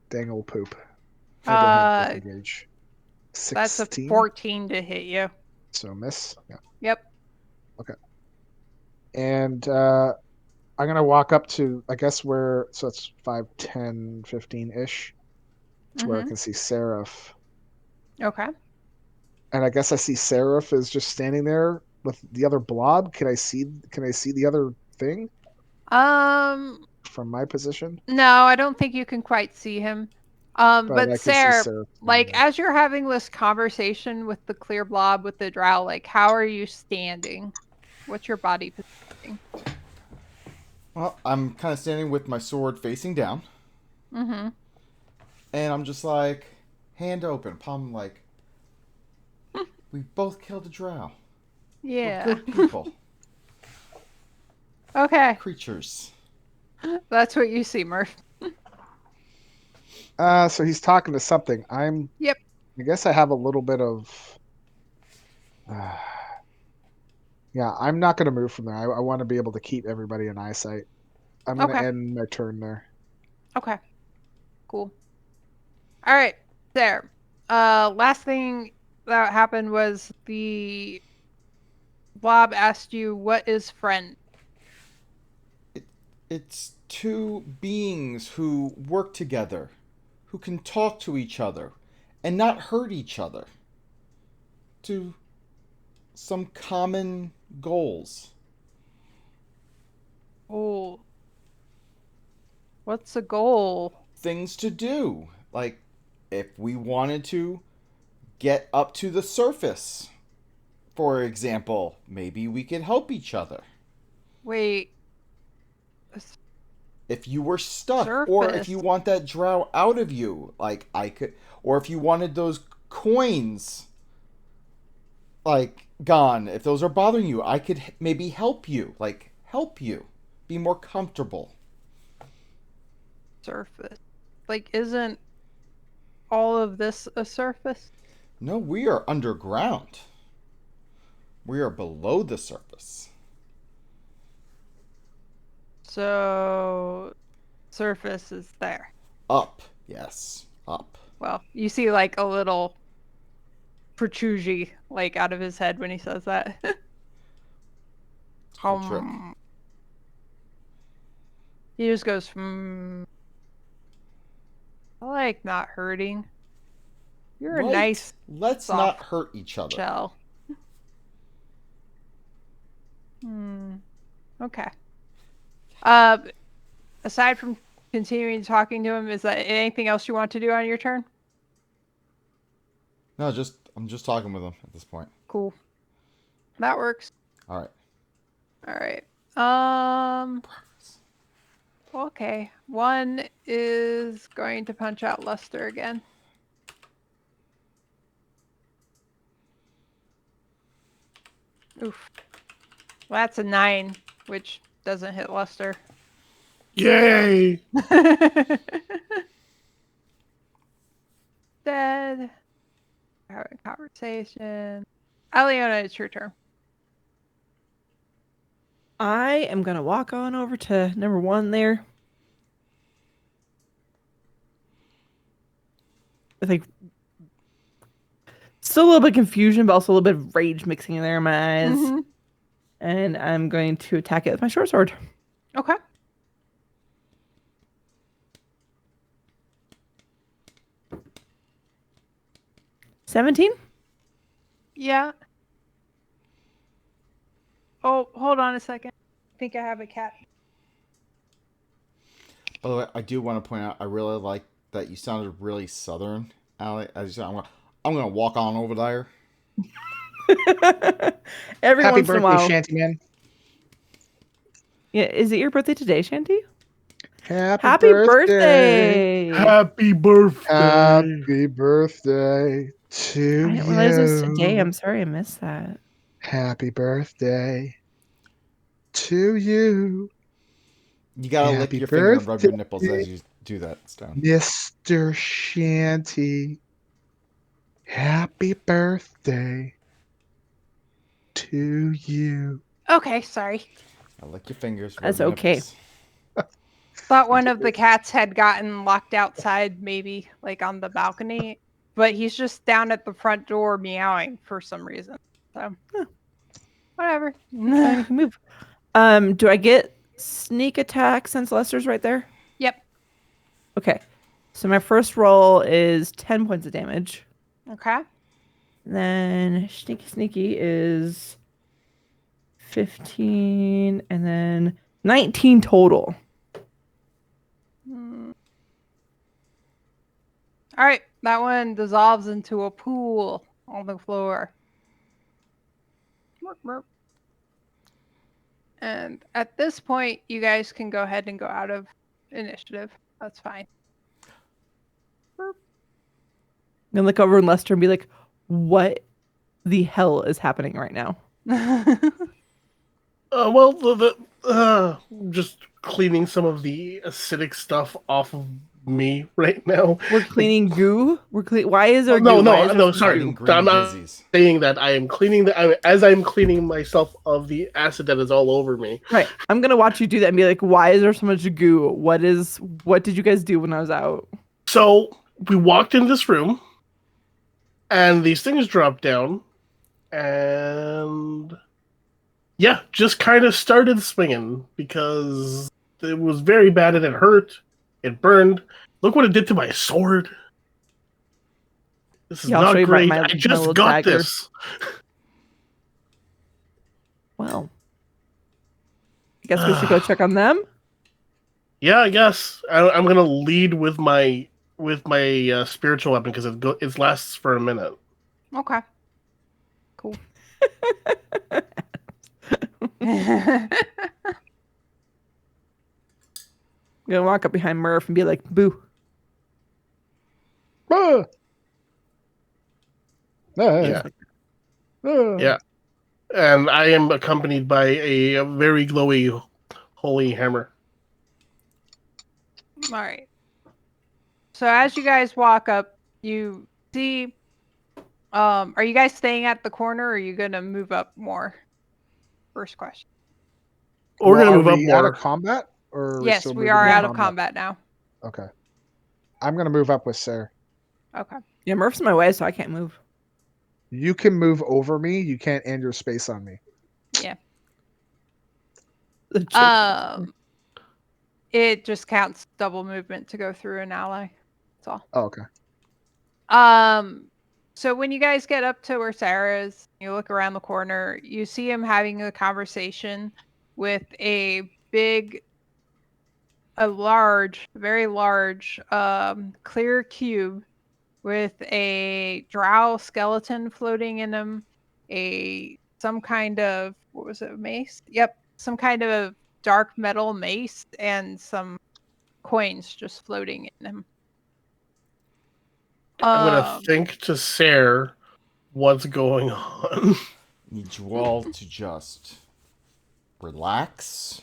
A: Dang old poop. I don't have engage. 16.
C: That's a 14 to hit you.
A: So miss. Yeah.
C: Yep.
A: Okay. And I'm gonna walk up to I guess where so it's 5, 10, 15-ish. To where I
C: Mhm.
A: can see Seraph.
C: Okay.
A: And I guess I see Seraph is just standing there with the other blob. Can I see the other thing
C: Um,
A: from my position?
C: no, I don't think you can quite see him. But
A: I can see
C: Sarah,
A: Sarah.
C: like as you're having this conversation with the clear blob with the drow, like how are you standing? What's your body positioning?
E: Well, I'm kind of standing with my sword facing down,
C: Mm-hmm.
E: and I'm just like, hand open, palm like, we both killed a drow.
C: Yeah.
E: We're good people.
C: Okay.
E: Creatures.
C: That's what you see, Murph.
A: So he's talking to something.
C: Yep.
A: I guess I have a little bit of. Yeah, I'm not going to move from there. I want to be able to keep everybody in eyesight. I'm going to
C: Okay.
A: end my turn there.
C: Okay. Cool. All right. There. Last thing that happened was the blob asked you, "What is friend?"
E: It's two beings who work together, who can talk to each other, and not hurt each other. To some common goals.
C: Oh. What's a goal?
E: Things to do. Like, if we wanted to get up to the surface, for example, maybe we could help each other.
C: Wait.
E: If you were stuck, or if
C: Surface.
E: you want that drow out of you, like I could, or if you wanted those coins, like, gone, if those are bothering you, I could maybe help you. Like, help you be more comfortable.
C: Surface. Like, isn't all of this a surface?
E: No, we are underground. We are below the surface.
C: So, surface is there.
E: Up, yes, up.
C: Well, you see like a little protrusion like out of his head when he says that.
E: It's a cool trick.
C: He just goes, I like not hurting. You're a
E: Right.
C: nice
E: Let's
C: soft
E: not hurt each other.
C: shell. Okay. Aside from continuing talking to him, is that anything else you want to do on your turn?
E: No, I'm just talking with him at this point.
C: Cool. That works.
E: All right.
C: All right. Okay. One is going to punch out Lester again. Oof. Well, that's a 9, which doesn't hit Lester.
B: Yay!
C: Dead. Having a conversation. Aliona, it's your turn.
D: I am gonna walk on over to number 1 there. I think still a little bit of confusion, but also a little bit of rage mixing in there in my eyes.
C: Mhm.
D: And I'm going to attack it with my short sword.
C: Okay.
D: $17?
C: Yeah. Oh, hold on a second. I think I have a cat.
E: By the way, I do want to point out, I really like that you sounded really southern, Allie. As you said, I'm gonna walk on over there.
D: Every
A: Happy
D: once in a
A: birthday,
D: while.
A: Shantyman.
D: Yeah, is it your birthday today, Shanty?
A: Happy birthday.
B: Happy birthday!
A: Happy birthday to
D: I didn't
A: you.
D: realize it was today. I'm sorry I missed that.
A: Happy birthday to you,
E: You gotta lick
A: Happy
E: your finger and rub your
A: birthday.
E: nipples as you do that, Stone.
A: Mr. Shanty. Happy birthday to you.
C: Okay, sorry.
E: I lick your fingers. Rub
D: That's
E: your
D: okay.
E: nipples.
C: Thought one of the cats had gotten locked outside, maybe, like on the balcony. But he's just down at the front door meowing for some reason. So, whatever.
D: You can move. Do I get sneak attack since Lester's right there?
C: Yep.
D: Okay. So my first roll is 10 points of damage.
C: Okay.
D: Then sneaky is 15 and then 19 total.
C: All right, that one dissolves into a pool on the floor. Merp, merp. And at this point, you guys can go ahead and go out of initiative. That's fine.
D: I'm gonna look over at Lester and be like, "What the hell is happening right now?"
B: Well, just cleaning some of the acidic stuff off of me right now.
D: We're cleaning goo. Why is there
B: No,
D: goo? Why is there
B: no,
D: some
B: sorry.
D: goo?
E: Fighting green
B: I'm not
E: jizzies.
B: saying that I am cleaning as I'm cleaning myself of the acid that is all over me.
D: Right. I'm gonna watch you do that and be like, "Why is there so much goo? What did you guys do when I was out?"
B: So we walked in this room, and these things dropped down, and yeah, just kind of started swinging because it was very bad and it hurt. It burned. Look what it did to my sword. This is
D: Yeah, I'll show
B: not
D: you
B: great.
D: my
B: I just
D: little
B: got
D: dagger.
B: this.
D: Well, I guess we should go check on them.
B: Yeah, I guess I'm gonna lead with my spiritual weapon because it lasts for a minute.
C: Okay. Cool.
D: I'm gonna walk up behind Murph and be like, "Boo."
A: Ah! Ah,
B: Yeah.
A: ah.
B: Yeah. And I am accompanied by a very glowy holy hammer.
C: All right. So as you guys walk up, you see. Are you guys staying at the corner, or are you gonna move up more? First question.
B: We're
A: Well,
B: gonna
A: are
B: move up
A: we out of
B: more.
A: combat, or are we
C: Yes,
A: still
C: we
A: moving
C: are
A: in
C: out of combat now.
A: Okay. I'm gonna move up with Sarah.
C: Okay.
D: Yeah, Murph's in my way, so I can't move.
A: You can move over me. You can't end your space on me.
C: Yeah.
D: The chick-
C: It just counts double movement to go through an ally. That's all.
A: Oh, okay.
C: So when you guys get up to where Sarah is, you look around the corner, you see him having a conversation with a very large, clear cube with a drow skeleton floating in him, some kind of, what was it, mace? Yep, some kind of dark metal mace and some coins just floating in him.
B: I'm gonna think to Sarah what's going on.
E: Need you all to just relax.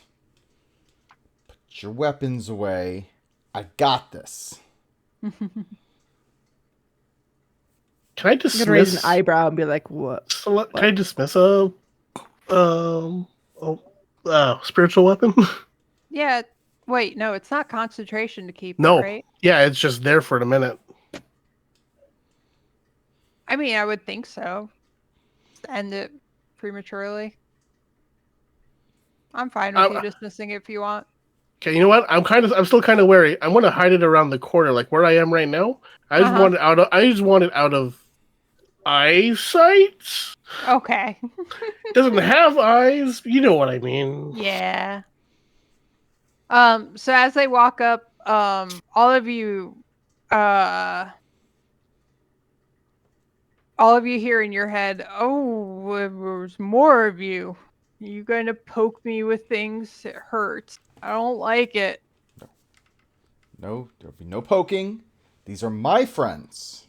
E: Put your weapons away. I got this.
B: Can I
D: I'm
B: dismiss?
D: gonna raise an eyebrow and be like, "What?"
B: Can I dismiss a spiritual weapon?
C: Yeah. Wait, no, it's not concentration to keep
B: No.
C: it, right?
B: Yeah, it's just there for a minute.
C: I mean, I would think so. Just end it prematurely. I'm fine with you dismissing it if you want.
B: Okay, you know what? I'm still kind of wary. I want to hide it around the corner, like where I am right now. I just want it out of eyesight.
C: Okay.
B: Doesn't have eyes. You know what I mean?
C: Yeah. So as they walk up, all of you hear in your head, "Oh, there's more of you. You going to poke me with things? It hurts. I don't like it."
E: No, there'll be no poking. These are my friends.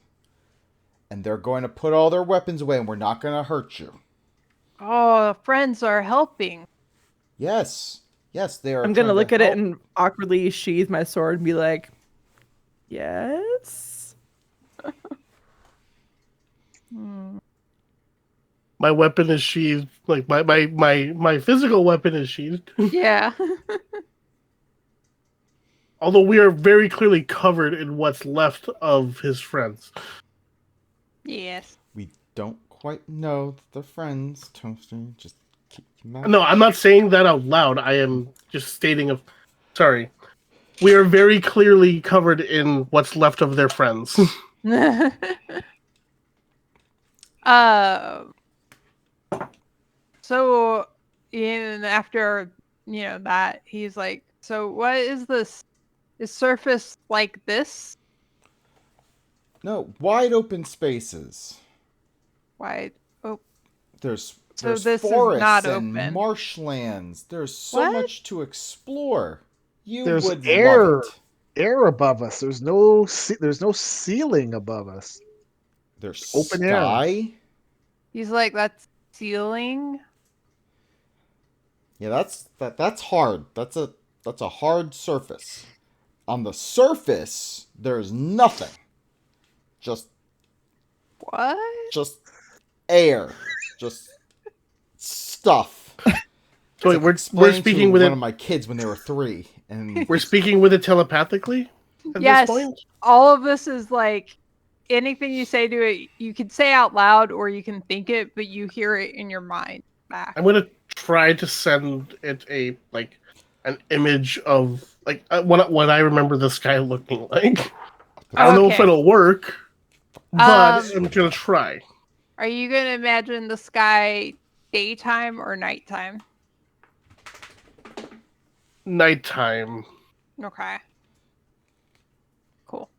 E: And they're going to put all their weapons away and we're not going to hurt you.
C: Oh, friends are helping.
E: Yes. Yes, they are.
D: I'm gonna
E: trying
D: look
E: to
D: at it
E: help.
D: and awkwardly sheath my sword and be like, "Yes."
B: My weapon is sheathed. Like my physical weapon is sheathed.
C: Yeah.
B: Although we are very clearly covered in what's left of his friends.
C: Yes.
E: We don't quite know that they're friends, Toaster. Just keep your mouth.
B: No, I'm not saying that out loud. I am just stating sorry. We are very clearly covered in what's left of their friends.
C: So after that, he's like, "So what is this? Is surface like this?"
E: No, wide open spaces.
C: Why? Oh,
E: There's
C: so this is
E: forests
C: not
E: and
C: open.
E: marshlands. There's so
C: What?
E: much to explore. You
A: There's
E: would love it.
A: air above us. There's no ceiling above us.
E: There's
A: Open air.
E: sky.
C: He's like, that's ceiling.
E: Yeah, that's hard. That's a hard surface. On the surface, there's nothing. Just
C: What?
E: air. Just stuff.
B: So wait,
E: It's like
B: we're
E: explaining
B: speaking
E: to
B: with
E: one
B: it.
E: of my kids when they were 3, and
B: We're speaking with it telepathically at
C: Yes.
B: this point.
C: All of this is like anything you say to it, you can say out loud or you can think it, but you hear it in your mind back.
B: I'm gonna try to send it an image of what I remember the sky looking like. I don't know if
C: Okay.
B: it'll work, but
C: Um,
B: I'm gonna try.
C: Are you gonna imagine the sky daytime or nighttime?
B: Nighttime.
C: Okay. Cool.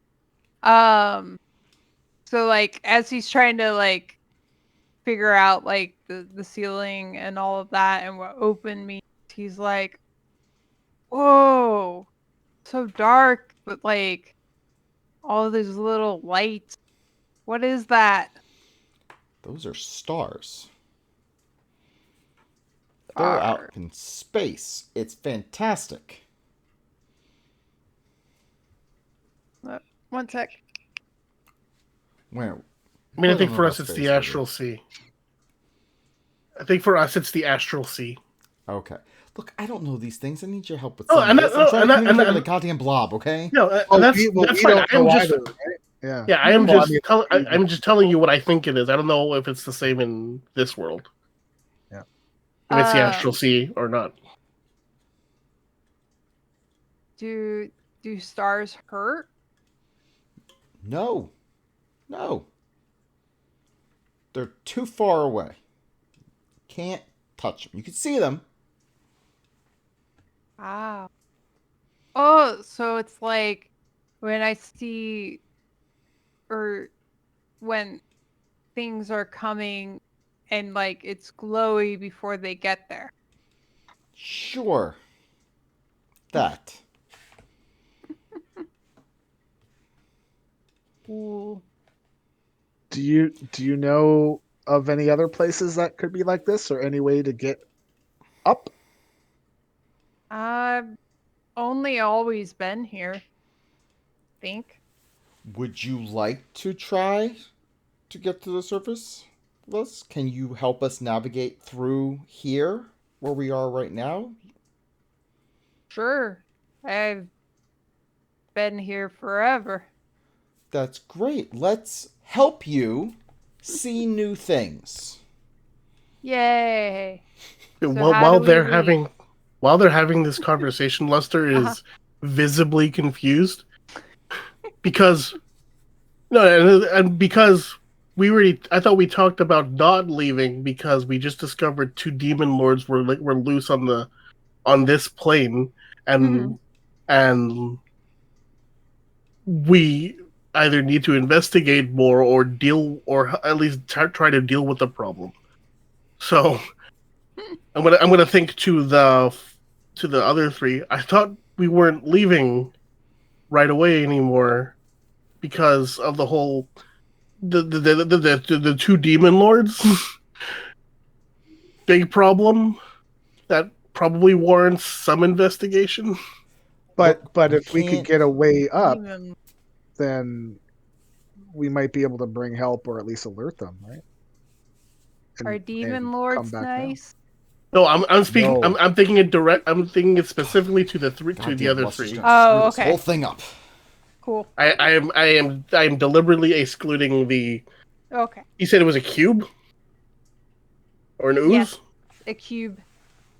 C: So like as he's trying to like figure out like the ceiling and all of that and what open means, he's like, whoa, so dark, but like all these little lights. What is that?
E: those are stars. They're out
C: Are-
E: in space. It's fantastic.
C: One sec.
E: Where?
B: I mean, I
E: don't
B: think
E: know
B: for
E: about
B: us it's
E: space,
B: the
E: do we?
B: astral sea. I think for us it's the astral sea.
E: Okay. Look, I don't know these things. I need your help with
B: Oh,
E: some
B: and
E: of this.
B: that-
E: I'm
B: oh,
E: trying
B: and
E: to
B: that-
E: communicate
B: and
E: with a goddamn blob, okay?
B: No,
A: Oh,
B: that's
A: we
B: fine.
A: don't know
B: I'm just
A: either, right? Yeah.
B: yeah, I am
A: Well, I
B: just
A: mean,
B: I'm just telling you what I think it is. I don't know if it's the same in this world.
A: Yeah.
B: If it's the astral sea or not.
C: Do stars hurt?
E: No. No. They're too far away. Can't touch them. You can see them.
C: Wow. Oh, so it's like when I see or when things are coming and like it's glowy before they get there.
E: Sure. That.
C: Ooh.
A: Do you know of any other places that could be like this, or any way to get up?
C: I've only always been here. Think.
E: Would you like to try to get to the surface with us? Can you help us navigate through here, where we are right now?
C: Sure. I've been here forever.
E: That's great. Let's help you see new things.
C: Yay. So
B: While
C: how
B: while
C: do we
B: they're
C: leave?
B: having this conversation, Lester is
C: Uh-huh.
B: visibly confused because and because I thought we talked about not leaving because we just discovered 2 demon lords were loose on this plane and and we either need to investigate more or at least try to deal with the problem. So I'm gonna think to the other 3. I thought we weren't leaving right away anymore because of the whole the 2 demon lords. Big problem that probably warrants some investigation.
A: But
E: Look, we
A: if we could
E: can't-
A: get a way up,
C: Even-
A: then we might be able to bring help or at least alert them, right?
C: Are
A: And
C: demon
A: come
C: lords
A: back down.
C: nice?
B: No, I'm speaking.
A: No.
B: I'm thinking it direct. I'm thinking it specifically to the
E: Goddamn
B: other
E: Lester's
B: 3.
E: gonna
C: Oh,
E: screw this
C: okay.
E: whole thing up.
C: Cool.
B: I am deliberately excluding the.
C: Okay.
B: You said it was a cube or an ooze.
C: Yes. A cube.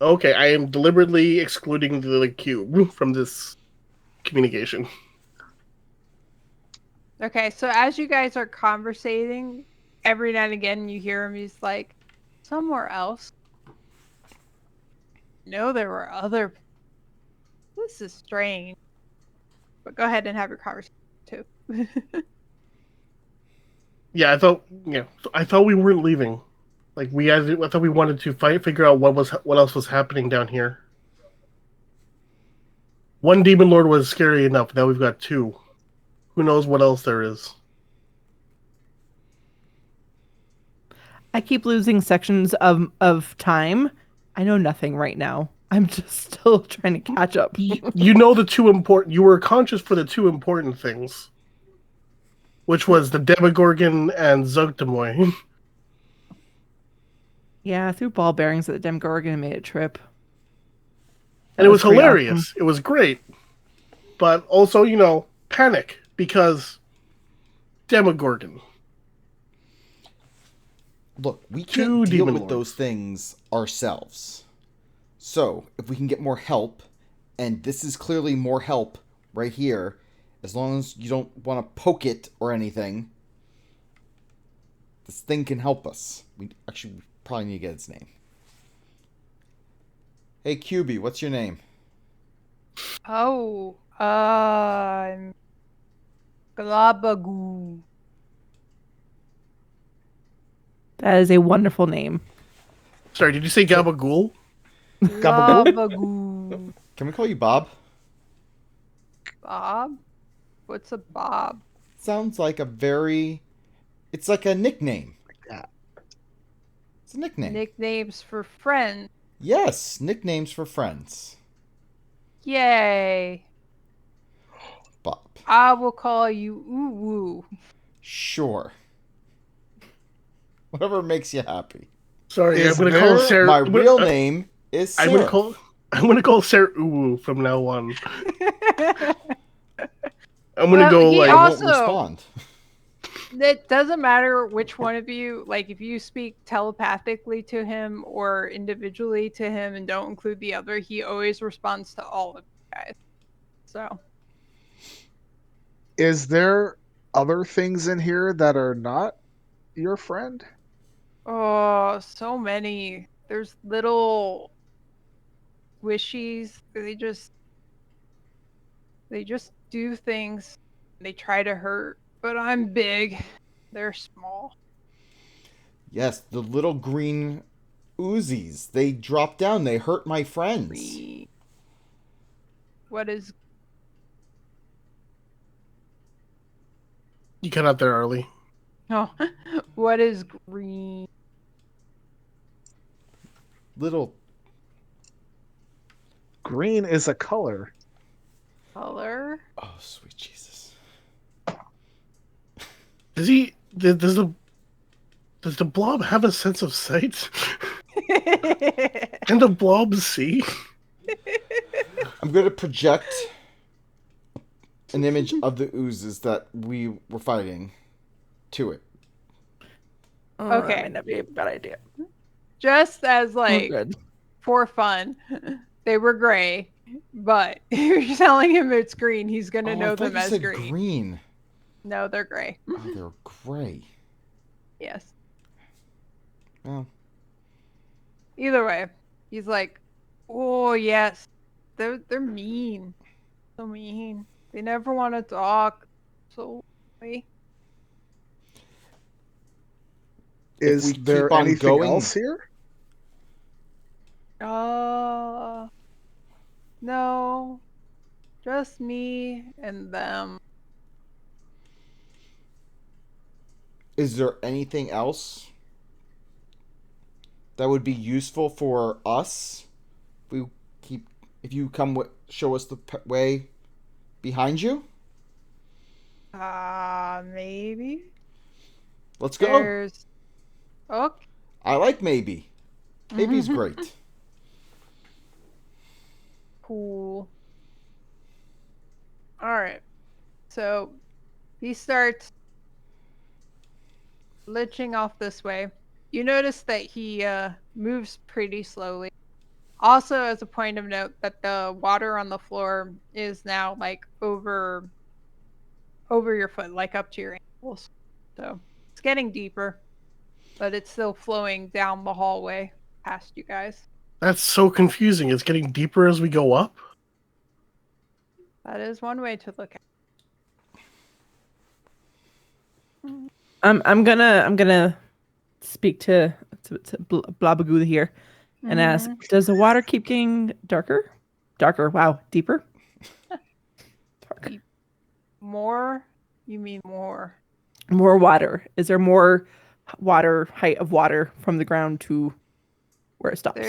B: Okay, I am deliberately excluding the cube from this communication.
C: Okay, so as you guys are conversating, every now and again you hear him, he's like, somewhere else. No, there were other. This is strange. But go ahead and have your conversation too.
B: Yeah, I thought we weren't leaving. Like I thought we wanted to figure out what else was happening down here. One demon lord was scary enough. Now we've got two. Who knows what else there is?
D: I keep losing sections of time. I know nothing right now. I'm just still trying to catch up.
B: You know the two important. You were conscious for the two important things, which was the Demogorgon and Zugtamoy.
D: Yeah, I threw ball bearings at the Demogorgon and made it trip.
B: And
D: That
B: it was
D: pretty
B: hilarious.
D: awesome.
B: It was great. But also, panic because Demogorgon.
E: Look, we
B: Two
E: can't deal
B: demon
E: with
B: lords.
E: those things ourselves. So, if we can get more help, and this is clearly more help right here, as long as you don't want to poke it or anything, this thing can help us. We probably need to get its name. Hey, QB, what's your name?
C: Oh, Glabagoo.
D: That is a wonderful name.
B: Sorry, did you say Gabagool?
A: Gabagool?
C: Glabagoo.
E: Can we call you Bob?
C: Bob? What's a Bob?
E: Sounds like it's like a nickname.
A: Yeah.
E: It's a nickname.
C: Nicknames for friends.
E: Yes, nicknames for friends.
C: Yay.
E: Bob.
C: I will call you Uwu.
E: Sure. Whatever makes you happy.
B: Sorry,
A: Is
B: I'm gonna call
A: there-
B: Sarah.
E: My real name is Sarah.
B: I'm gonna call Sarah Uwu from now on. I'm gonna
C: Well,
B: go
C: he
B: like
E: I won't
C: also-
E: respond.
C: It doesn't matter which one of you, like if you speak telepathically to him or individually to him and don't include the other, he always responds to all of you guys. So,
A: Is there other things in here that are not your friend?
C: oh, so many. There's little squishies. They just do things. They try to hurt, but I'm big. They're small.
E: Yes, the little green Uzis. They drop down. They hurt my friends.
C: Green. What is
B: you cut out there early.
C: oh, what is green?
E: Little.
A: Green is a color.
C: Color?
E: Oh, sweet Jesus.
B: Does the blob have a sense of sight? Can the blob see?
E: I'm going to project an image of the oozes that we were fighting to it.
D: Oh,
C: Okay.
D: That might not be a bad idea.
C: Just as
D: Oh,
C: like
D: good.
C: for fun, they were gray, but if you're telling him it's green, he's gonna
E: I
C: know
E: thought
C: them
E: you
C: as
E: said
C: green.
E: green.
C: No, they're gray.
E: Oh, they're gray.
C: Yes.
E: Well,
C: Either way, he's like, oh yes, they're mean, so mean. They never want to talk. So,
E: if
A: Is
E: we
A: there
E: keep on
A: anything
E: going,
A: else here?
C: no, just me and them.
E: is there anything else that would be useful for us? If you come show us the way behind you.
C: Maybe.
E: Let's go.
C: There's. Okay.
E: I like maybe. Maybe's great.
C: Cool. All right. So he starts liching off this way. You notice that he moves pretty slowly. Also, as a point of note, that the water on the floor is now like over your foot, like up to your ankles. So it's getting deeper, but it's still flowing down the hallway past you guys.
B: That's so confusing. It's getting deeper as we go up.
C: That is one way to look at it.
D: I'm gonna speak to Blabagoo here and ask,
C: Mhm.
D: does the water keep getting darker? Darker, wow, deeper? Darker.
C: More? You mean more?
D: More water. Is there more water, height of water from the ground to where it stops?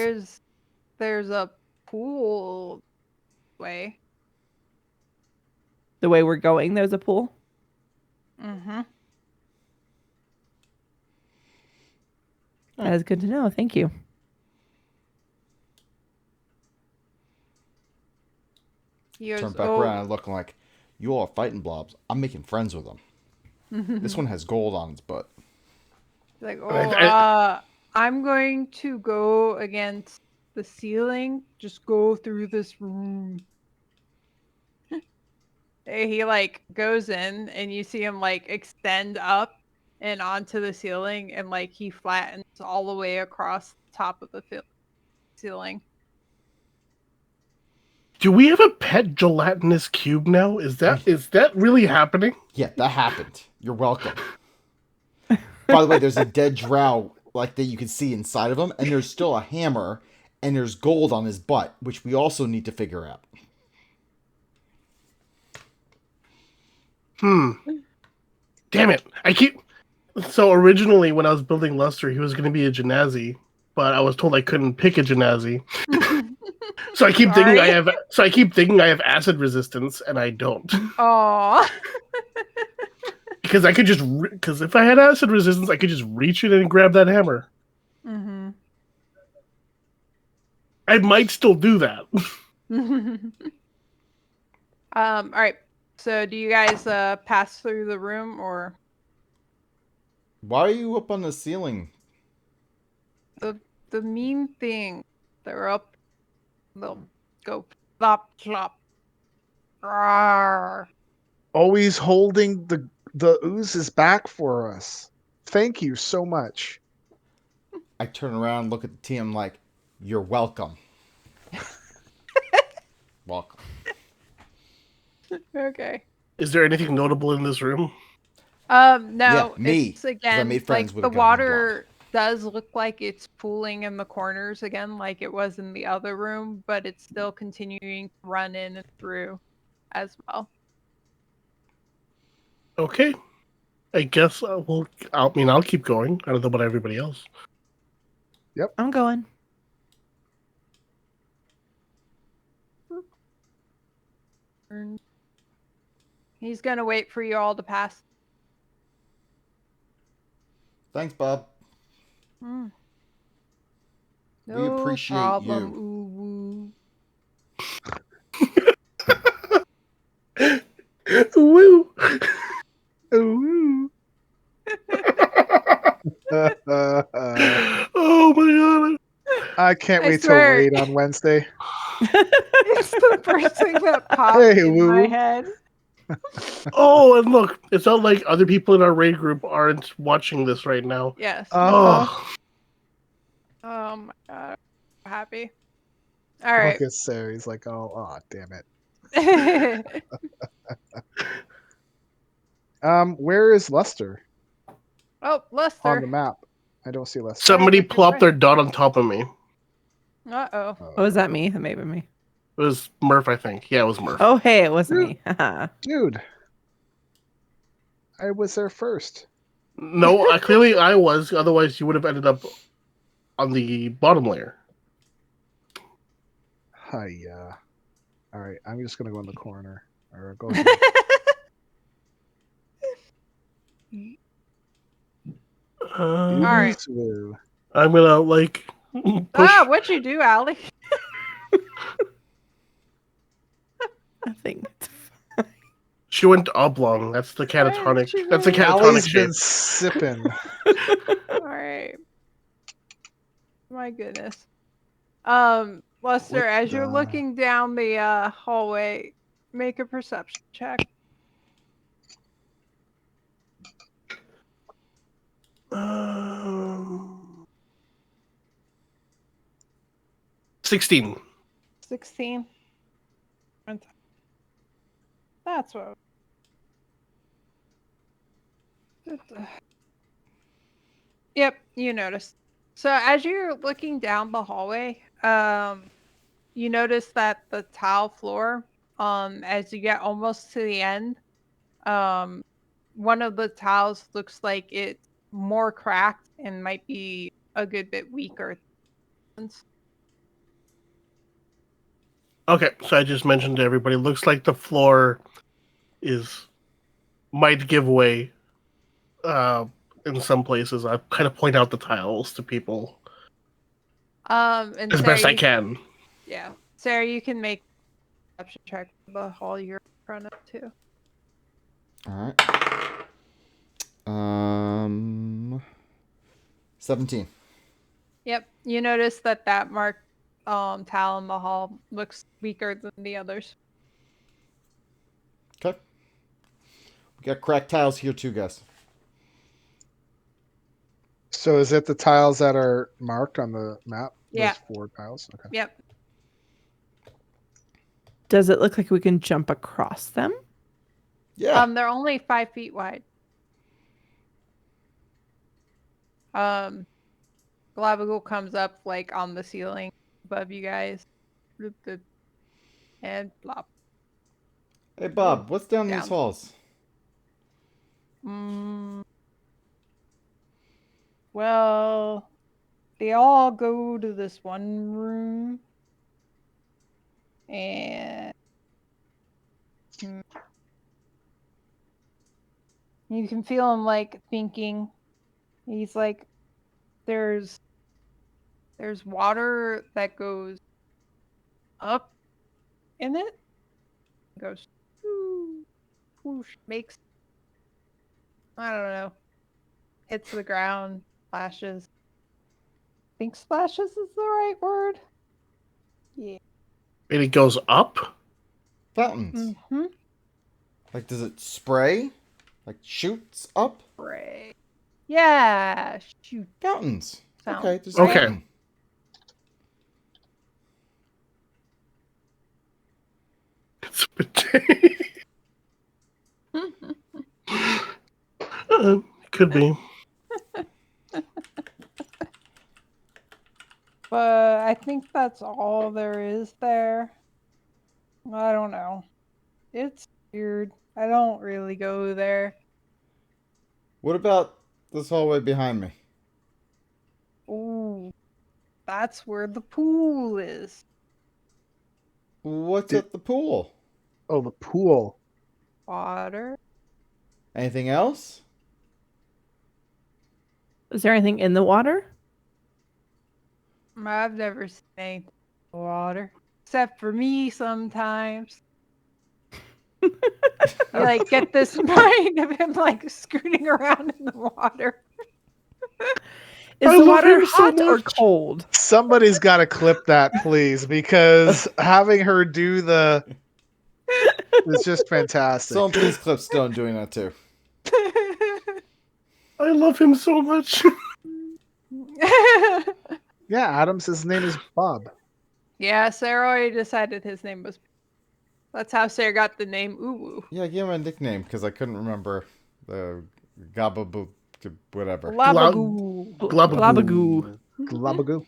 C: There's a pool way.
D: The way we're going, there's a pool.
C: Mm-hmm.
D: That is good to know. Thank you.
C: He goes,
E: Turn back around and looking like, you all are fighting blobs. I'm making friends with them. This one has gold on its butt.
C: like,
B: I-
C: I'm going to go against the ceiling. Just go through this room. He like goes in and you see him like extend up and onto the ceiling and like he flattens all the way across the top of the ceiling.
B: Do we have a pet gelatinous cube now? Is that really happening?
E: Yeah, that happened. You're welcome. By the way, there's a dead drow like that you can see inside of him, and there's still a hammer, and there's gold on his butt, which we also need to figure out.
B: Damn it! So originally, when I was building Luster, he was going to be a Genasi, but I was told I couldn't pick a Genasi. So I keep thinking I have acid resistance, and I don't.
C: Oh.
B: Because I could just because if I had acid resistance, I could just reach it and grab that hammer.
C: Mm-hmm.
B: I might still do that.
C: All right. So do you guys pass through the room or
E: Why are you up on the ceiling?
C: the mean thing? They're up. They'll go plop plop. Rawr.
A: Always holding the oozes back for us. Thank you so much.
E: I turn around and look at the team like, you're welcome. Welcome.
C: Okay.
B: Is there anything notable in this room?
C: No.
E: Yeah, me,
C: It's
E: 'cause I
C: again
E: made friends
C: like
E: with
C: the
E: a goddamn
C: water does look like it's pooling in the corners again, like it was in the other room, but it's still continuing to run in and through as well.
B: Okay. I guess I'll keep going. I don't know about everybody else.
D: I'm going.
C: He's gonna wait for you all to pass.
E: Thanks, Bob.
C: Mm.
E: We
C: No
E: appreciate
C: problem.
E: you.
C: Ooh,
B: Woo!
A: Ooh.
B: Oh my god!
A: I can't
C: I
A: wait till
C: swear.
A: raid on Wednesday.
C: It's the first thing that popped
A: Hey,
C: in my
A: woo.
C: head.
B: Oh, and look, it's not like other people in our raid group aren't watching this right now.
C: Yes.
B: Oh,
C: Oh my god. I'm happy. All right.
A: Look at Sarah. He's like, oh, damn it. Where is Lester
C: Oh,
A: on the
C: Lester.
A: map? I don't see Lester.
B: somebody
C: with your
B: plopped their
C: friend.
B: dot on top of me.
C: Uh-oh.
D: Oh, is that me? That may have been me.
B: It was Murph, I think. Yeah, it was Murph.
D: Oh, hey, it wasn't me. Haha.
A: Dude, I was there first.
B: No, clearly I was. Otherwise, you would have ended up on the bottom layer.
A: Hi, all right, I'm just gonna go in the corner or go ahead.
B: All
C: right.
A: Woo.
B: I'm gonna like push.
C: What'd you do, Allie?
D: Nothing.
B: She went oblong. That's the catatonic.
C: she
B: That's the
C: went-
B: catatonic
A: Allie's
B: shape.
A: been sipping.
C: All right. My goodness. Lester,
A: What
C: as you're
A: the-
C: looking down the hallway, make a perception check.
B: Um, 16.
C: 16. That's what. Yep, you notice. So as you're looking down the hallway, you notice that the tile floor, as you get almost to the end, um, one of the tiles looks like it's more cracked and might be a good bit weaker.
B: Okay, so I just mentioned to everybody, looks like the floor might give way in some places. I kind of point out the tiles to people
C: And
B: as
C: Sarah,
B: best I can.
C: Yeah, Sarah, you can make a perception check for the hall you're in front of too.
E: All right. 17.
C: Yep, you notice that marked tile in the hall looks weaker than the others.
E: Okay. We got cracked tiles here too, guys.
A: So is it the tiles that are marked on the map?
C: Yeah.
A: Those 4 tiles? Okay.
C: Yep.
D: Does it look like we can jump across them?
E: Yeah.
C: They're only 5 feet wide. Glabagool comes up like on the ceiling above you guys. Bloop, bloop, and plop.
E: Hey, Bob, what's down
C: Down.
E: these halls?
C: Well, they all go to this one room. And you can feel him like thinking. He's like, there's water that goes up in it. Goes whoosh, makes, I don't know, hits the ground, splashes. I think splashes is the right word. Yeah.
B: And it goes up?
E: Fountains.
C: Mm-hmm.
E: Like, does it spray? Like, shoots up?
C: Spray. Yeah. Shoot.
E: Fountains.
C: Sound.
E: Okay, there's a
B: Okay.
E: fountain.
B: It's a could be.
C: But I think that's all there is there. I don't know. It's weird. I don't really go there.
E: What about this hallway behind me?
C: Ooh, that's where the pool is.
E: What's at the pool?
A: Oh, the pool.
C: Water.
E: Anything else?
D: Is there anything in the water?
C: I've never seen anything in water. Except for me sometimes. You like get this mind of him like scooting around in the water.
D: Is
B: I
D: the
B: love
D: water
B: him so
D: hot or
B: much.
D: cold?
A: Somebody's got to clip that, please, because having her do the is just fantastic.
E: Someone please clip Stone doing that too.
B: I love him so much.
A: Yeah, Adams, his name is Bob.
C: Yeah, Sarah already decided his name was. That's how Sarah got the name Uwu.
E: Yeah, I gave him a nickname because I couldn't remember the Gababoo, whatever.
C: Glabagoo.
D: Glabagoo.
A: Glabagoo.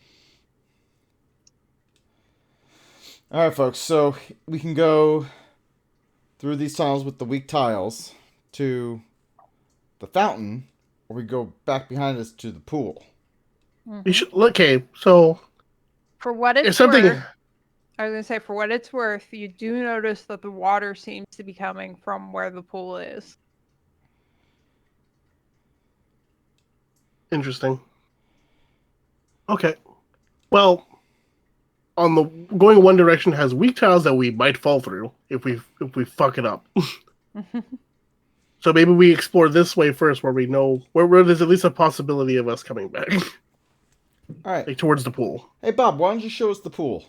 E: All right, folks. So we can go through these tunnels with the weak tiles to the fountain, or we go back behind us to the pool.
B: You should. Okay, so
C: For what
B: if
C: it's
B: something.
C: worth, I was gonna say, for what it's worth, you do notice that the water seems to be coming from where the pool is.
B: Interesting. Okay. Well, on the going one direction has weak tiles that we might fall through if we fuck it up. So maybe we explore this way first, where we know where there's at least a possibility of us coming back,
E: All right.
B: like towards the pool.
E: Hey, Bob, why don't you show us the pool?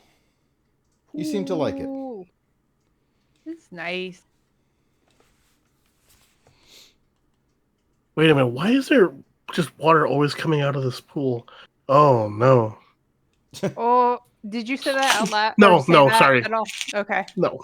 E: You seem to like it.
C: Ooh. It's nice.
B: Wait a minute. Why is there just water always coming out of this pool? Oh no.
C: Oh, did you say that out loud?
B: No,
C: or say
B: no,
C: that
B: sorry.
C: At all? Okay.
B: No.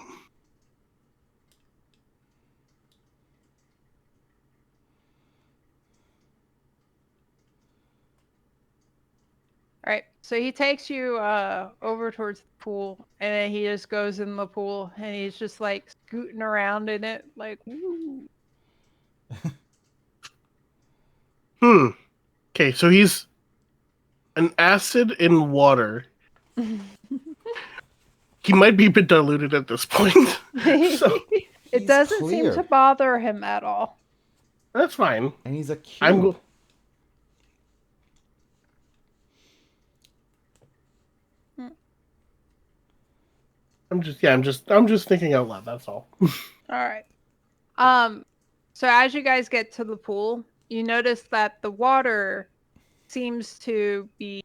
C: All right. So he takes you over towards the pool, and then he just goes in the pool, and he's just like scooting around in it, like, woo.
B: Okay, so he's an acid in water. He might be a bit diluted at this point. So
C: It
E: He's
C: doesn't seem to
E: clear.
C: bother him at all.
B: that's fine.
E: And he's a
B: I'm
E: cube.
B: go- I'm just thinking out loud, that's all.
C: All right. So as you guys get to the pool, you notice that the water seems to be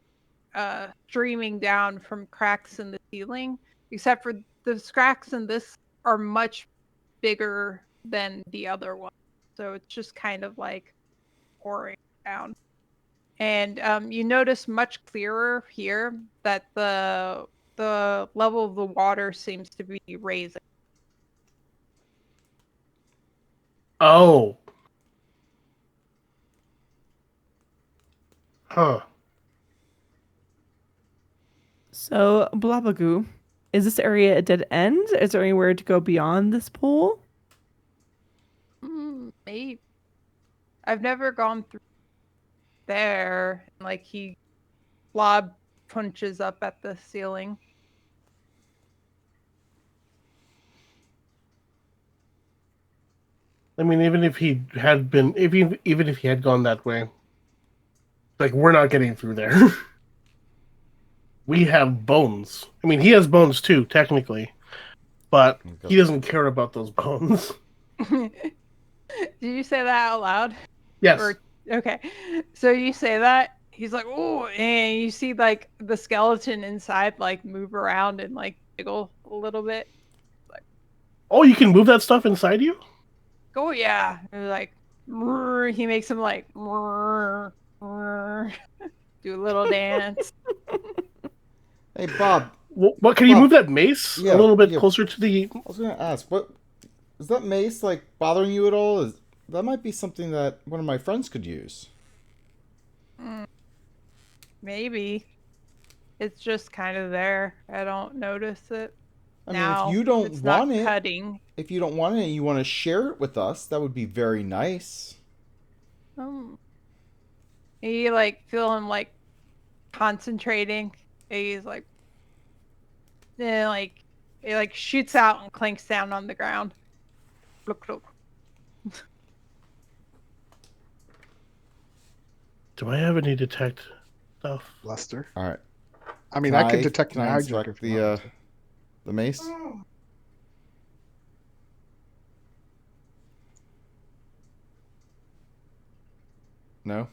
C: streaming down from cracks in the ceiling, except for the cracks in this are much bigger than the other one. So it's just kind of like pouring down. And you notice much clearer here that the level of the water seems to be raising.
B: Oh. Huh.
D: So, Blabagoo, is this area a dead end? Is there anywhere to go beyond this pool?
C: Maybe. I've never gone through there. Like he blob punches up at the ceiling.
B: I mean, even if he had gone that way, like we're not getting through there. We have bones. I mean, he has bones too, technically, but he doesn't care about those bones.
C: Did you say that out loud?
B: Yes.
C: Okay. So you say that, he's like, oh, and you see like the skeleton inside like move around and like jiggle a little bit.
B: Oh, you can move that stuff inside you?
C: Oh yeah. And like he makes him like do a little dance.
E: Hey, Bob.
B: What can you
E: Bob,
B: move that mace
E: yeah,
B: a little bit
E: yeah.
B: closer to the?
E: I was gonna ask, what is that mace like bothering you at all? That might be something that one of my friends could use.
C: Maybe. It's just kind of there. I don't notice it.
E: I mean,
C: Now,
E: if you don't
C: it's
E: want
C: not
E: it,
C: cutting.
E: if you don't want it and you want to share it with us, that would be very nice.
C: You like feel him like concentrating. He's like, then like it like shoots out and clinks down on the ground. Look, look.
B: Do I have any detect stuff?
A: Lester.
E: All right.
A: I mean,
E: Can
A: I can detect
E: can I
A: magic
E: inspect
A: if you want me to.
E: the mace? No.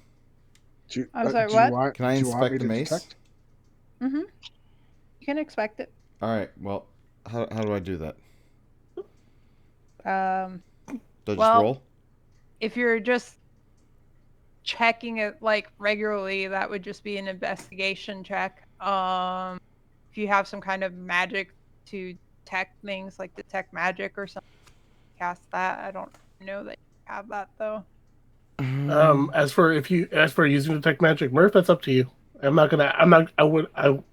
A: Do you,
C: I'm sorry,
A: do you
C: what?
A: want?
E: Can I
A: do you want me
E: inspect the
A: to
E: mace?
A: detect?
C: Mm-hmm. You can expect it.
E: All right. Well, how do I do that? Do I just
C: Well,
E: roll?
C: if you're just checking it like regularly, that would just be an investigation check. If you have some kind of magic to detect things, like detect magic or something, cast that. I don't know that you have that though.
B: As for using detect magic, Murph, that's up to you.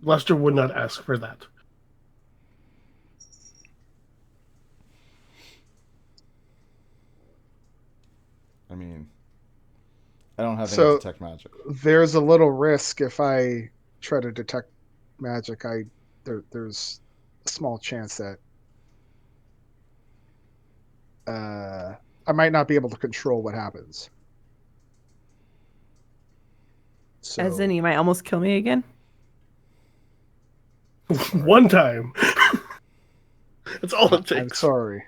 B: Lester would not ask for that.
E: I mean, I don't have any
A: So
E: detect magic.
A: there's a little risk if I try to detect magic. There's a small chance that I might not be able to control what happens. So,
D: As in, you might almost kill me again?
B: One time. That's all it
A: I'm
B: takes.
A: sorry.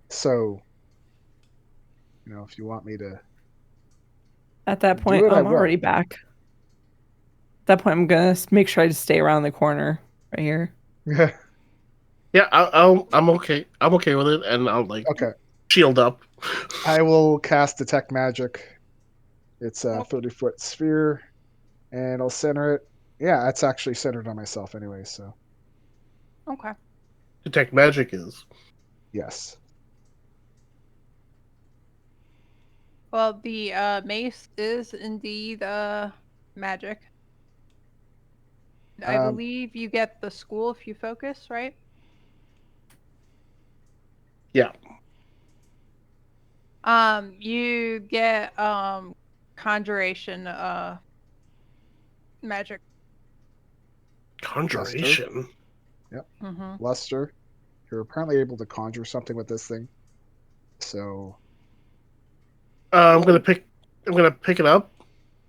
A: So, if you want me to,
D: At that point,
A: it, I
D: I'm already
A: will.
D: back. At that point, I'm gonna make sure I just stay around the corner right here.
B: Yeah, I'm okay. I'm okay with it, and I'll
A: Okay.
B: shield up.
A: I will cast detect magic. It's a 30-foot sphere, and I'll center it. Yeah, it's actually centered on myself anyway. So
C: Okay.
B: Detect magic is.
A: yes.
C: Well, the mace is indeed magic. I
A: Um,
C: believe you get the school if you focus, right?
B: Yeah.
C: You get conjuration magic.
B: Conjuration.
C: Mm-hmm.
A: Luster, you're apparently able to conjure something with this thing. So
B: I'm gonna pick it up.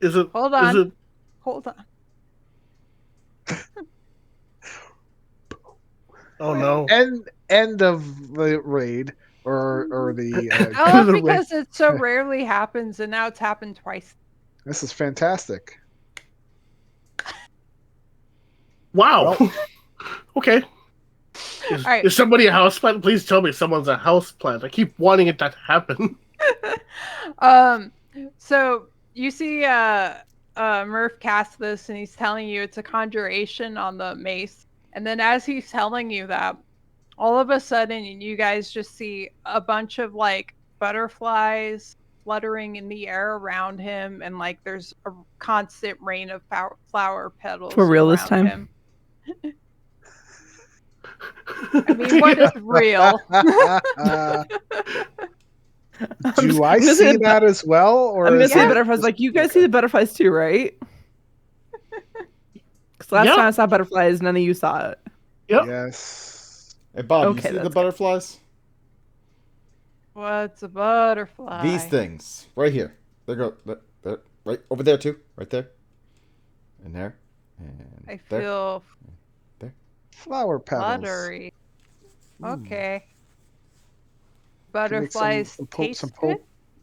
B: Is it?
C: Hold
B: Is
C: on.
B: it?
C: Hold on.
B: Oh no.
A: end of the raid or the
C: Oh,
B: The ra-
C: because it so rarely happens, and now it's happened twice.
A: this is fantastic.
B: Wow. Okay. Is,
C: All right.
B: is somebody a houseplant? Please tell me someone's a houseplant. I keep wanting it to happen.
C: So you see Murph cast this and he's telling you it's a conjuration on the mace. And then as he's telling you that, all of a sudden you guys just see a bunch of like butterflies fluttering in the air around him, and like there's a constant rain of flower petals
D: For real this
C: around
D: time?
C: him. I mean, what is real?
A: Do I
D: I'm gonna
A: see
D: say
A: that as well, or
D: I'm gonna
A: is
D: say
A: it
D: butterflies.
A: just-
D: Like you guys see
A: okay.
D: the butterflies too, right? Because last
B: Yep.
D: time I saw butterflies, none of you saw it.
B: Yep.
A: Yes.
E: Hey, Bob, you
D: Okay,
E: see the
D: that's good.
E: butterflies?
C: What's a butterfly?
E: These things right here. They're right over there too. Right there. And there. And
C: I
E: there.
C: feel
A: Flower petals.
C: fluttery. Okay.
A: Can make
C: Butterflies taste good?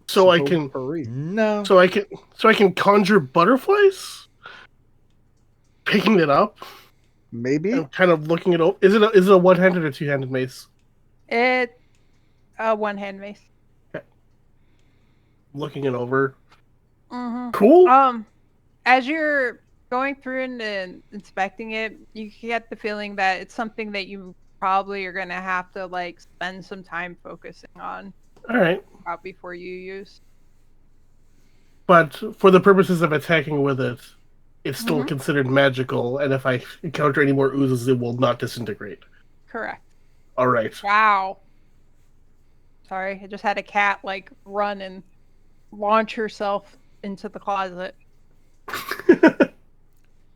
B: So I can
A: potpourri.
E: No.
B: so I can conjure butterflies? Picking it up
A: Maybe.
B: and kind of looking it over. Is it a one-handed or two-handed mace?
C: It a one-hand mace.
B: Looking it over.
C: Mm-hmm.
B: Cool.
C: As you're going through and inspecting it, you get the feeling that it's something that you probably are gonna have to like spend some time focusing on
B: All right.
C: before you use.
B: But for the purposes of attacking with it, it's still
C: Mhm.
B: considered magical, and if I encounter any more oozes, it will not disintegrate.
C: Correct.
B: All right.
C: Wow. Sorry, I just had a cat like run and launch herself into the closet.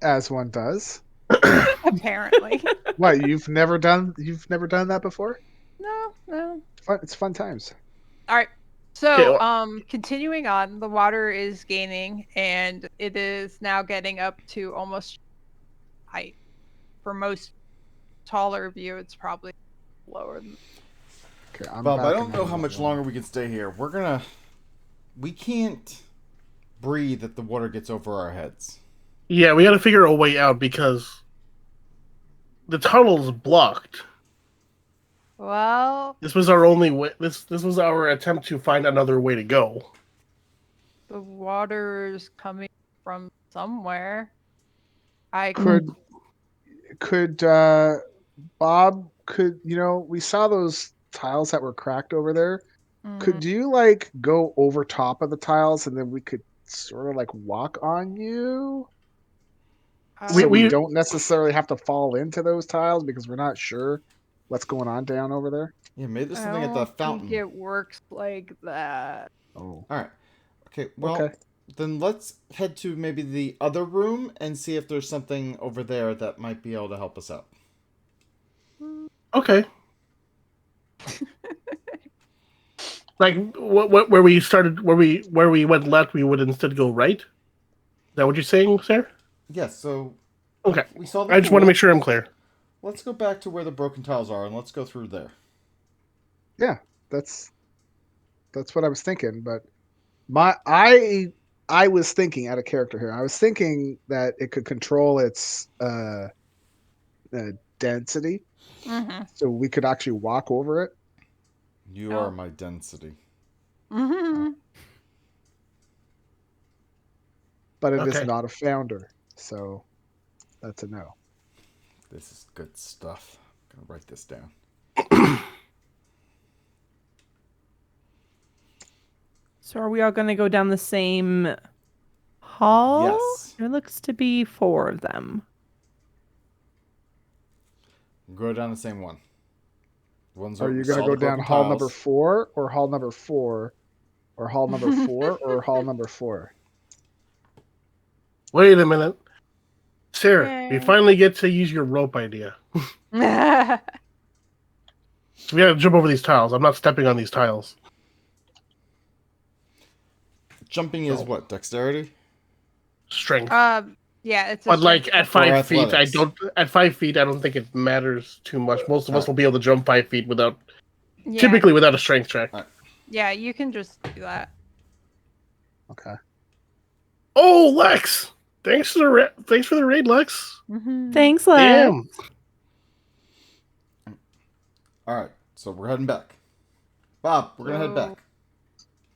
A: As one does.
C: Apparently.
A: What, you've never done that before?
C: No.
A: It's fun times.
C: All right. So,
B: Okay, well-
C: continuing on, the water is gaining, and it is now getting up to almost height. For most taller of you, it's probably lower than.
A: Okay, I'm
E: Bob, I
A: back
E: don't
A: in
E: know
A: the
E: how much
A: water.
E: longer we can stay here. We can't breathe if the water gets over our heads.
B: Yeah, we got to figure a way out because the tunnel's blocked.
C: Well,
B: This was our only way. This was our attempt to find another way to go.
C: the water's coming from somewhere. I
A: Could Bob we saw those tiles that were cracked over there. Could you like go over top of the tiles and then we could sort of like walk on you? So we
B: we-
A: don't necessarily have to fall into those tiles because we're not sure what's going on down over there.
E: Yeah, maybe there's
C: I
E: something at the
C: don't
E: fountain.
C: think it works like that.
A: Oh.
E: All right. Okay. Well,
A: Okay.
E: then let's head to maybe the other room and see if there's something over there that might be able to help us out.
B: Okay. Like what where we started, where we went left, we would instead go right. Is that what you're saying, sir?
E: Yes. So
B: Okay.
E: we saw the
B: I just want to
E: pool.
B: make sure I'm clear.
E: Let's go back to where the broken tiles are and let's go through there.
A: Yeah, that's what I was thinking, but I was thinking out of character here. I was thinking that it could control its density,
C: Mm-hmm.
A: so we could actually walk over it.
E: You
C: Oh.
E: are my density.
C: Mm-hmm.
A: But it is
B: Okay.
A: not a founder, so that's a no.
E: This is good stuff. I'm gonna write this down.
D: So are we all going to go down the same hall?
E: Yes.
D: There looks to be 4 of them.
E: Go down the same one. Ones
A: Are
E: where
A: you
E: we
A: going to
E: saw
A: go
E: the
A: down
E: broken
A: hall
E: tiles.
A: number 4 or hall number 4? Or hall number 4 or hall number 4?
B: Wait a minute. Sarah, we
C: Yay.
B: finally get to use your rope idea. So we gotta jump over these tiles. I'm not stepping on these tiles.
E: Jumping is
B: No.
E: what? Dexterity?
B: Strength.
C: Yeah, it's a
B: But like
C: strength
B: at
C: check.
B: 5 feet,
E: athletics.
B: at 5 feet, I don't think it matters too much. Most of us
E: Alright.
B: will be able to jump 5 feet without,
C: Yeah,
B: typically without a strength check.
C: yeah, you can just do that.
A: Okay.
B: Oh, Lex! Thanks for the raid, Lex.
D: Thanks, Lex.
B: Damn.
E: Alright, so we're heading back. Bob, we're gonna head back.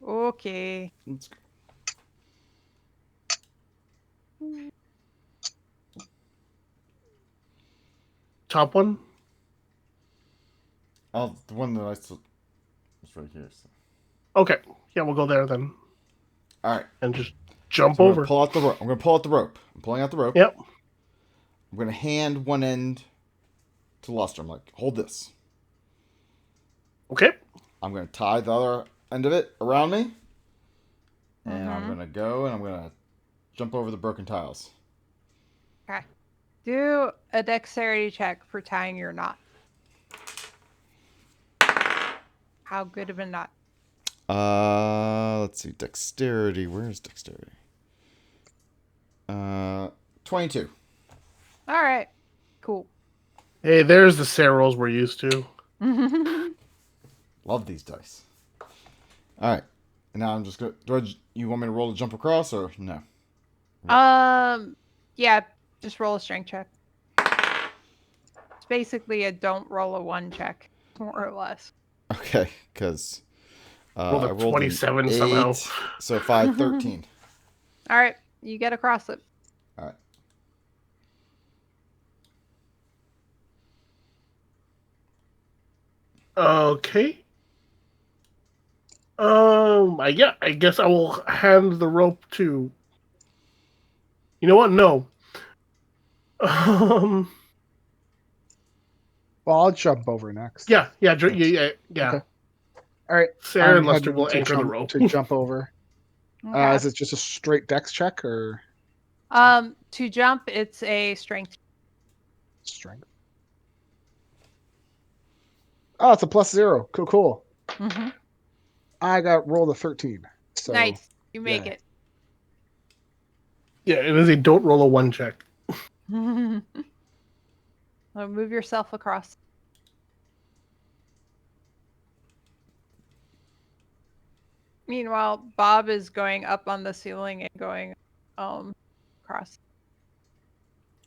C: Okay.
E: Let's go.
B: Top one?
E: Oh, the one that I still... It's right here. So.
B: Okay. Yeah, we'll go there then.
E: Alright.
B: And just jump
E: So I'm
B: over.
E: gonna pull out the rope. I'm gonna pull out the rope. I'm pulling out the rope.
B: Yep.
E: I'm gonna hand one end to Luster. I'm like, hold this.
B: Okay.
E: I'm gonna tie the other end of it around me. And I'm
C: Mhm.
E: gonna go and I'm gonna jump over the broken tiles.
C: Do a dexterity check for tying your knot. How good of a knot?
E: Let's see. Dexterity. Where's dexterity? 22.
C: All right. Cool.
B: Hey, there's the Sarah rolls we're used to.
E: Love these dice. Alright. And now I'm just gonna... you want me to roll to jump across or no?
C: Yeah, just roll a strength check. It's basically a don't roll a 1 check, more or less.
E: Okay, because...
B: Rolled a
E: I rolled an
B: 27 somehow.
E: 8, so 5, 13.
C: All right, you get across it.
E: Alright.
B: Okay. I guess I will hand the rope to. You know what? No.
A: Well, I'll jump over next.
B: Yeah.
A: Okay. All right.
B: Sarah and
A: I'm
B: Luster
A: heading
B: will
A: to
B: anchor the
A: jump-
B: rope.
A: to jump over.
C: Okay.
A: Is it just a straight dex check or
C: To jump, it's a strength.
A: strength? Oh, it's a +0. Cool.
C: Mm-hmm.
A: I got rolled a 13. So
C: Nice. You make
A: yeah.
C: it.
B: Yeah, it is a don't roll a 1 check.
C: Well, move yourself across. Meanwhile, Bob is going up on the ceiling and going across.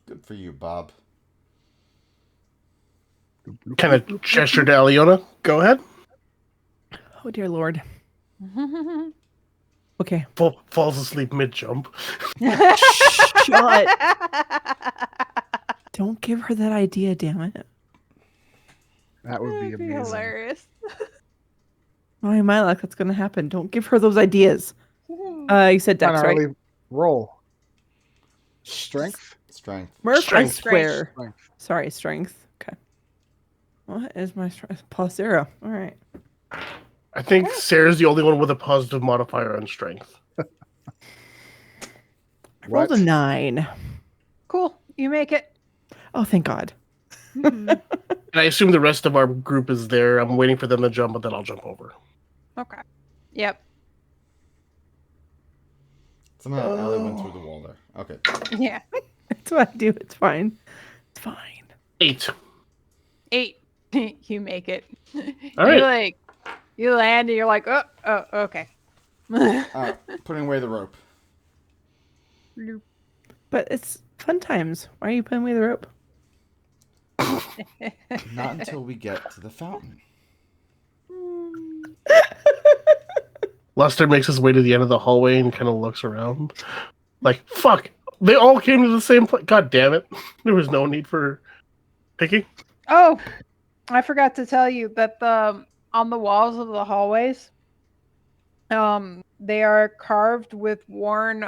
E: Good for you, Bob.
B: Kind of gesture to Aliona. Go ahead.
D: Oh, dear Lord. Okay.
B: Falls asleep mid jump.
D: Shut. Don't give her that idea, damn it.
A: That would be
C: That'd be
A: amazing.
C: hilarious.
D: Oh, in my luck, that's going to happen. Don't give her those ideas. You said
A: Fine,
D: Dex,
A: I
D: right?
A: only roll. Strength?
E: Strength.
D: Murph, I
B: Strength.
D: swear.
A: Strength.
D: Sorry, strength. Okay. What is my strength? +0. All right.
B: I think Sarah's the only one with a positive modifier on strength.
D: I rolled a
A: What?
D: 9.
C: Cool. You make it.
D: Oh, thank God.
B: And I assume the rest of our group is there. I'm waiting for them to jump, but then I'll jump over.
C: Okay. Yep.
E: Somehow Allie went through the wall there. Okay.
C: Yeah.
D: That's what I do. It's fine. It's fine.
B: 8.
C: 8. You make it.
B: All right.
C: You land and you're like, oh, okay.
E: Alright, putting away the rope.
D: But it's fun times. Why are you putting away the rope?
E: Not until we get to the fountain.
B: Luster makes his way to the end of the hallway and kind of looks around. Like, fuck. They all came to the same place. God damn it. There was no need for picking.
C: Oh, I forgot to tell you that on the walls of the hallways, They are carved with worn,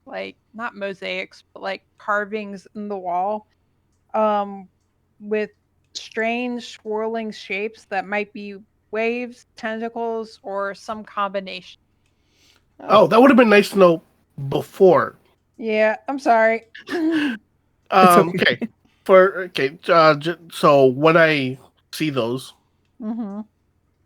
C: like not mosaics, but like carvings in the wall, um, with strange swirling shapes that might be waves, tentacles, or some combination.
B: Oh, that would have been nice to know before.
C: Yeah, I'm sorry.
D: It's okay.
B: Okay. So when I see those,
C: hmm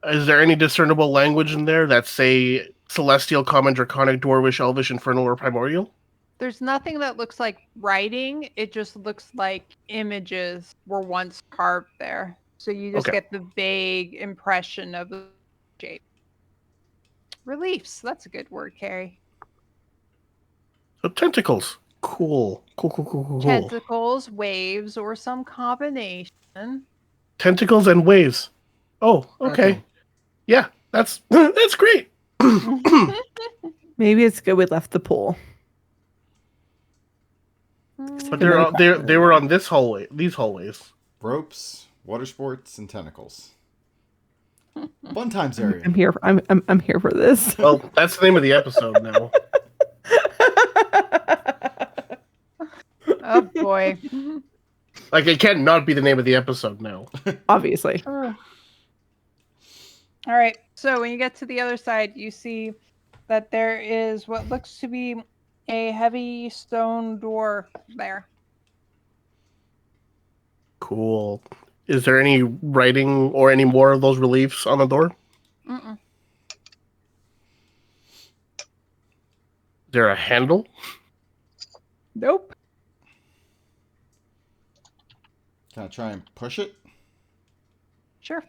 B: is there any discernible language in there that say celestial, common, draconic, dwarvish, elvish, infernal, or primordial?
C: There's nothing that looks like writing. It just looks like images were once carved there. So you just
B: Okay.
C: get the vague impression of the shape. Reliefs. That's a good word, Carrie.
B: So tentacles. Cool.
C: Tentacles, waves, or some combination.
B: Tentacles and waves. Oh, okay.
A: Okay.
B: Yeah, that's that's great.
D: Maybe it's good we left the pool.
B: But
D: Too many
B: they were on this hallway, these hallways.
E: Ropes, water sports, and tentacles. Fun times area.
D: I'm here. I'm here for this.
B: Well, that's the name of the episode now.
C: Oh boy.
B: Like it can't not be the name of the episode now.
D: Obviously.
C: All right. So when you get to the other side, you see that there is what looks to be a heavy stone door there.
B: Cool. Is there any writing or any more of those reliefs on the door?
C: Mm-mm.
B: Is there a handle?
C: Nope.
E: Can I try and push it?
C: Sure.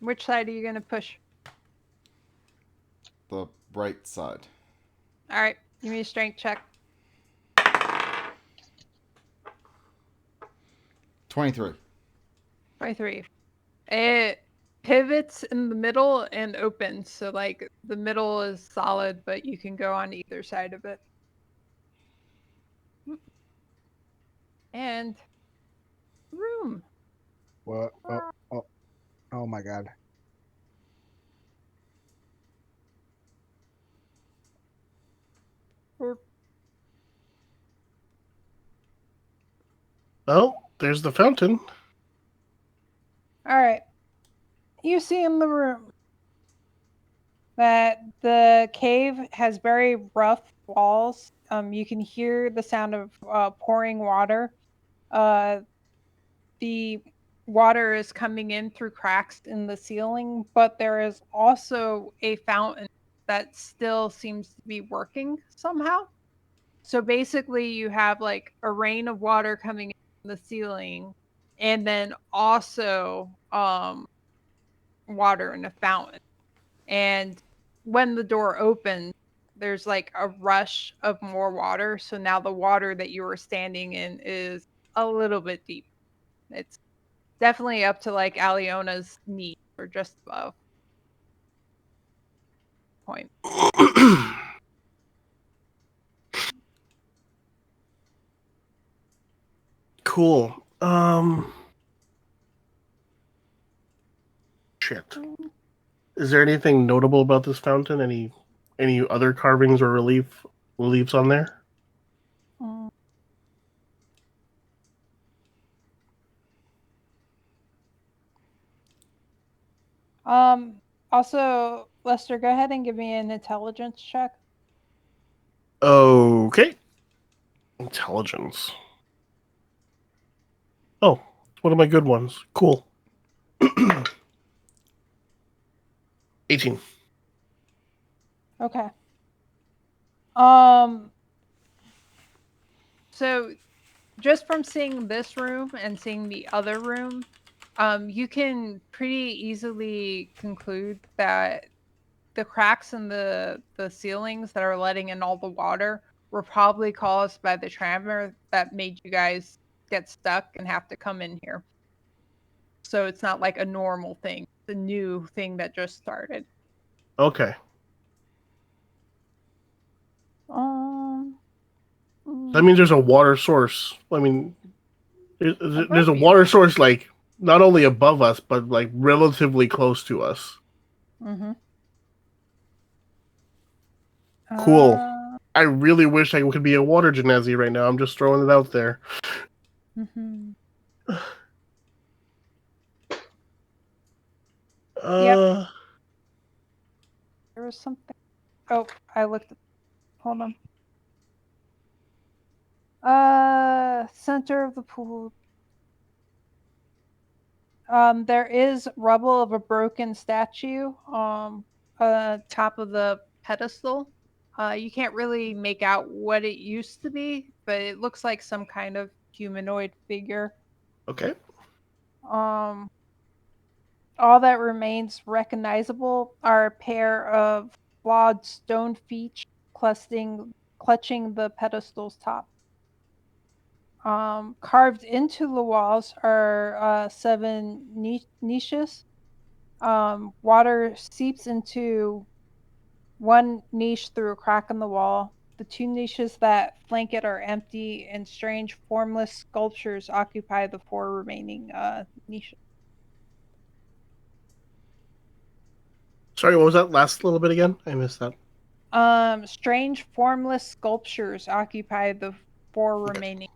C: Which side are you going to push?
E: The right side.
C: All right. Give me a strength check.
E: 23.
C: 23. It pivots in the middle and opens. So, like, the middle is solid, but you can go on either side of it. And room.
A: What? Oh my god.
B: Oh, there's the fountain.
C: All right. You see in the room that the cave has very rough walls. You can hear the sound of pouring water. The water is coming in through cracks in the ceiling, but there is also a fountain that still seems to be working somehow. So basically, you have like a rain of water coming in the ceiling, and then also water in a fountain. And when the door opens, there's like a rush of more water. So now the water that you were standing in is a little bit deep. It's definitely up to like Aliona's knee or just above. Point.
B: Cool. Shit. Is there anything notable about this fountain? Any other carvings or reliefs on there?
C: Mm. Also, Lester, go ahead and give me an intelligence check.
B: Okay. Intelligence. Oh, one of my good ones. Cool. 18.
C: Okay. So just from seeing this room and seeing the other room, you can pretty easily conclude that the cracks in the ceilings that are letting in all the water were probably caused by the tremor that made you guys get stuck and have to come in here. So it's not like a normal thing. It's a new thing that just started.
B: Okay. That means there's a water source. I mean, there's a water source like not only above us, but like relatively close to us.
C: Mm-hmm.
B: Cool.
C: Uh,
B: I really wish I could be a water genasi right now. I'm just throwing it out there.
C: mhm.
B: Uh,
C: There was something. Oh, I looked. Hold on. Center of the pool. There is rubble of a broken statue. Top of the pedestal. You can't really make out what it used to be, but it looks like some kind of humanoid figure.
B: okay.
C: Um, all that remains recognizable are a pair of flawed stone feet clutching the pedestal's top. Carved into the walls are 7 niches. Water seeps into one niche through a crack in the wall. The 2 niches that flank it are empty, and strange, formless sculptures occupy the 4 remaining niches.
B: Sorry, what was that last little bit again? I missed that.
C: Strange, formless sculptures occupy the 4
B: Okay.
C: remaining.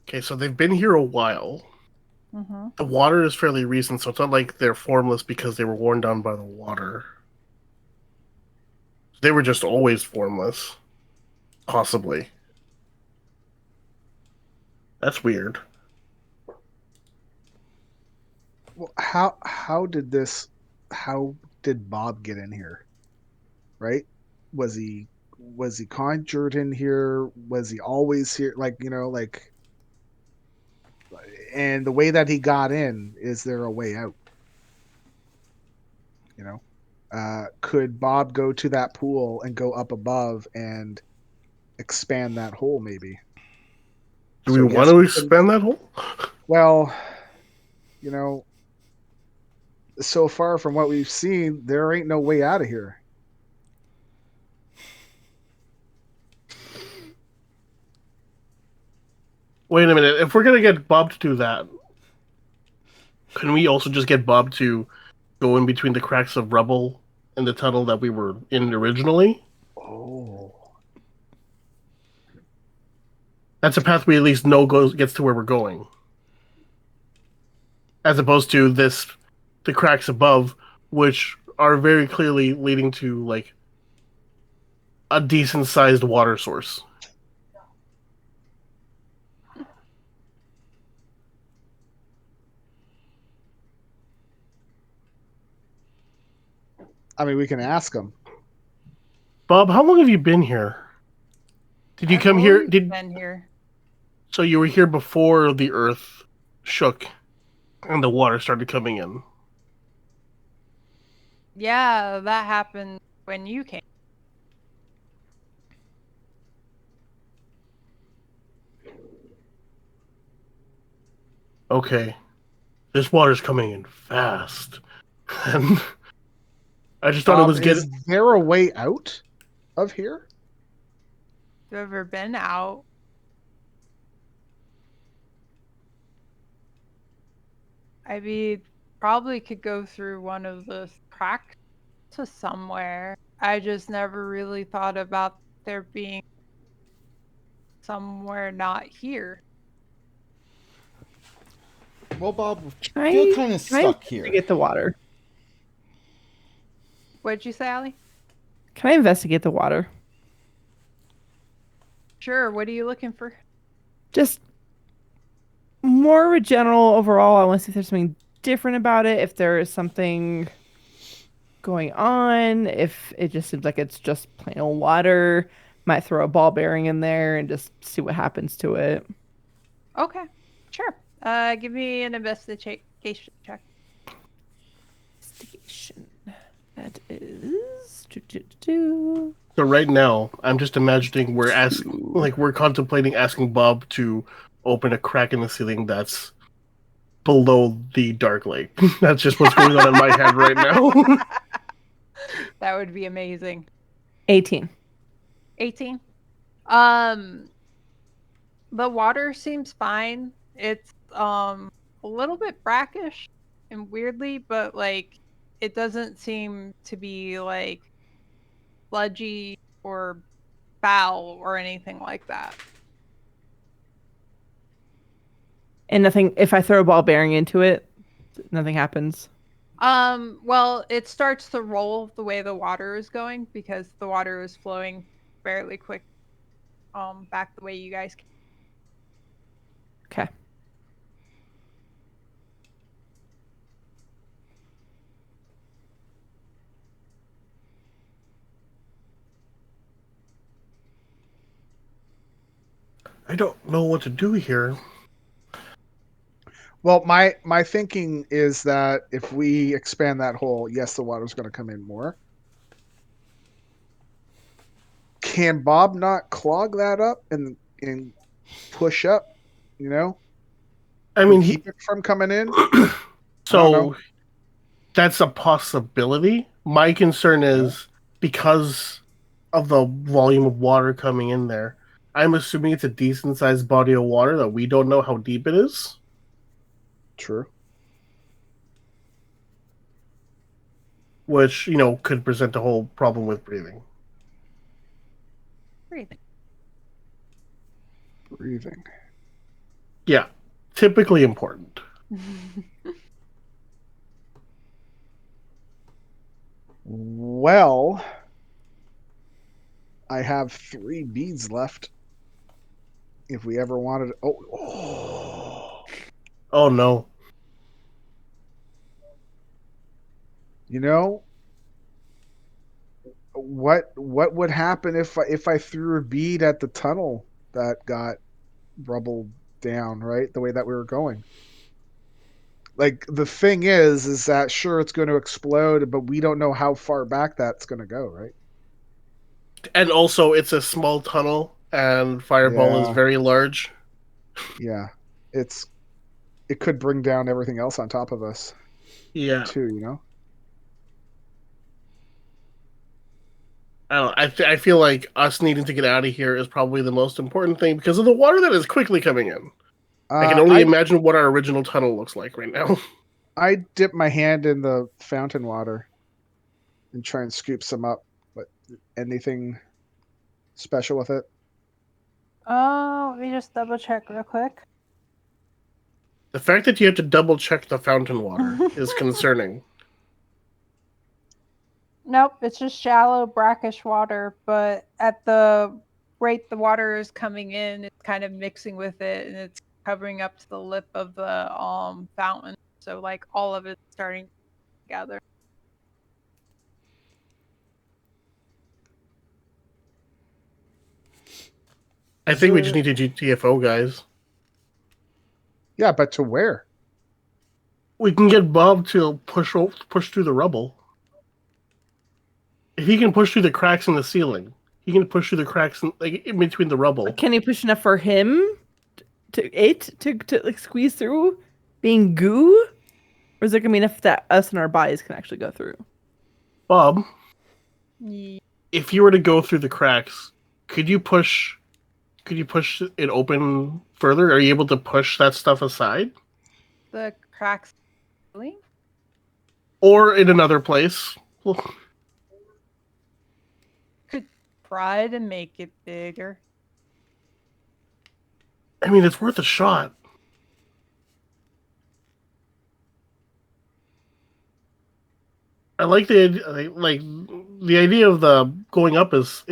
B: Okay, so they've been here a while.
C: Mm-hmm.
B: The water is fairly recent, so it's not like they're formless because they were worn down by the water. They were just always formless. Possibly. That's weird.
A: Well, how did Bob get in here? Right? Was he conjured in here? Was he always here? And the way that he got in, is there a way out? You know, could Bob go to that pool and go up above and expand that hole? Maybe.
B: Do
A: So
B: we
A: yes,
B: want to
A: we can-
B: expand that hole?
A: Well, you know, so far from what we've seen, there ain't no way out of here.
B: Wait a minute. If we're gonna get Bob to do that, can we also just get Bob to go in between the cracks of rubble in the tunnel that we were in originally?
A: Oh.
B: That's a path we at least know gets to where we're going. As opposed to the cracks above, which are very clearly leading to like a decent sized water source.
A: I mean, we can ask him.
B: Bob, how long have you been here? Did you
C: I've
B: come here?
C: always been here.
B: So you were here before the earth shook and the water started coming in.
C: Yeah, that happened when you came.
B: Okay. This water's coming in fast. And I just thought it was
A: Is
B: getting.
A: there a way out of here?
C: You ever been out? I mean, probably could go through one of the cracks to somewhere. I just never really thought about there being somewhere not here.
E: Well, Bob, we
D: Can
E: feel
D: I-
E: kind of
D: can I
E: stuck here.
D: investigate the water?
C: What'd you say, Allie?
D: Can I investigate the water?
C: Sure. What are you looking for?
D: Just more of a general overall. I want to see if there's something different about it. If there is something going on. If it just seems like it's just plain old water. Might throw a ball bearing in there and just see what happens to it.
C: Okay. Sure. Give me an investigation check.
D: Investigation. That is. Do.
B: So right now, I'm just imagining we're contemplating asking Bob to open a crack in the ceiling that's below the dark lake. That's just what's going on in my head right now.
C: That would be amazing.
D: 18.
C: 18. The water seems fine. It's a little bit brackish. and weirdly, but like it doesn't seem to be like sludgy or foul or anything like that.
D: And nothing, if I throw a ball bearing into it, nothing happens.
C: Well, it starts to roll the way the water is going because the water is flowing fairly quick back the way you guys can.
D: Okay.
B: I don't know what to do here.
A: Well, my thinking is that if we expand that hole, yes, the water's going to come in more. Can Bob not clog that up and push up? You know,
B: I
A: and
B: mean,
A: keep it from coming in.
B: so that's a possibility. My concern is because of the volume of water coming in there. I'm assuming it's a decent sized body of water that we don't know how deep it is.
A: True.
B: Which, could present a whole problem with breathing.
C: Breathing.
A: Breathing.
B: Yeah, typically important.
A: Well, I have 3 beads left. If we ever wanted,
B: Oh no.
A: you know, what would happen if I threw a bead at the tunnel that got rubbled down, right? The way that we were going. Like the thing is that sure it's going to explode, but we don't know how far back that's going to go, right?
B: And also, it's a small tunnel, and Fireball is
A: Yeah.
B: very large.
A: Yeah, it could bring down everything else on top of us
B: Yeah.
A: too, you know.
B: I don't know. I feel like us needing to get out of here is probably the most important thing because of the water that is quickly coming in. I can only imagine what our original tunnel looks like right now.
A: I dip my hand in the fountain water and try and scoop some up. But anything special with it?
G: Oh, let me just double check real quick.
B: The fact that you have to double check the fountain water is concerning.
G: Nope, it's just shallow, brackish water, but at the
C: Rate the water is coming in, it's kind of mixing with it, and it's covering up to the lip of the fountain. So like all of it's starting to gather.
B: I think we just need to GTFO, guys.
A: Yeah, but to where?
B: We can get Bob to push through the rubble. If he can push through the cracks in the ceiling, he can push through the cracks in between the rubble.
D: Can he push enough for him to like squeeze through, being goo, or is it gonna be enough that us and our bodies can actually go through?
B: Bob,
C: Yeah.
B: if you were to go through the cracks, could you push it open further? Are you able to push that stuff aside?
C: The cracks ceiling?
B: Or in another place?
C: Could try to make it bigger.
B: I mean, it's worth a shot. I like the idea of the going up is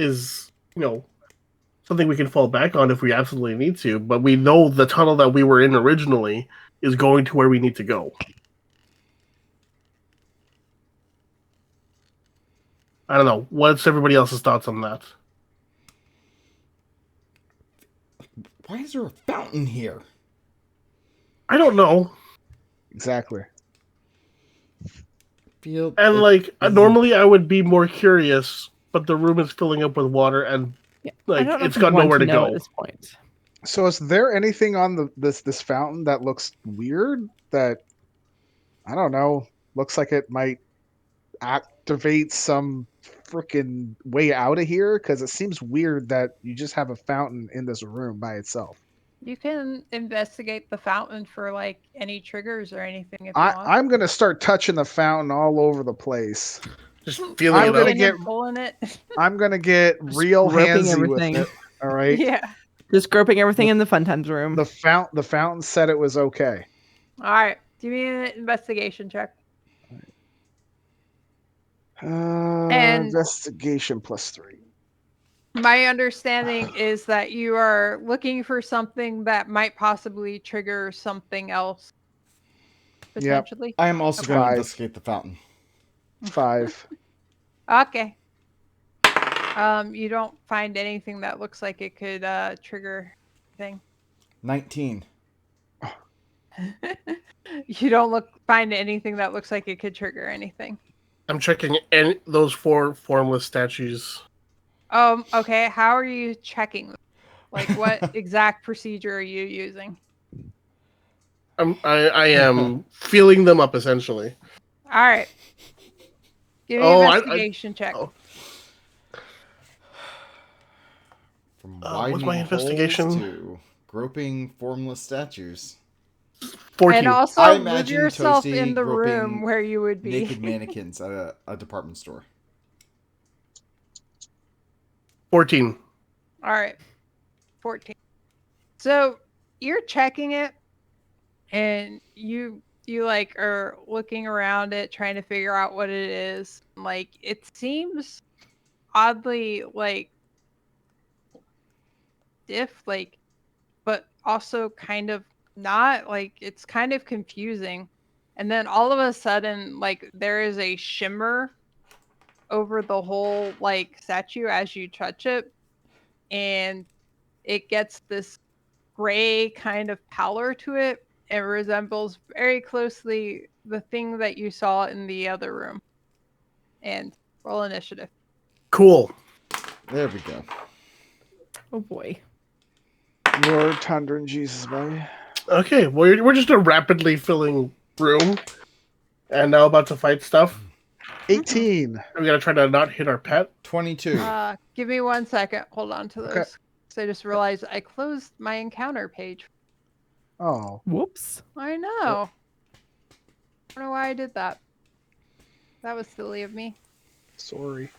B: something we can fall back on if we absolutely need to, but we know the tunnel that we were in originally is going to where we need to go. I don't know. What's everybody else's thoughts on that?
E: Why is there a fountain here?
B: I don't know.
A: Exactly.
B: And normally I would be more curious, but the room is filling up with water and
D: I don't know
B: it's
D: if we
B: got
D: want
B: nowhere to
D: know
B: go
D: at this point.
A: So is there anything on this fountain that looks weird that I don't know, looks like it might activate some freaking way out of here? Because it seems weird that you just have a fountain in this room by itself.
C: You can investigate the fountain for like any triggers or anything if you want.
A: I'm gonna start touching the fountain all over the place.
B: Just feeling
A: I'm
B: it
A: gonna
B: up.
A: get-
C: pulling it.
A: I'm gonna get real
D: groping
A: handsy
D: everything.
A: with it. All right.
C: Yeah.
D: Just groping everything in the fun times room.
A: The fountain said it was okay.
C: All right. Give me an investigation check. And-
A: Investigation +3.
C: My understanding is that you are looking for something that might possibly trigger something else. Potentially.
E: I am also going to
A: 5.
E: investigate the fountain.
A: 5.
C: Okay. You don't find anything that looks like it could trigger thing.
E: 19.
C: You don't find anything that looks like it could trigger anything.
B: I'm checking those 4 formless statues.
C: Okay. How are you checking them? Like, what exact procedure are you using?
B: I am feeling them up essentially.
C: All right. Give me an investigation check.
B: oh.
E: From
B: what's
E: widening
B: my investigation?
E: holes to groping formless statues.
B: 14.
C: And also
E: I
C: move
E: imagine
C: yourself
E: Toasty
C: in the room
E: groping
C: where you would be.
E: Naked mannequins at a department store.
B: 14.
C: All right. 14. So you're checking it and you like are looking around it trying to figure out what it is. Like it seems oddly like stiff, like, but also kind of not. Like it's kind of confusing. And then all of a sudden, like there is a shimmer over the whole like statue as you touch it, and it gets this gray kind of pallor to it. It resembles very closely the thing that you saw in the other room. And roll initiative.
B: Cool.
E: There we go.
D: Oh boy.
A: Lord, Thunder, and Jesus, buddy.
B: Okay, well, we're just a rapidly filling room, and now about to fight stuff.
A: 18.
B: We gotta try to not hit our pet.
E: 22.
C: Give me 1 second. Hold on to those.
A: Okay.
C: So I just realized I closed my encounter page.
A: Oh.
D: Whoops.
C: I know. I don't know why I did that. That was silly of me.
A: Sorry.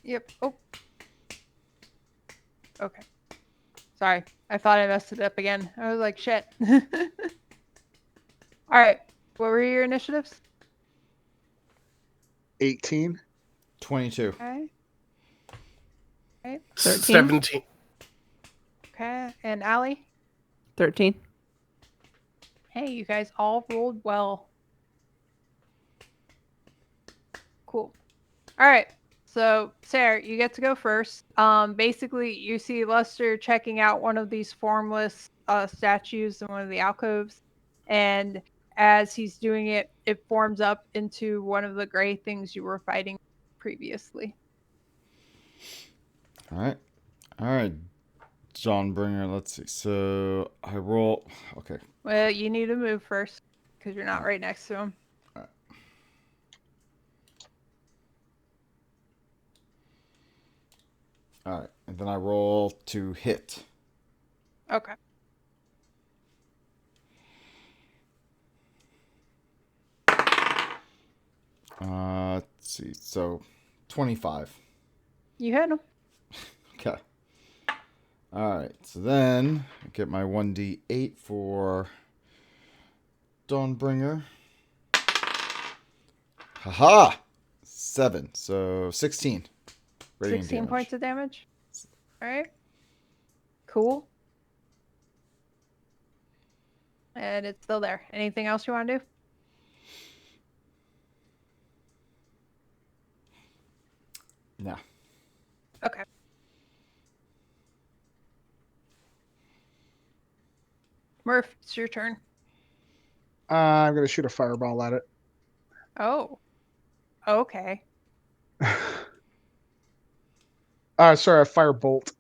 C: Yep. Oh. Okay. Sorry. I thought I messed it up again. I was like, shit. All right. What were your initiatives?
A: 18.
E: 22.
C: Okay.
D: 13?
B: 17.
C: Okay. And Allie?
D: 13.
C: Hey, you guys all rolled well. Cool. All right. So, Sarah, you get to go first. Basically, you see Lester checking out one of these formless statues in one of the alcoves, and as he's doing it, it forms up into one of the gray things you were fighting previously.
E: All right. John Bringer, let's see. So I roll. Okay.
C: Well, you need to move first because you're not right next to him.
E: All right. And then I roll to hit.
C: Okay.
E: Let's see. So 25.
C: You hit him.
E: Okay. All right. So then I get my 1d8 for Dawnbringer. Haha! 7. So 16. Radiant
C: 16
E: damage.
C: points of damage. All right. Cool. And it's still there. Anything else you want to do?
E: No.
C: Okay. Murph, it's your turn.
A: I'm going to shoot a fireball at it.
C: Oh. Okay.
A: Sorry, a firebolt.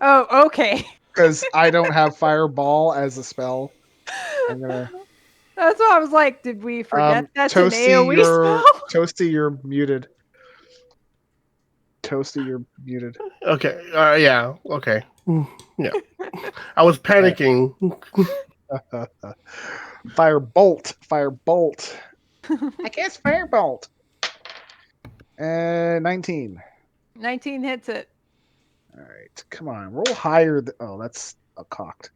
C: Oh, okay.
A: because I don't have fireball as a spell. I'm gonna.
C: That's why I was like, did we forget that's an
A: Toasty,
C: AoE spell?
A: Toasty, you're muted. Toasty, you're muted.
B: Okay. Yeah. Okay. Yeah. I was panicking.
A: Firebolt. I guess firebolt. 19.
C: 19 hits it.
A: All right, come on, roll higher. Oh, that's a cocked.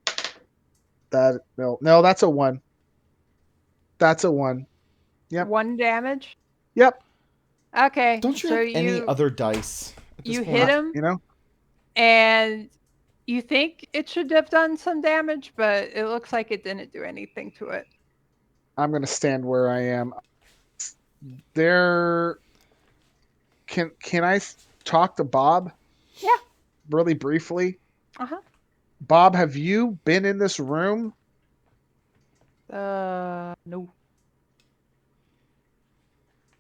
A: No, that's a 1. That's a 1. Yep.
C: 1 damage.
A: Yep.
C: Okay.
E: Don't you
C: so
E: have any other dice? At this
C: you
E: point?
C: hit him,
A: You know,
C: and you think it should have done some damage, but it looks like it didn't do anything to it.
A: I'm gonna stand where I am. There. Can I talk to Bob?
C: Yeah.
A: Really briefly.
C: Uh-huh.
A: Bob, have you been in this room?
C: No.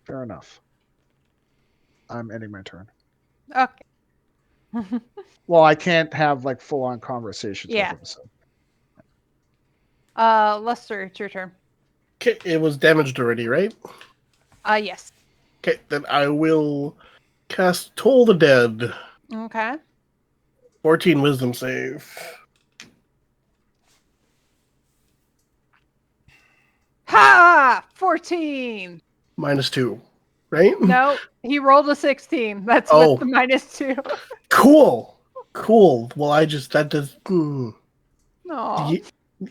A: Fair enough. I'm ending my turn.
C: Okay.
A: Well, I can't have like full on conversations
C: Yeah.
A: with him. So.
C: Lester, it's your turn.
B: Okay, it was damaged already, right?
C: Yes.
B: Okay, then I will cast Toll the Dead.
C: Okay.
B: 14 Wisdom save.
C: Ha! 14.
B: -2, right?
C: No, he rolled a 16. That's
B: Oh.
C: with the -2.
B: Cool. Well, that does.
C: No.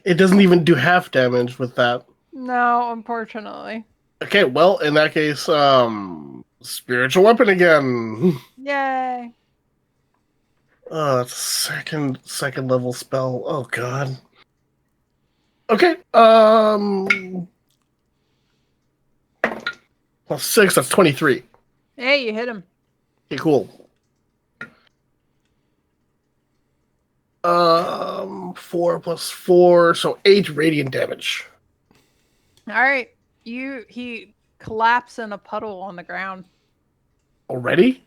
B: It doesn't even do half damage with that.
C: No, unfortunately.
B: Okay, well, in that case, spiritual weapon again.
C: Yay.
B: Oh, it's a second level spell. Oh god. Okay, +6, that's 23.
C: Hey, you hit him.
B: Okay, cool. 4 + 4, so 8 radiant damage.
C: All right. He collapsed in a puddle on the ground.
B: Already?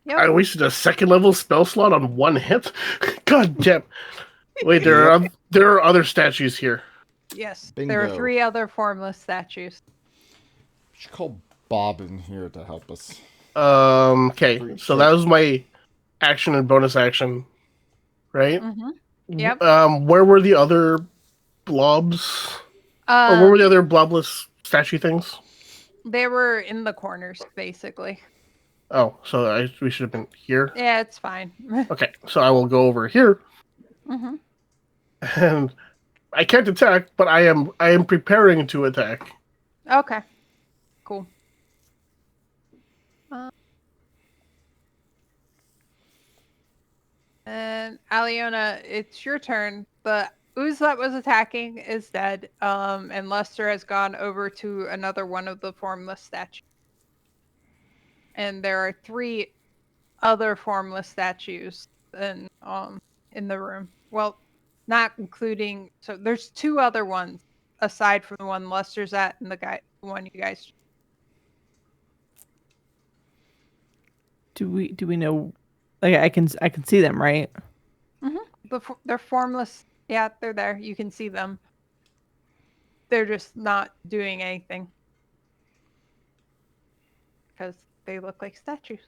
C: Yep.
B: I wasted a second level spell slot on 1 hit? God damn. Wait, there are other statues here.
C: Yes.
E: Bingo.
C: There are 3 other formless statues.
E: We should call Bob in here to help us.
B: Okay, so that was my action and bonus action, right?
C: Mm-hmm. Yep.
B: Where were the other blobs? Or where were the other blobless statue things?
C: They were in the corners, basically.
B: Oh, so we should have been here?
C: Yeah, it's fine.
B: Okay, so I will go over here.
C: Mm-hmm.
B: And I can't attack, but I am preparing to attack.
C: Okay. Cool. And Aliona, it's your turn. The ooze that was attacking is dead. And Lester has gone over to another one of the formless statues. And there are 3 other formless statues in the room. Well, not including, so there's 2 other ones aside from the one Lester's at and the one you guys.
D: Do we know? Like I can see them, right?
C: They're formless. Yeah, they're there. You can see them. They're just not doing anything because they look like statues.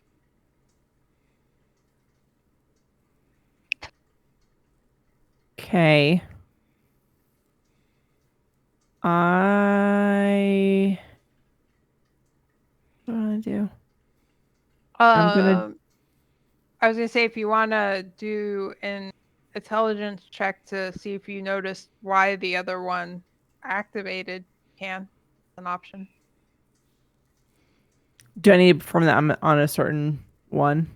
D: Okay. What do I want to do? I'm gonna.
C: I was gonna say if you want to do an intelligence check to see if you noticed why the other one activated, can. An option.
D: Do I need to perform that on a certain one?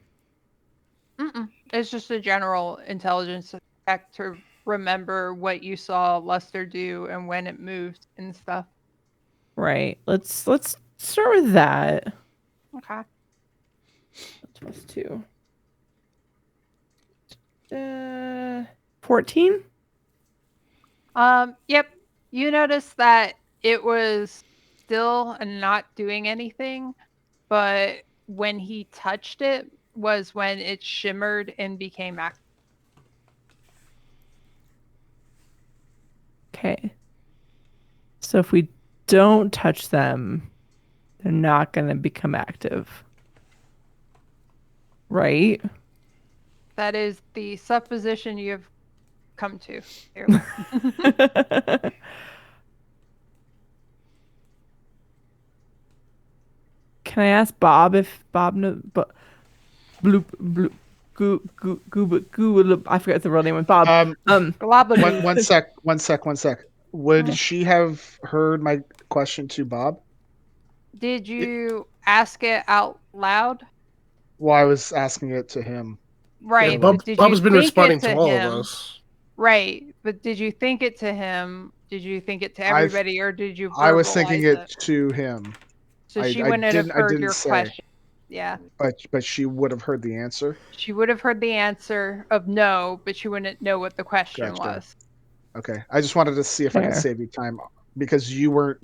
C: It's just a general intelligence check to remember what you saw Lester do and when it moved and stuff.
D: Right. Let's start with that.
C: Okay.
D: That's +2. 14.
C: Yep. You notice that it was still not doing anything, but when he touched it was when it shimmered and became active.
D: Okay. So if we don't touch them, they're not going to become active. Right?
C: That is the supposition you have come to. Clearly.
D: Can I ask Bob if Bob knows? But bloop bloop goo. I forgot the real name of Bob.
C: Globally.
A: One sec. Would she have heard my question to Bob?
C: Did you ask it out loud?
A: Well, I was asking it to him.
C: Right.
B: Yeah,
C: but did
B: Bob's
C: you
B: been
C: think
B: responding
C: it
B: to all
C: him?
B: of us.
C: Right. But did you think it to him? Did you think it to everybody, or did you verbalize
A: I was thinking it to him,
C: So she
A: I
C: wouldn't have
A: didn't
C: heard your
A: say.
C: question. Yeah.
A: but she would have heard the answer.
C: She would have heard the answer of no, but she wouldn't know what the question
A: Gotcha.
C: was.
A: Okay, I just wanted to see if I could
D: Fair.
A: save you time because you were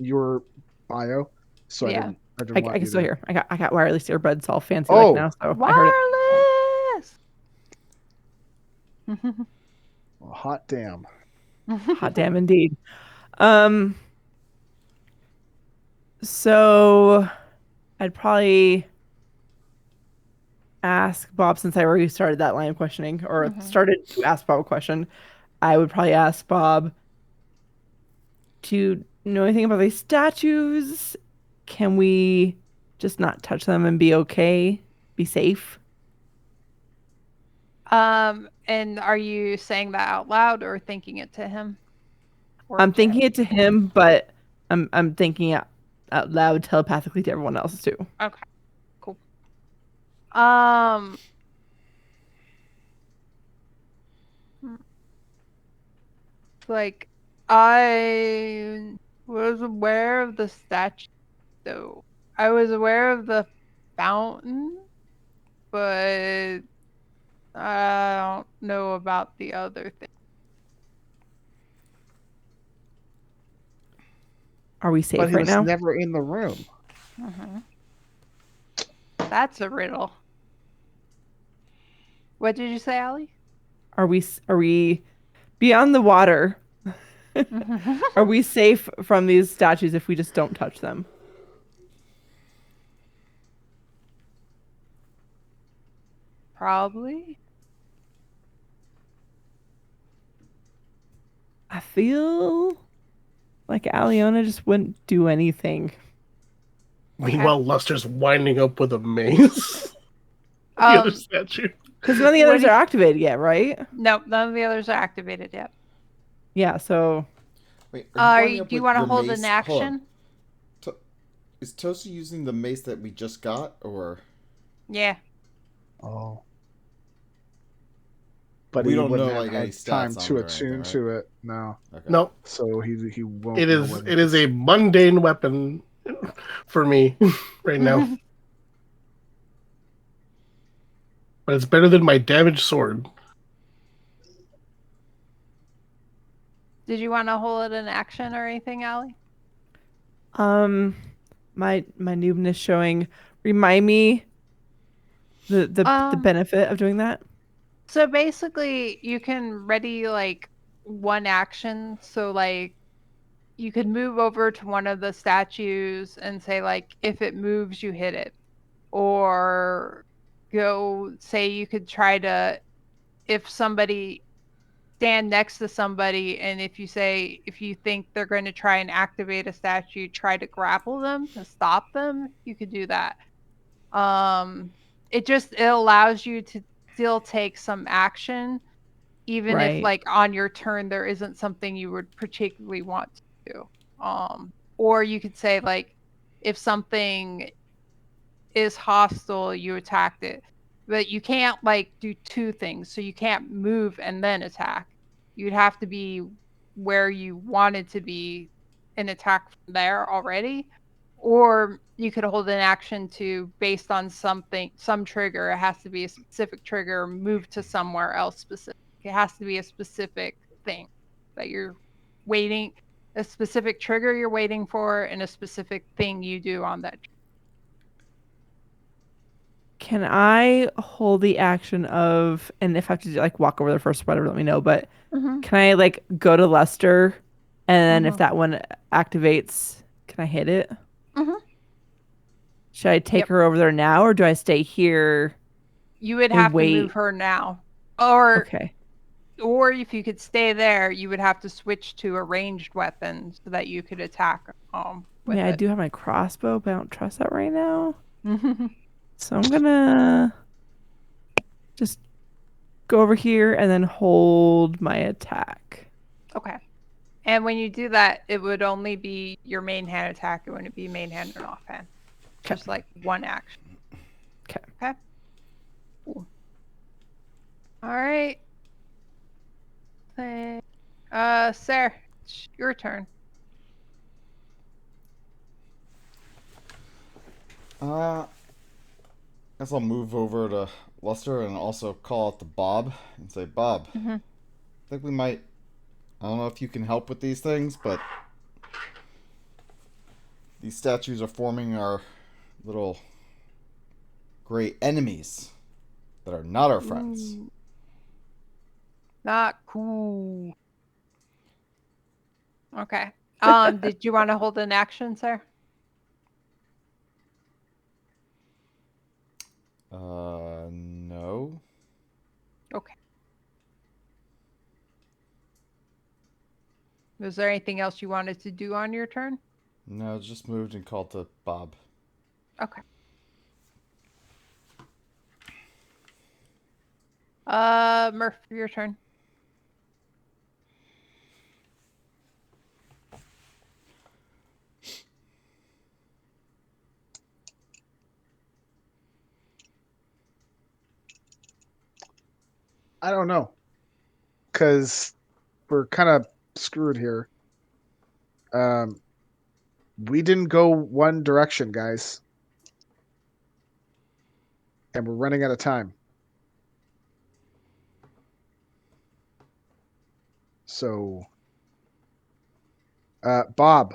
A: bio, so
C: Yeah.
A: I didn't want
D: I can
A: you
D: still
A: to...
D: hear. I got wireless earbuds all fancy
A: Oh.
D: like now, so I heard
C: Wireless.
A: Well, hot damn.
D: it. Hot damn indeed. So I'd probably ask Bob, since I already started that line of questioning, or started to ask Bob a question. I would probably ask Bob, do you know anything about these statues? Can we just not touch them and be okay? Be safe?
C: And are you saying that out loud or thinking it to him? Or
D: I'm
C: to
D: thinking it to him, but I'm thinking it out loud telepathically to everyone else too.
C: Okay. Cool. Like, I was aware of the statue, though. I was aware of the fountain, but I don't know about the other thing.
D: Are we safe
A: But he
D: right
A: was
D: now?
A: never in the room.
C: That's a riddle. What did you say, Allie?
D: Are we beyond the water? Are we safe from these statues if we just don't touch them?
C: Probably.
D: I feel like Aliona just wouldn't do anything.
B: Meanwhile, Luster's winding up with a mace. The other statue.
D: Because none of the others are activated yet, right?
C: Nope, none of the others are activated yet.
D: Yeah, so...
E: Wait,
C: Do you want to hold an action?
E: Is Tosu using the mace that we just got, or...?
C: Yeah.
A: Oh. But
E: We
A: he
E: don't
A: wouldn't
E: know,
A: have
E: like,
A: had
E: any
A: time
E: stats
A: to
E: on it or
A: attune
E: anything,
A: to it. No.
E: Okay.
B: No,
A: So he won't.
B: it
A: know
B: is
A: what
B: it is a mundane weapon for me right now. But it's better than my damaged sword.
C: Did you want to hold an action or anything, Allie?
D: My noobness showing. Remind me the benefit of doing that.
C: So basically, you can ready like one action. So like, you could move over to one of the statues and say like, if it moves, you hit it, or go say you could try to, if somebody stand next to somebody, and if you think they're going to try and activate a statue, try to grapple them to stop them, you could do that. It allows you to still take some action, even if
D: Right.
C: like on your turn there isn't something you would particularly want to do. Or you could say like, if something is hostile, you attacked it, but you can't like do two things. So you can't move and then attack. You'd have to be where you wanted to be and attack from there already. Or you could hold an action to, based on some trigger, it has to be a specific trigger, move to somewhere else specific. It has to be a specific thing that you're waiting, a specific trigger you're waiting for, and a specific thing you do on that.
D: Can I hold the action of, and if I have to like walk over there first or whatever, let me know, but can I like go to Lester And then if
C: Mhm.
D: that one activates, can I hit it?
C: Mhm.
D: Should I take
C: Yep.
D: her over there now, or do I stay here
C: You would
D: and
C: have to
D: wait?
C: move her now. Or
D: Okay.
C: if you could stay there, you would have to switch to a ranged weapon so that you could attack
D: I
C: with
D: mean, I
C: it.
D: do have my crossbow, but I don't trust that right now. So I'm gonna just go over here and then hold my attack.
C: Okay. And when you do that, it would only be your main hand attack. It wouldn't be main hand and offhand.
D: Okay.
C: Just like one action.
D: Okay.
C: Okay. Cool. All right. Sarah, it's your turn.
E: Guess I'll move over to Luster and also call out to Bob and say, Bob,
C: Mm-hmm.
E: I think we might. I don't know if you can help with these things, but these statues are forming our little gray enemies that are not our friends.
C: Ooh. Not cool. Okay. Did you want to hold an action, sir?
E: No.
C: Okay. Was there anything else you wanted to do on your turn?
E: No, just moved and called to Bob.
C: Okay. Murph, your turn.
A: I don't know, because we're kind of screwed here. We didn't go one direction, guys, and we're running out of time. So, Bob,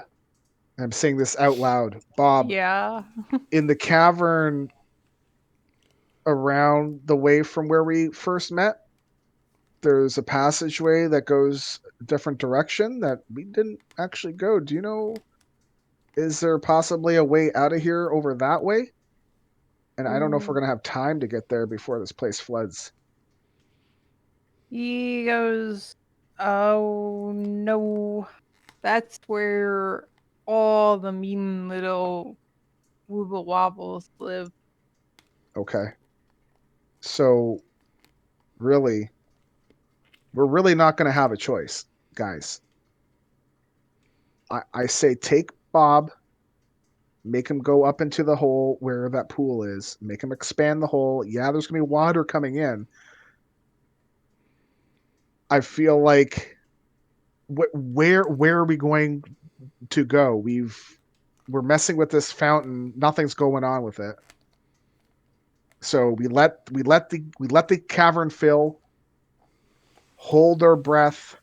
A: I'm saying this out loud. Bob,
C: Yeah.
A: in the cavern around the way from where we first met, there's a passageway that goes a different direction that we didn't actually go. Do you know? Is there possibly a way out of here over that way? And I don't know if we're gonna have time to get there before this place floods.
C: He goes, oh no. That's where all the mean little wooble wobbles live.
A: Okay. So really, we're really not gonna have a choice, guys. I say take Bob, make him go up into the hole where that pool is, make him expand the hole. Yeah, there's gonna be water coming in. I feel like where are we going to go? We're messing with this fountain. Nothing's going on with it. So we let the cavern fill, hold our breath,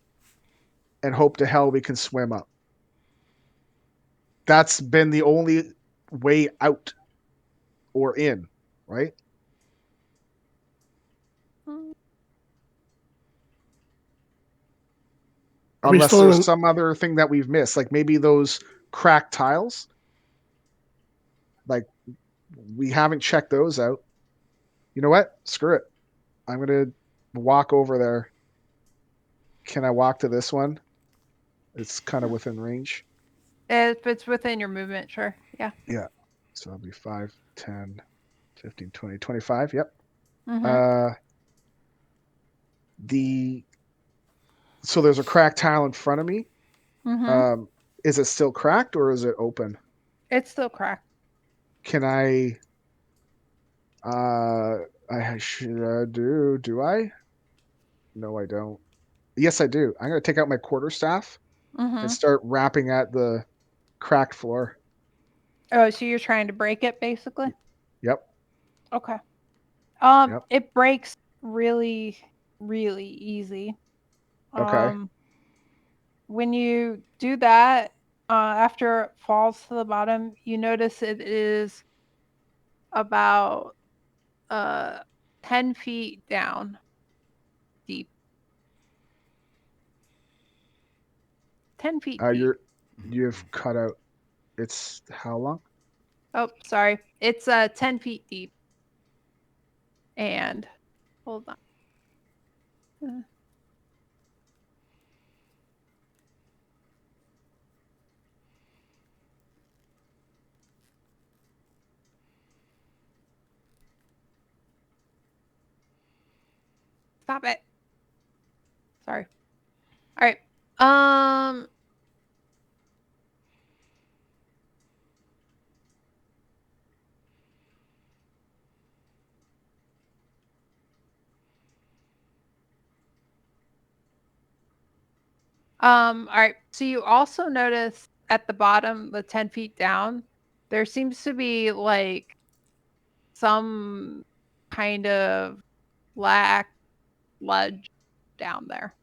A: and hope to hell we can swim up. That's been the only way out or in, right?
B: Are we
A: Unless
B: still
A: there's
B: in?
A: some other thing that we've missed, like maybe those cracked tiles. Like we haven't checked those out. You know what? Screw it. I'm gonna walk over there. Can I walk to this one? It's kind of within range.
C: If it's within your movement, sure. Yeah.
A: Yeah. So it'll be 5, 10, 15, 20, 25. Yep.
C: Mm-hmm.
A: The So there's a cracked tile in front of me.
C: Mm-hmm.
A: Is it still cracked or is it open?
C: It's still cracked.
A: Can I I should do I? No, I don't. Yes, I do. I'm gonna take out my quarterstaff and
C: Mm-hmm.
A: start rapping at the cracked floor.
C: Oh, so you're trying to break it, basically?
A: Yep.
C: Okay.
A: Yep.
C: It breaks really, really easy.
A: Okay.
C: When you do that, after it falls to the bottom, you notice it is about 10 feet down deep. 10 feet deep.
A: You've cut out. It's how long?
C: Oh, sorry. It's 10 feet deep. And hold on. Stop it. Sorry. All right. All right. So you also notice at the bottom, the 10 feet down, there seems to be like some kind of black sludge down there.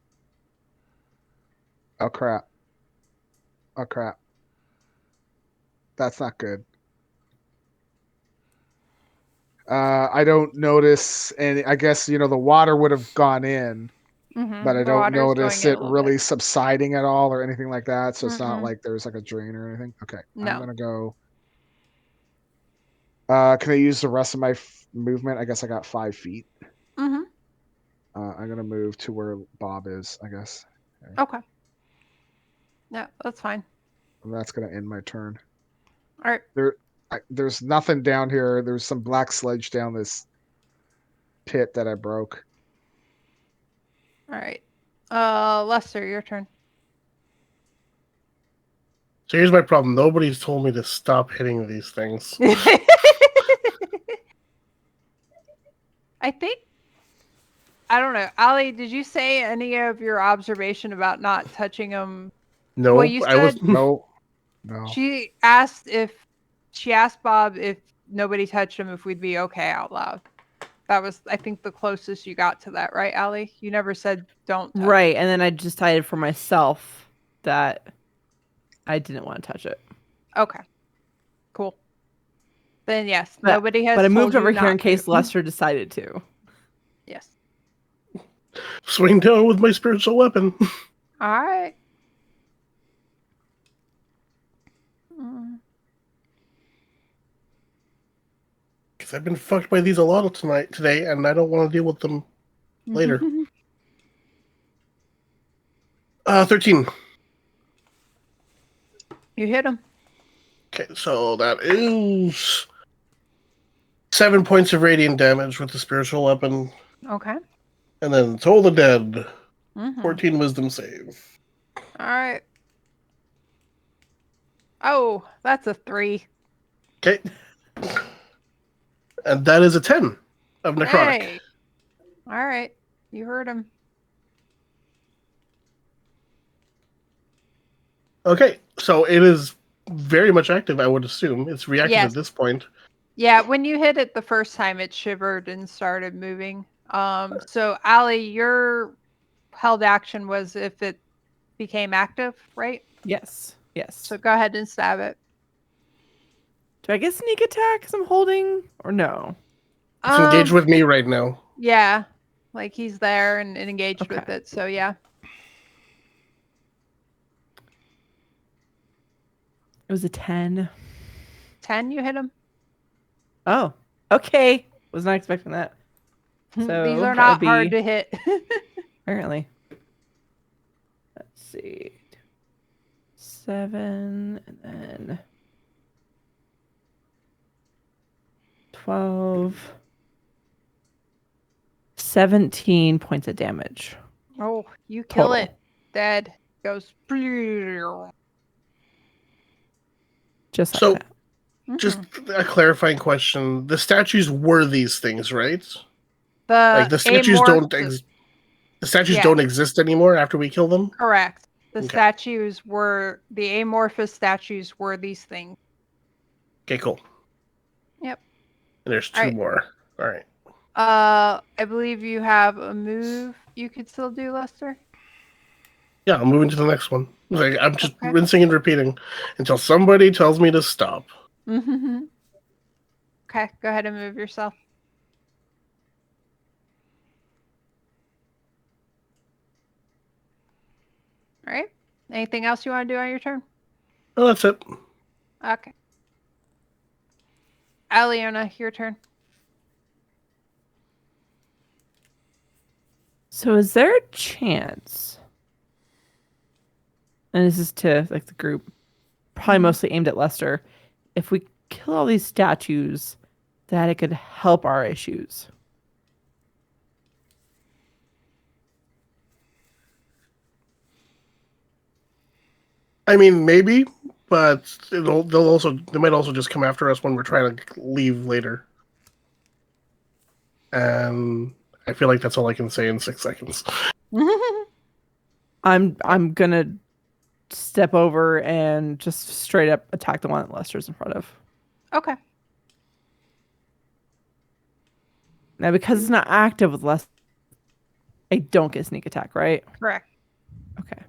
A: Oh crap! Oh crap! That's not good. I don't notice any. I guess the water would have gone in, but I
C: The
A: don't
C: water's going
A: notice
C: in a
A: it
C: little
A: really
C: bit.
A: subsiding at all or anything like that. So it's not
C: Mm-mm.
A: like there's like a drain or anything. Okay, I'm
C: No.
A: gonna go. Can I use the rest of my movement? I guess I got 5 feet.
C: Mm-hmm.
A: I'm gonna move to where Bob is. I guess.
C: Okay. Yeah, that's fine.
A: And that's gonna end my turn.
C: All right.
A: There's nothing down here. There's some black sludge down this pit that I broke.
C: All right. Lester, your turn.
B: So here's my problem. Nobody's told me to stop hitting these things.
C: I think I don't know. Ali, did you say any of your observation about not touching them?
B: No,
C: Well, you
B: I was
C: said
A: No.
C: she asked Bob if nobody touched him if we'd be okay out loud. That was, I think, the closest you got to that, right, Ali? You never said don't touch.
D: Right, and then I decided for myself that I didn't want to touch it.
C: Okay. Cool. Then yes,
D: But-
C: nobody has
D: But I
C: told
D: moved
C: you
D: over here in
C: not
D: case
C: to.
D: Lester decided to.
C: Yes.
B: swing down with my spiritual weapon.
C: All right. Mm.
B: Because I've been fucked by these a lot today, and I don't want to deal with them later. 13.
C: You hit him.
B: Okay, so that is 7 points of radiant damage with the spiritual weapon,
C: Okay.
B: and then Toll the Dead,
C: Mhm.
B: 14 wisdom save.
C: All right. Oh, that's a 3.
B: Okay. And that is a 10 of necrotic.
C: Hey. All right. You heard him.
B: Okay, so it is very much active, I would assume. It's reactive
C: Yes.
B: at this point.
C: Yeah, when you hit it the first time, it shivered and started moving. So Ali, your held action was if it became active, right?
D: Yes. Yes.
C: So go ahead and stab it.
D: Do I get sneak attack because I'm holding, or no?
B: It's engaged with me right now.
C: Yeah, like he's there and engaged with
D: Okay.
C: it. So yeah.
D: It was a 10.
C: 10, you hit him.
D: Oh, okay. Was not expecting that. So
C: These are
D: that
C: not
D: would
C: hard
D: be-
C: to hit.
D: Apparently. Let's see. 7 and then 12. 17 points of damage.
C: Oh, you kill
D: Total.
C: it. Dead. Goes.
D: Just like
B: So-
D: that.
B: Just a clarifying question. The statues were these things, right?
C: the
B: The statues don't
C: amorphous-
B: the statues
C: Yeah.
B: don't exist anymore after we kill them?
C: Correct. The
B: Okay.
C: statues were the amorphous statues were these things.
B: Okay, cool.
C: Yep.
B: And there's 2
C: Alright.
B: more. All right.
C: I believe you have a move you could still do, Lester.
B: Yeah, I'm moving to the next one. I'm just
C: Okay.
B: rinsing and repeating until somebody tells me to stop.
C: Mm-hmm. Okay, go ahead and move yourself. All right. Anything else you want to do on your turn?
B: Oh, that's it.
C: Okay. Aliona, your turn.
D: So is there a chance, and this is to like the group, probably mostly aimed at Lester, if we kill all these statues, that it could help our issues?
B: I mean, maybe, but they might also just come after us when we're trying to leave later. And I feel like that's all I can say in 6 seconds.
D: I'm gonna step over and just straight up attack the one that Lester's in front of.
C: Okay.
D: Now, because it's not active with Lester, I don't get sneak attack, right?
C: Correct.
D: Okay.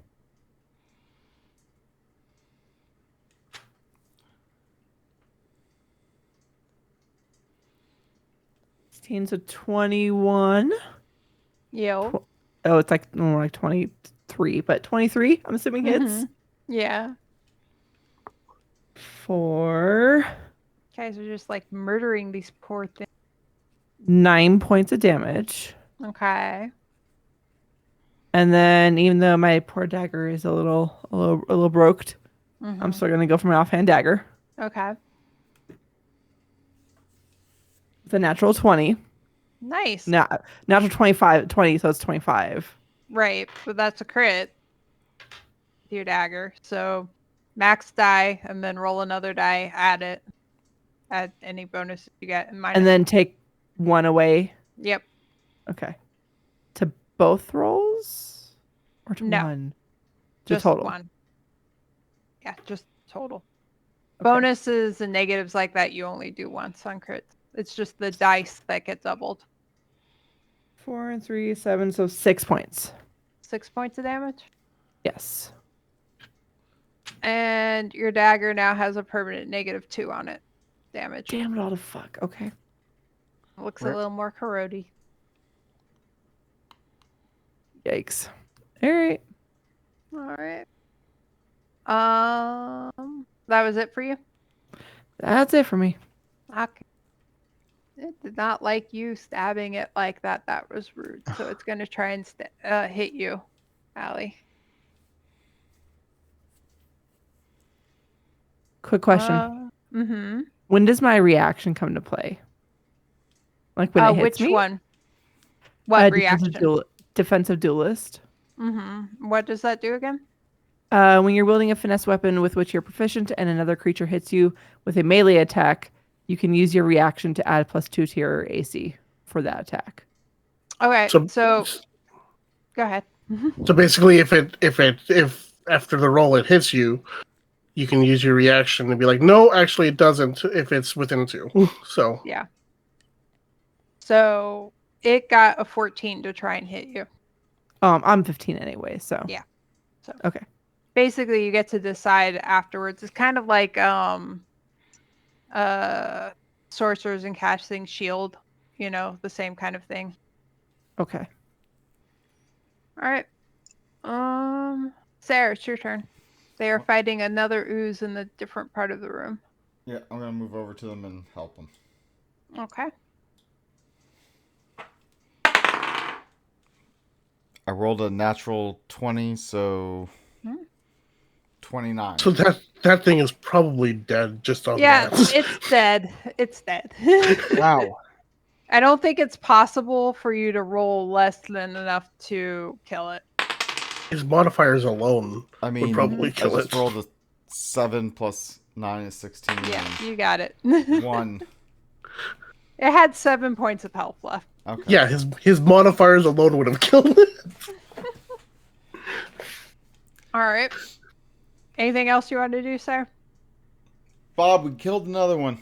D: So 21.
C: Yo.
D: Oh, it's like more like 23, but 23, I'm assuming hits.
C: Mhm. Yeah.
D: For
C: Guys are just like murdering these poor things.
D: 9 points of damage.
C: Okay.
D: And then, even though my poor dagger is a little broked, I'm
C: Mhm.
D: still gonna go for my offhand dagger.
C: Okay.
D: With a natural 20.
C: Nice.
D: Natural 20, so it's 25.
C: Right, but that's a crit. With your dagger. So max die and then roll another die, add it. Add any bonuses you get.
D: And then take 1 away.
C: Yep.
D: Okay. To both rolls? Or to
C: No.
D: 1? To
C: Just
D: total.
C: 1. Yeah, just total.
D: Okay.
C: Bonuses and negatives like that you only do once on crits. It's just the dice that get doubled.
D: 4 and 3, 7, so 6 points.
C: 6 points of damage.
D: Yes.
C: And your dagger now has a permanent -2 on it. Damage.
D: Damn it all to fuck. Okay.
C: Looks a little more corrody.
D: Yikes. All right.
C: Alright. That was it for you?
D: That's it for me.
C: Okay. It did not like you stabbing it like that. That was rude. So it's going to try and hit you, Allie.
D: Quick question.
C: Mm-hmm.
D: When does my reaction come to play? Like when it hits
C: Which
D: me?
C: one? What
D: Defensive,
C: reaction?
D: defensive duelist.
C: Mm-hmm. What does that do again?
D: When you're wielding a finesse weapon with which you're proficient and another creature hits you with a melee attack, you can use your reaction to add +2 to your AC for that attack.
C: Okay, so go ahead.
B: So basically, if after the roll it hits you, you can use your reaction and be like, no, actually it doesn't if it's within 2. So
C: Yeah. So it got a 14 to try and hit you.
D: I'm 15 anyway, so.
C: Yeah. So
D: okay.
C: Basically, you get to decide afterwards. It's kind of like sorcerers and casting shield, the same kind of thing.
D: Okay.
C: All right. Sarah, it's your turn. They are fighting another ooze in a different part of the room.
E: Yeah, I'm gonna move over to them and help them.
C: Okay.
E: I rolled a natural 20, so 29.
B: So that thing is probably dead just on
C: Yeah,
B: that.
C: it's dead. It's dead.
A: Wow.
C: I don't think it's possible for you to roll less than enough to kill it.
B: His modifiers alone
E: I mean,
B: would probably kill
E: I just
B: it.
E: rolled a 7 plus 9 is 16.
C: Yeah, you got it.
E: And 1.
C: It had 7 points of health left.
E: Okay.
B: Yeah, his modifiers alone would have killed it.
C: All right. Anything else you want to do, sir?
E: Bob, we killed another one.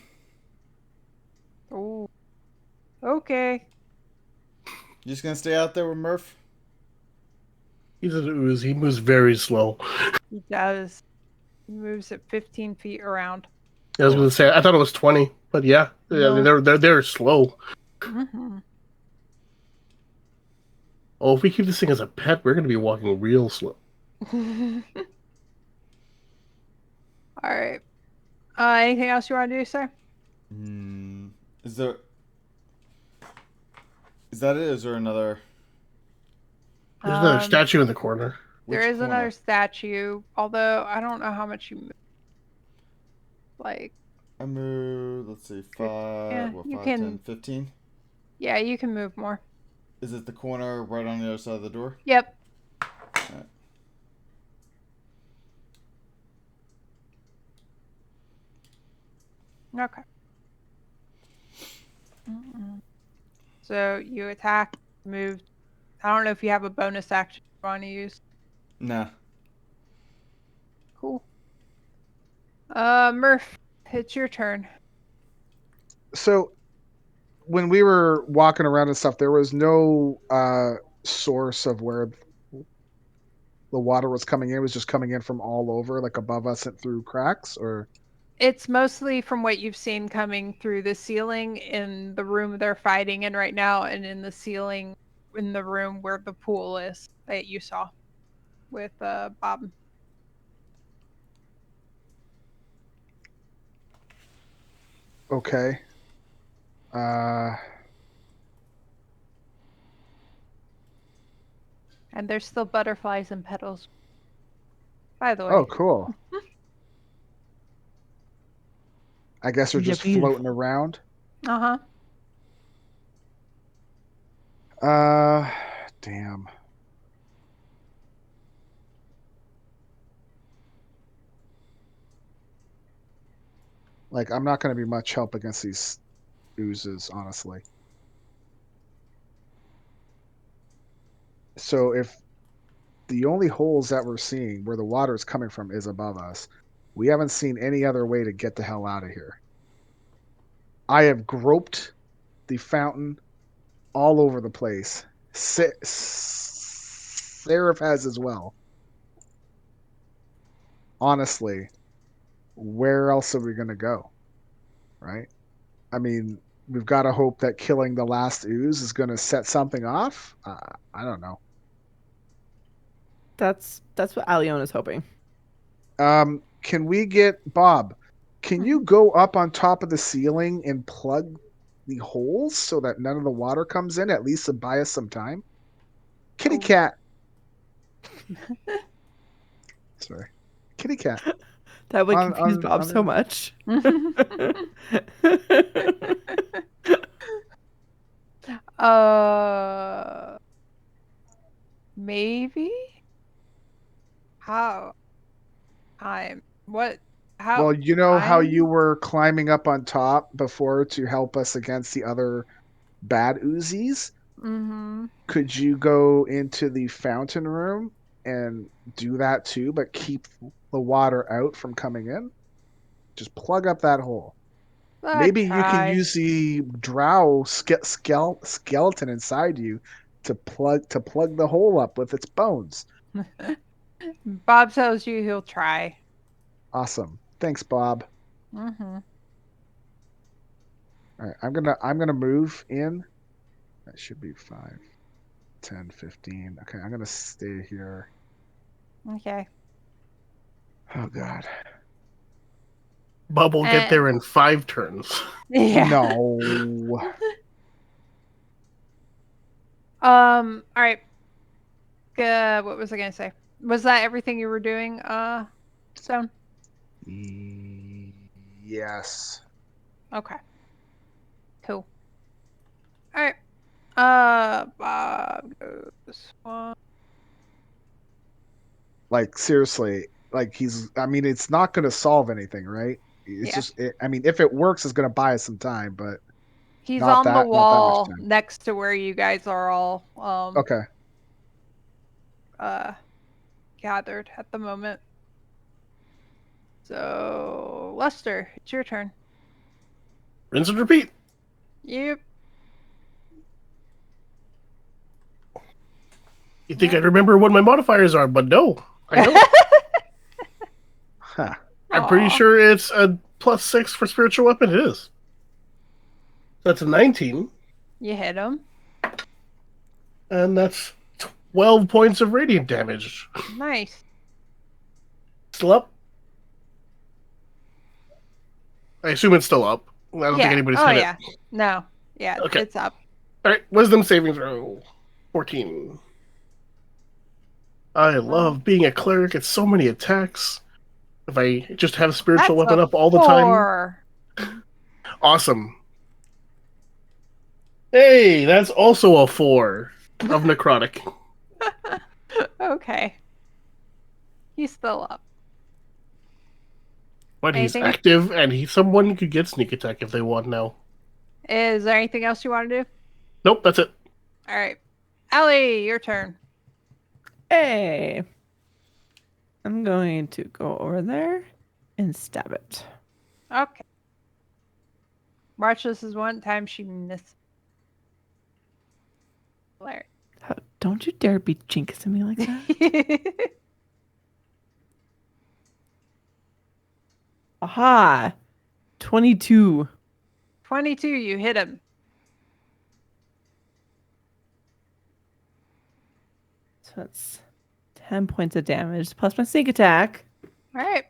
C: Oh. Okay.
E: You just gonna stay out there with Murph?
B: He's an ooze. He moves very slow.
C: He does. He moves at 15 feet around.
B: I was going to say, I thought it was 20, but yeah,
C: No.
B: they're slow.
C: Mm-hmm.
B: Oh, if we keep this thing as a pet, we're going to be walking real slow.
C: All right. Anything else you want to do, sir?
E: Is there? Is that it? Is there another?
B: There's another
C: Um,
B: statue in the corner.
C: There
E: Which
C: is
E: corner?
C: another statue, although I don't know how much you move. Like,
E: I move. Let's see, 5.
C: yeah,
E: What?
C: you
E: 5,
C: can-
E: 10, 15.
C: yeah, you can move more.
E: Is it the corner right on the other side of the door?
C: Yep.
E: Alright.
C: Okay. So you attack, move. I don't know if you have a bonus action you want to use.
E: Nah.
C: Cool. Murph, it's your turn.
A: So when we were walking around and stuff, there was no source of where the water was coming in. It was just coming in from all over, like above us and through cracks, or
C: It's mostly from what you've seen coming through the ceiling in the room they're fighting in right now, and in the ceiling in the room where the pool is that you saw with Bob.
A: okay.
C: And there's still butterflies and petals. By the way.
A: Oh, cool. I guess they're
D: Yeah,
A: just floating
D: beautiful.
A: around.
C: Uh-huh.
A: Damn. Like, I'm not going to be much help against these oozes, honestly. So if the only holes that we're seeing where the water is coming from is above us, we haven't seen any other way to get the hell out of here. I have groped the fountain all over the place. Seraph has as well. Honestly, where else are we going to go? Right? I mean, we've got to hope that killing the last ooze is going to set something off. I don't know.
D: That's what Alion is hoping.
A: Can we get Bob? Can you go up on top of the ceiling and plug the holes so that none of the water comes in, at least to buy us some time? Kitty
C: Oh.
A: cat. Sorry. Kitty cat.
D: That would
A: On-
D: confuse
A: on-
D: Bob
A: on
D: so
A: the-
D: much.
C: Maybe? How? What? How?
A: Well, you know how you
C: I'm-
A: were climbing up on top before to help us against the other bad Uzis?
C: Mm-hmm.
A: Could you go into the fountain room and do that too, but keep the water out from coming in? Just plug up that hole. Maybe you can use the drow skeleton inside you to plug the hole up with its bones.
C: Bob tells you he'll try.
A: Awesome. Thanks, Bob.
C: Mm-hmm.
A: All right, I'm gonna move in. That should be 5, 10, 15. Okay, I'm gonna stay here.
C: Okay.
A: Oh God.
B: Bob will get there in 5 turns.
C: Yeah.
A: No.
C: All right. What was I gonna say? Was that everything you were doing, Stone?
A: Yes.
C: Okay. Cool. All right. Bob goes one.
A: Like seriously, like I mean, it's not gonna solve anything, right? It's
C: Yeah.
A: just I mean, if it works, it's gonna buy us some time, but
C: He's
A: Not
C: on the
A: that much
C: wall
A: time.
C: next to where you guys are all
A: okay.
C: gathered at the moment. So Lester, it's your turn.
B: Rinse and repeat.
C: Yep.
B: You think I'd remember what my modifiers are, but no, I don't.
A: Huh.
B: I'm pretty
C: Aw.
B: sure it's a +6 for spiritual weapon. It is. That's a 19,
C: You hit him.
B: and that's 12 points of radiant damage.
C: Nice.
B: Still up? I assume it's still up. I don't think
C: Yeah.
B: anybody's
C: Oh
B: hit
C: yeah. No. Yeah,
B: Okay.
C: it's up.
B: it. All right, wisdom saving throw. 14. I love being a cleric. It's so many attacks. If I just have spiritual
C: That's
B: weapon
C: a
B: up all the time,
C: 4.
B: awesome. Hey, that's also a 4 of necrotic.
C: Okay. He's still up.
B: But he's
C: Anything?
B: active, and someone could get sneak attack if they want now.
C: Is there anything else you want to do?
B: Nope, that's it.
C: All right. Ellie, your turn.
D: Hey. I'm going to go over there and stab it.
C: Okay. Watch, this is one time she missed. Hilarious.
D: Don't you dare be jinxing me like that. Aha. 22.
C: 22, you hit him.
D: So that's 10 points of damage plus my sneak attack
C: All right.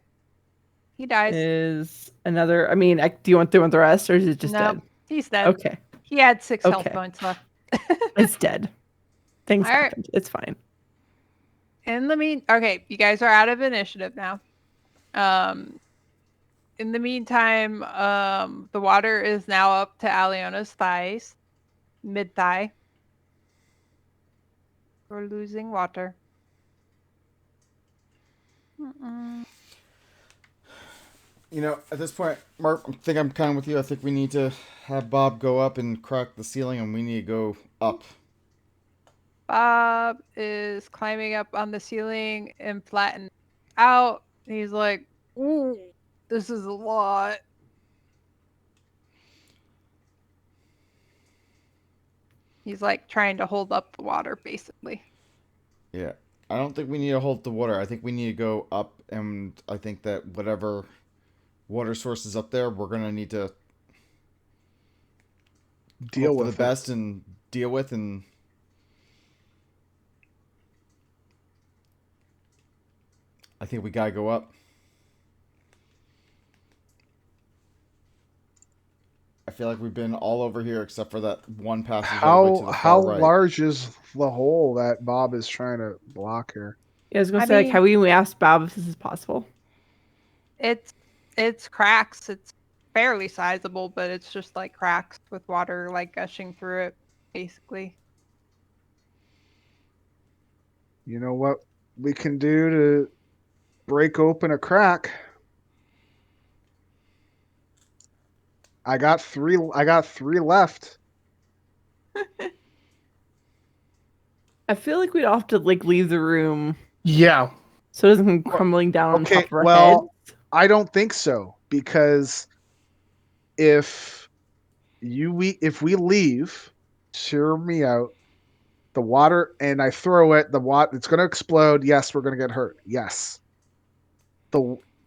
C: He dies.
D: is another. I mean, do you want the rest or is it just
C: Nope.
D: dead?
C: He's dead.
D: Okay.
C: He had 6 health
D: Okay.
C: points left.
D: It's dead. Things
C: All right.
D: happened. It's fine.
C: Okay, you guys are out of initiative now. In the meantime, the water is now up to Aliona's thighs, mid thigh. We're losing water. Mm-mm.
E: You know, at this point, Mark, I think I'm kind of with you. I think we need to have Bob go up and crack the ceiling, and we need to go up.
C: Bob is climbing up on the ceiling and flatten out. He's like, "Ooh, this is a lot." He's like trying to hold up the water, basically.
E: Yeah. I don't think we need to hold the water. I think we need to go up, and I think that whatever water source is up there, we're going to need to
A: Deal
E: hope for
A: with
E: the
A: it.
E: best and deal with, and I think we got to go up. I feel like we've been all over here except for that one passage all the way to the
A: How
E: far right.
A: large is the hole that Bob is trying to block here?
D: Yeah, I was going
C: I
D: to say, like,
C: mean-
D: how we asked Bob if this is possible.
C: It's cracks. It's fairly sizable, but it's just like cracks with water like gushing through it, basically.
A: You know what we can do to break open a crack? I got three left.
D: I feel like we'd have to, like, leave the room
B: Yeah.
D: so it doesn't come crumbling down on
A: Okay,
D: top of our
A: well,
D: heads.
A: I don't think so, because if we leave, hear me out, the water, and I throw it, the water, it's gonna explode. Yes, we're gonna get hurt. Yes.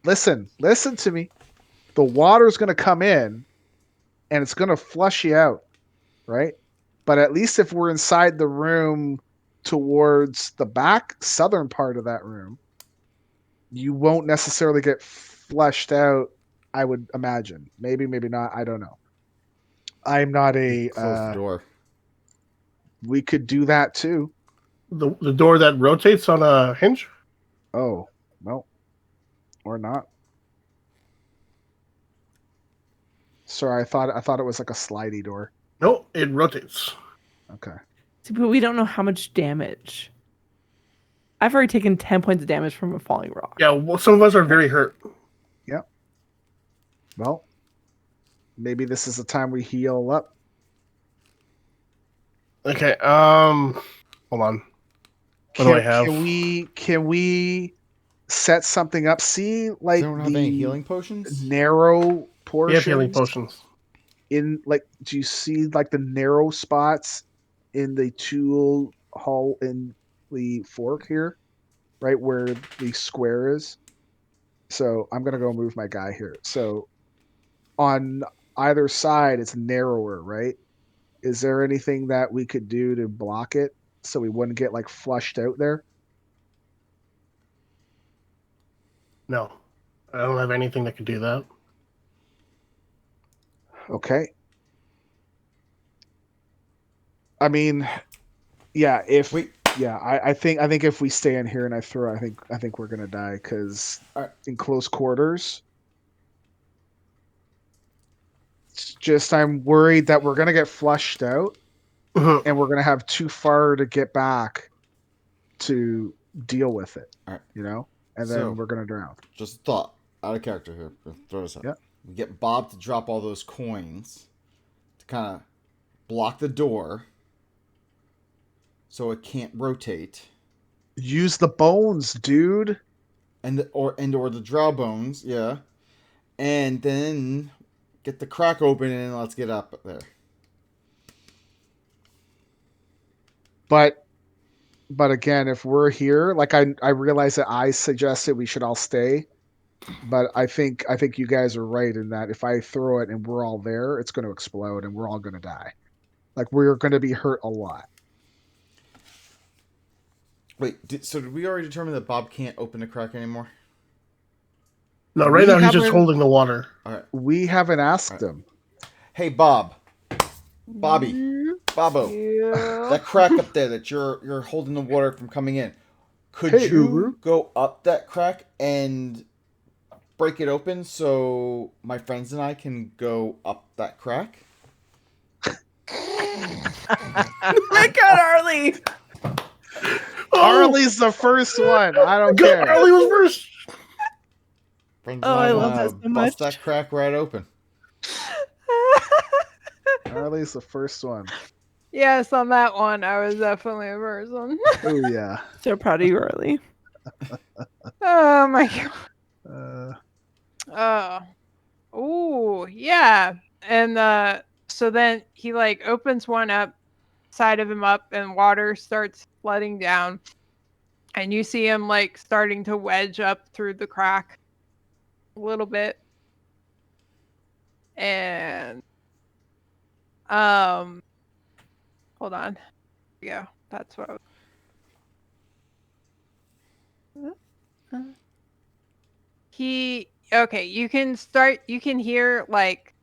A: Listen to me. The water's gonna come in and it's gonna flush you out, right? But at least if we're inside the room towards the back southern part of that room, you won't necessarily get flushed out, I would imagine. Maybe not. I don't know. I'm not a
E: Close the door.
A: we could do that too.
B: The door that rotates on a hinge?
A: Oh, well, or not. Sorry, I thought it was like a slidey door.
B: No, it rotates.
A: Okay.
D: See, but we don't know how much damage. I've already taken 10 points of damage from a falling rock.
B: Yeah, well, some of us are very hurt.
A: Well, maybe this is the time we heal up.
B: Okay, hold on. What do I have?
A: Can we set something up? See, like
E: Does anyone have any healing potions?
A: narrow
B: We
A: portions.
B: have healing potions.
A: In, like, do you see like the narrow spots in the tool hole in the fork here, right where the square is? So I'm gonna go move my guy here. So on either side, it's narrower, right? Is there anything that we could do to block it so we wouldn't get like flushed out there?
B: No, I don't have anything that can do that.
A: Okay. I mean, yeah.
E: Wait.
A: I think if we stay in here and I throw, I think we're gonna die because
E: Alright.
A: in close quarters. It's just I'm worried that we're gonna get flushed out
B: Mhm.
A: and we're gonna have too far to get back to deal with it.
E: Alright.
A: You know, and
E: So-
A: then we're gonna drown.
E: Just a thought. Out of character here. Gonna throw this out.
A: Yeah.
E: We get Bob to drop all those coins to kind of block the door so it can't rotate.
A: Use the bones, dude.
E: Or the drow bones, yeah. And then get the crack open and let's get up there.
A: But again, if we're here, like I realize that I suggested we should all stay, but I think you guys are right in that if I throw it and we're all there, it's going to explode and we're all going to die. Like we're going to be hurt a lot.
E: Wait, so did we already determine that Bob can't open the crack anymore?
B: No, right
A: We
B: now he's just
A: haven't-
B: holding the water.
E: All right.
A: We haven't asked him.
E: Hey, Bob. Bobby. Bobo.
G: Yeah.
E: That crack up there that you're holding the water from coming in. Could
A: Hey,
E: you
A: Uru.
E: go up that crack and break it open so my friends and I can go up that crack?
D: My God, Arlie!
A: Arlie's the first one. I don't
B: Go,
A: care.
B: Arlie was first.
E: Friends
D: Oh,
E: and
D: I love
E: wanna
D: that so
E: bust
D: much.
E: that crack right open.
A: Arlie's the first one.
C: Yes, on that one, I was definitely a person.
A: Oh yeah.
D: So proud of you, Arlie.
C: Oh my god.
A: Uh,
C: Yeah. And so then he like opens one up, side of him up, and water starts flooding down. And you see him like starting to wedge up through the crack a little bit. And hold on. Here we go. That's what I was... you can hear like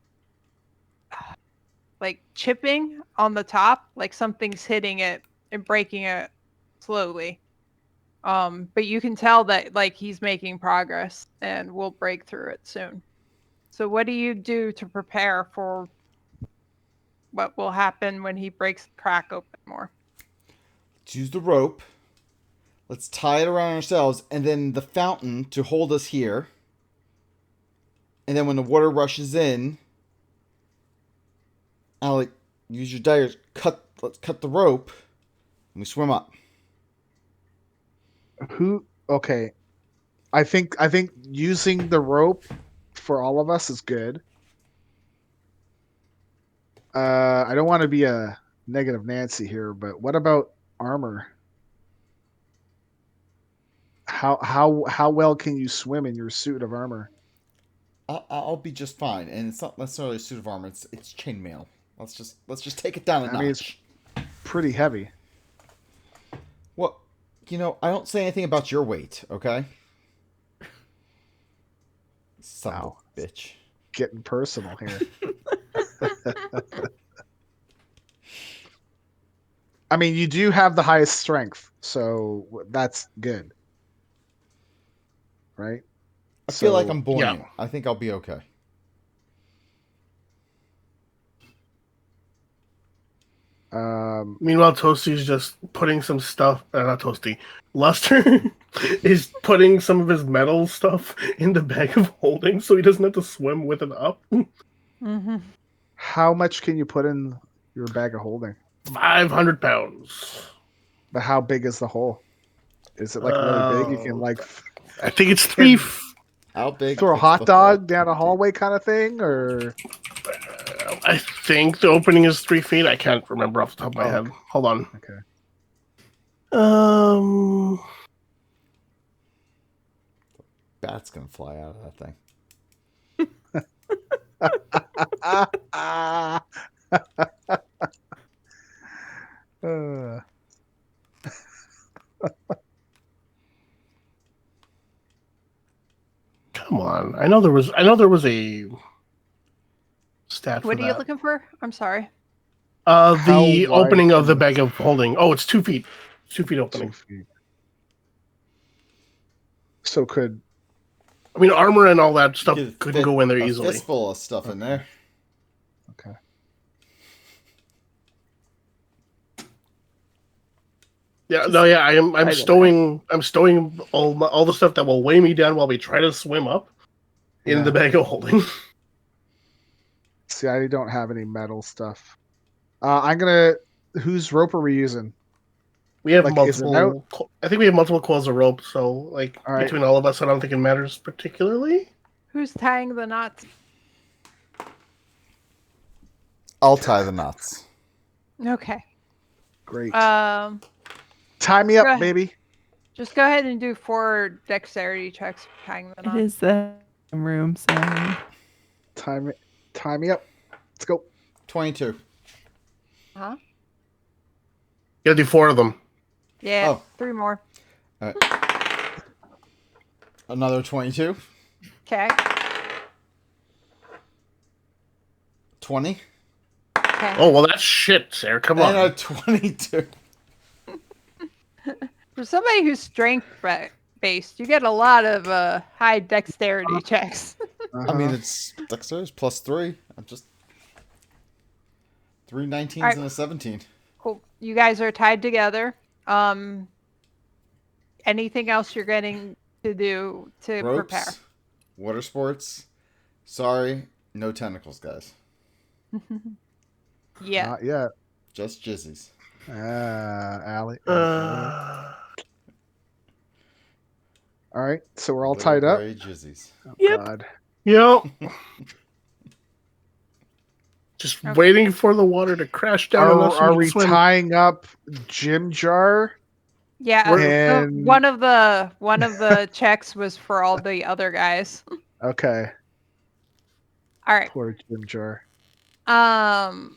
C: chipping on the top, like something's hitting it and breaking it slowly. But you can tell that like he's making progress and we'll break through it soon. So what do you do to prepare for what will happen when he breaks the crack open more?
E: Let's use the rope. Let's tie it around ourselves, and then the fountain to hold us here. And then when the water rushes in, Alec, use your daggers. Let's cut the rope, and we swim up.
A: who? Okay. I think using the rope for all of us is good. I don't want to be a negative Nancy here, but what about armor? How well can you swim in your suit of armor?
E: I'll be just fine, and it's not necessarily a suit of armor. It's chainmail. Let's just take it down a
A: I
E: notch.
A: mean, it's pretty heavy.
E: Well, I don't say anything about your weight, okay? Son
A: Wow.
E: of a bitch.
A: Getting personal here. I mean, you do have the highest strength, so that's good, right?
E: I feel like
A: So-
E: I'm buoyant.
B: yeah.
E: I think I'll be okay.
B: Meanwhile, Toasty's just putting some stuff. Not Toasty. Luster is putting some of his metal stuff in the bag of holding, so he doesn't have to swim with it up.
C: Mm-hmm.
A: How much can you put in your bag of holding?
B: 500 pounds.
A: But how big is the hole? Is it like really big? You can like
B: I think it's 3.
E: How big?
A: throw a
E: is
A: hot
E: the
A: dog
E: hole?
A: down a hallway kind of thing, or
B: I think the opening is 3 feet. I can't remember off the top of my
A: Oh,
B: head. Hold on.
A: okay.
E: Bat's gonna fly out of that thing.
A: Uh,
B: Come on. I know there was a stat for
C: What are you
B: that.
C: looking for? I'm sorry.
A: How
B: The
A: wide
B: opening of the
A: can-
B: bag of holding. Oh, it's 2 feet. 2 feet
A: 2
B: opening.
A: feet. So could
B: I mean, armor and all that stuff
E: Could
B: couldn't
E: fit
B: go in there
E: a
B: easily.
E: fistful of stuff in there.
A: okay.
B: Yeah, no, yeah. I'm
D: Right away.
B: stowing all the stuff that will weigh me down while we try to swim up in the
A: Yeah.
B: bag of holding.
A: See, I don't have any metal stuff. I'm gonna. Whose rope are we using?
B: We have
A: Like, is it
B: multiple. I think we have multiple coils of rope, so like
A: All right.
B: between all of us, I don't think it matters particularly.
C: Who's tying the knots?
E: I'll tie the knots.
C: Okay.
A: Great.
C: Um,
A: Tie me
C: go
A: up,
C: ahead.
A: baby.
C: just go ahead and do 4 dexterity checks for tying the
D: It
C: knot.
D: is the room, so
A: Tie me up. Let's go.
E: 22.
C: Huh?
B: You gotta do 4 of them.
C: Yeah,
E: Oh.
C: 3 more.
E: Another 22.
C: Okay.
E: 20.
C: Okay.
B: Oh well, that's shit, Sarah. Come
E: And
B: on.
E: a 22.
C: For somebody who's strength based, you get a lot of high dexterity checks.
E: I mean,
A: Uh-huh.
E: it's dexterity plus 3. I'm just 3 19s
C: Alright.
E: and a 17.
C: Cool. You guys are tied together. Anything else you're getting to do to
E: Ropes,
C: prepare?
E: water sports. Sorry, no tentacles, guys.
C: Yeah.
A: Not yet.
E: Just jizzies.
A: Allie.
B: Uh,
A: All right. So we're all
E: Little
A: tied up.
E: gray jizzies.
A: Oh,
D: Yep.
A: God.
B: yep. Just
C: Okay.
B: waiting for the water to crash down on us.
A: Are
B: and
A: we
B: swim.
A: tying up Jim Jar?
C: Yeah. So
A: And-
C: one of the checks was for all the other guys.
A: Okay.
C: All right.
A: Poor Jim Jar.
C: The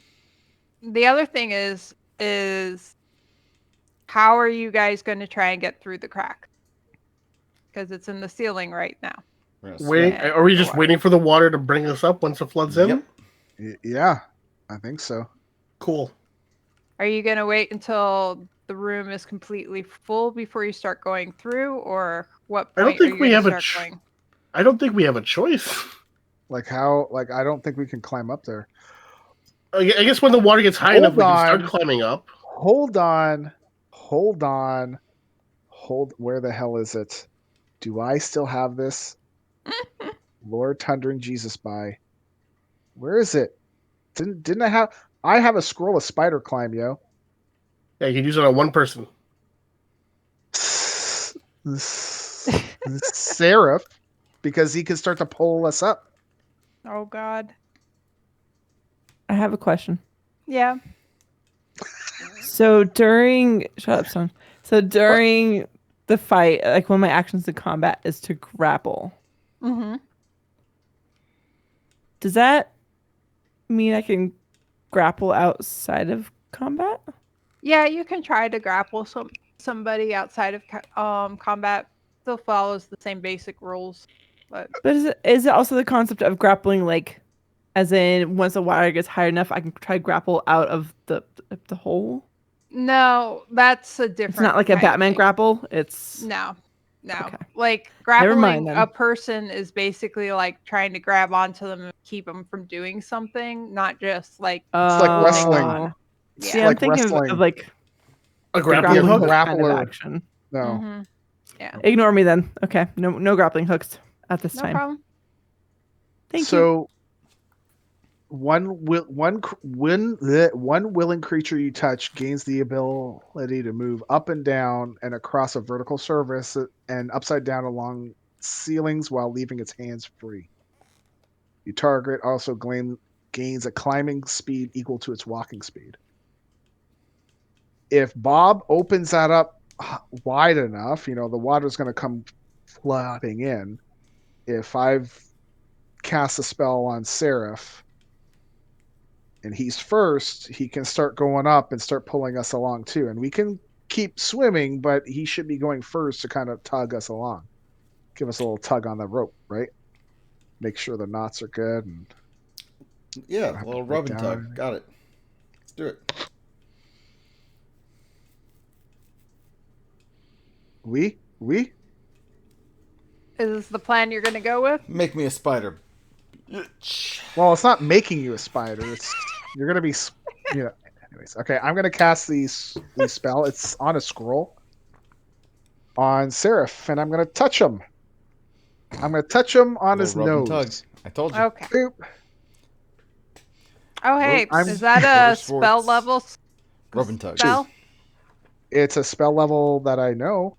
C: other thing is how are you guys going to try and get through the crack? Because it's in the ceiling right now.
E: We're gonna
B: Wait,
E: swim.
B: are we just
C: Water.
B: waiting for the water to bring us up once it floods in?
E: Yep.
A: Yeah, I think so.
B: Cool.
C: Are you going to wait until the room is completely full before you start going through, or what
B: I don't
C: point
B: think
C: are you
B: we
C: gonna
B: have a
C: start
B: ch-
C: going?
B: I don't think we have a choice.
A: Like how? Like I don't think we can climb up there.
B: I guess when the water gets high
A: Hold
B: enough, we can start
A: on.
B: climbing up.
A: Hold on. Where the hell is it? Do I still have this? Lord Thundering Jesus by. Where is it? Didn't I have? I have a scroll of spider climb, yo.
B: Yeah, you can use it on one person.
A: Seraph, because he can start to pull us up.
C: Oh God.
D: I have a question.
C: Yeah.
D: So during shut up, son. So during the fight, like one of my actions in combat is to grapple.
C: Mm-hmm.
D: Does that mean I can grapple outside of combat?
C: Yeah, you can try to grapple somebody outside of combat. Still follows the same basic rules, but
D: But is it also the concept of grappling, like, as in once the water gets high enough, I can try grapple out of the hole?
C: no, that's a different.
D: It's not like a
C: kind of
D: Batman
C: thing.
D: grapple. It's
C: No.
D: Okay.
C: Like
D: Never
C: grappling
D: mind then.
C: a person is basically like trying to grab onto them and keep them from doing something, not just like
A: It's like wrestling.
D: Oh.
C: yeah.
D: See, I'm
A: like
D: thinking
A: wrestling.
D: of like
B: A
D: the
B: grappling
A: Yeah,
B: hook?
D: kind of
A: grappler.
D: action.
A: No.
C: Mhm. Yeah.
D: Ignore me then. Okay, no grappling hooks at this
C: No
D: time.
C: problem.
D: Thank you.
A: So one willing creature you touch gains the ability to move up and down and across a vertical surface and upside down along ceilings while leaving its hands free. Your target also gains a climbing speed equal to its walking speed. If Bob opens that up wide enough, the water's going to come flooding in. If I've cast a spell on Seraph and he's first, he can start going up and start pulling us along too. And we can keep swimming, but he should be going first to kind of tug us along. Give us a little tug on the rope, right? Make sure the knots are good. And
E: Yeah,
A: have
E: a little
A: to
E: rub
A: write
E: and
A: down
E: tug. Got it. Let's do it.
A: We?
C: Is this the plan you're gonna go with?
E: Make me a spider. Bitch.
A: Well, it's not making you a spider. It's you're gonna be, you know. Anyways, okay. I'm gonna cast these spell. It's on a scroll on Seraph, and I'm gonna touch him. I'm gonna touch him on
E: Little
A: his
E: rub and tug.
A: nose.
E: I told you.
C: Okay.
A: Boop.
C: Oh, hey,
A: I'm-
C: is that a
E: Motorsports.
C: spell level
E: Rub and tug.
C: spell?
A: It's a spell level that I know,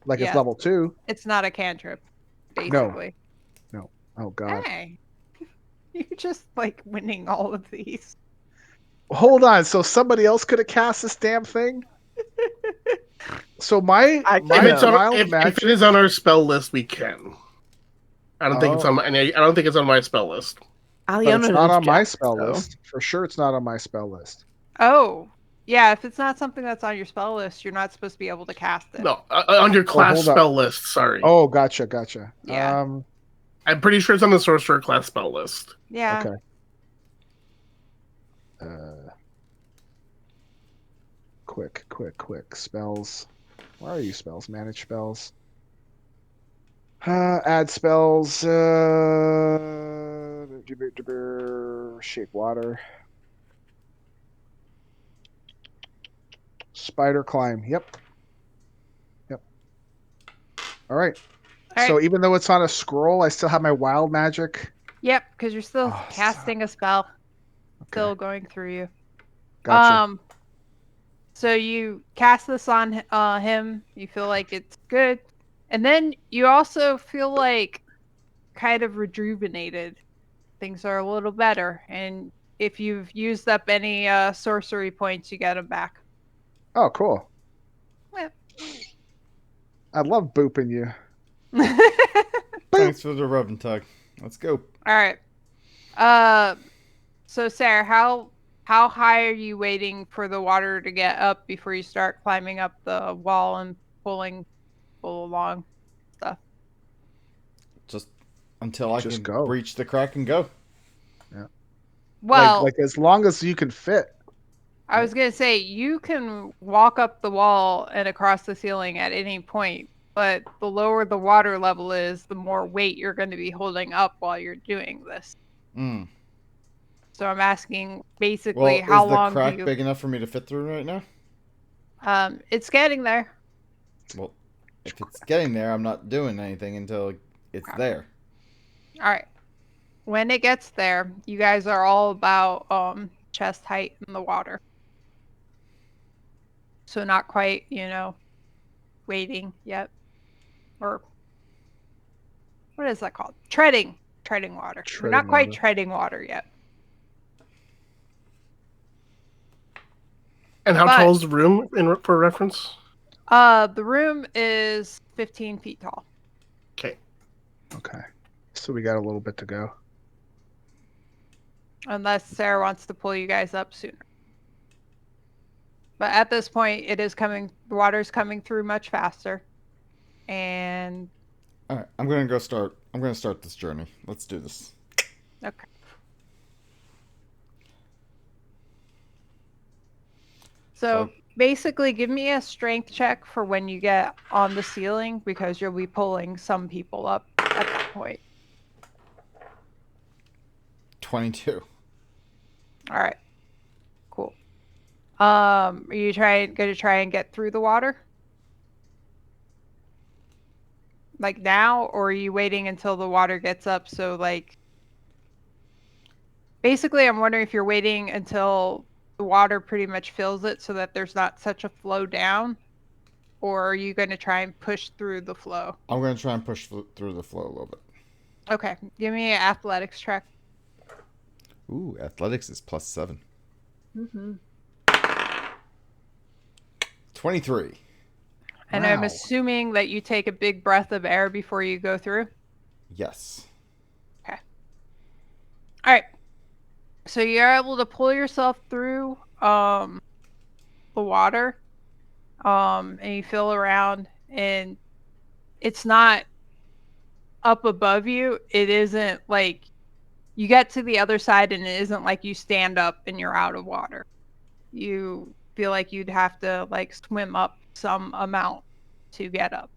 A: like
C: Yes.
A: it's level 2.
C: It's not a cantrip,
A: No.
C: basically.
A: Oh God.
C: Hey, you're just like winning all of these.
A: Hold on. So somebody else could have cast this damn thing. So my
D: I
A: my
B: If it's on,
A: wild
B: if
A: magic.
B: it is on our spell list, we can. I don't think it's
A: Oh.
B: on my. I don't think it's on my spell list.
A: But
D: Aliona
A: it's not
D: knows
A: on my
D: Jack,
A: spell
D: so-
A: list. For sure, it's not on my spell list.
C: Oh, yeah. If it's not something that's on your spell list, you're not supposed to be able to cast it.
B: No, on your class
A: hold up.
B: spell list. Sorry,
A: Oh, gotcha.
C: Yeah.
B: I'm pretty sure it's on the sorcerer class spell list.
C: Yeah.
A: Okay. Quick. Spells. Where are you? Spells. Manage spells. Add spells. Shape water. Spider climb. Yep. All right.
C: All
A: So
C: right.
A: even though it's on a scroll, I still have my wild magic.
C: Yep, because you're still
A: Oh,
C: casting a spell,
A: Okay.
C: still going through you.
A: Gotcha.
C: So you cast this on him. You feel like it's good, and then you also feel like kind of rejuvenated. Things are a little better, and if you've used up any sorcery points, you get them back.
A: Oh, cool.
C: Yep.
A: I love booping you.
E: Thanks for the rub and tug. Let's go.
C: All right. So Sarah, how high are you waiting for the water to get up before you start climbing up the wall and pull along stuff?
E: Just until I
A: Just
E: can
A: go.
E: breach the crack and go.
C: Well,
A: like as long as you can fit.
C: I was gonna say you can walk up the wall and across the ceiling at any point, but the lower the water level is, the more weight you're going to be holding up while you're doing this.
E: Mm.
C: So I'm asking basically
E: Well,
C: how
E: is the
C: long
E: crack
C: do you?
E: big enough for me to fit through right now?
C: It's getting there.
E: Well, if it's getting there, I'm not doing anything until it's there.
C: All right. When it gets there, you guys are all about chest height in the water. So not quite, wading yet. Or what is that called? Treading water. We're not
A: Treading
C: quite
A: water.
C: treading water yet.
B: And how
C: But-
B: tall is the room for reference?
C: The room is 15 feet tall.
B: Okay.
A: Okay. So we got a little bit to go.
C: Unless Sarah wants to pull you guys up sooner. But at this point, the water's coming through much faster. And
E: All right, I'm gonna start this journey. Let's do this.
C: okay. So basically, give me a strength check for when you get on the ceiling, because you'll be pulling some people up at that point.
E: 22.
C: All right. Cool. Are you going to try and get through the water? Like now, or are you waiting until the water gets up? So like, basically, I'm wondering if you're waiting until the water pretty much fills it so that there's not such a flow down, or are you going to try and push through the flow?
E: I'm gonna try and push through the flow a little bit.
C: Okay, give me an athletics check.
E: Ooh, athletics is +7.
C: Mm-hmm.
E: 23.
C: And I'm
A: Wow.
C: assuming that you take a big breath of air before you go through.
E: Yes.
C: All right. So you're able to pull yourself through the water, and you feel around, and it's not up above you. It isn't like you get to the other side and it isn't like you stand up and you're out of water. You feel like you'd have to like swim up some amount to get up.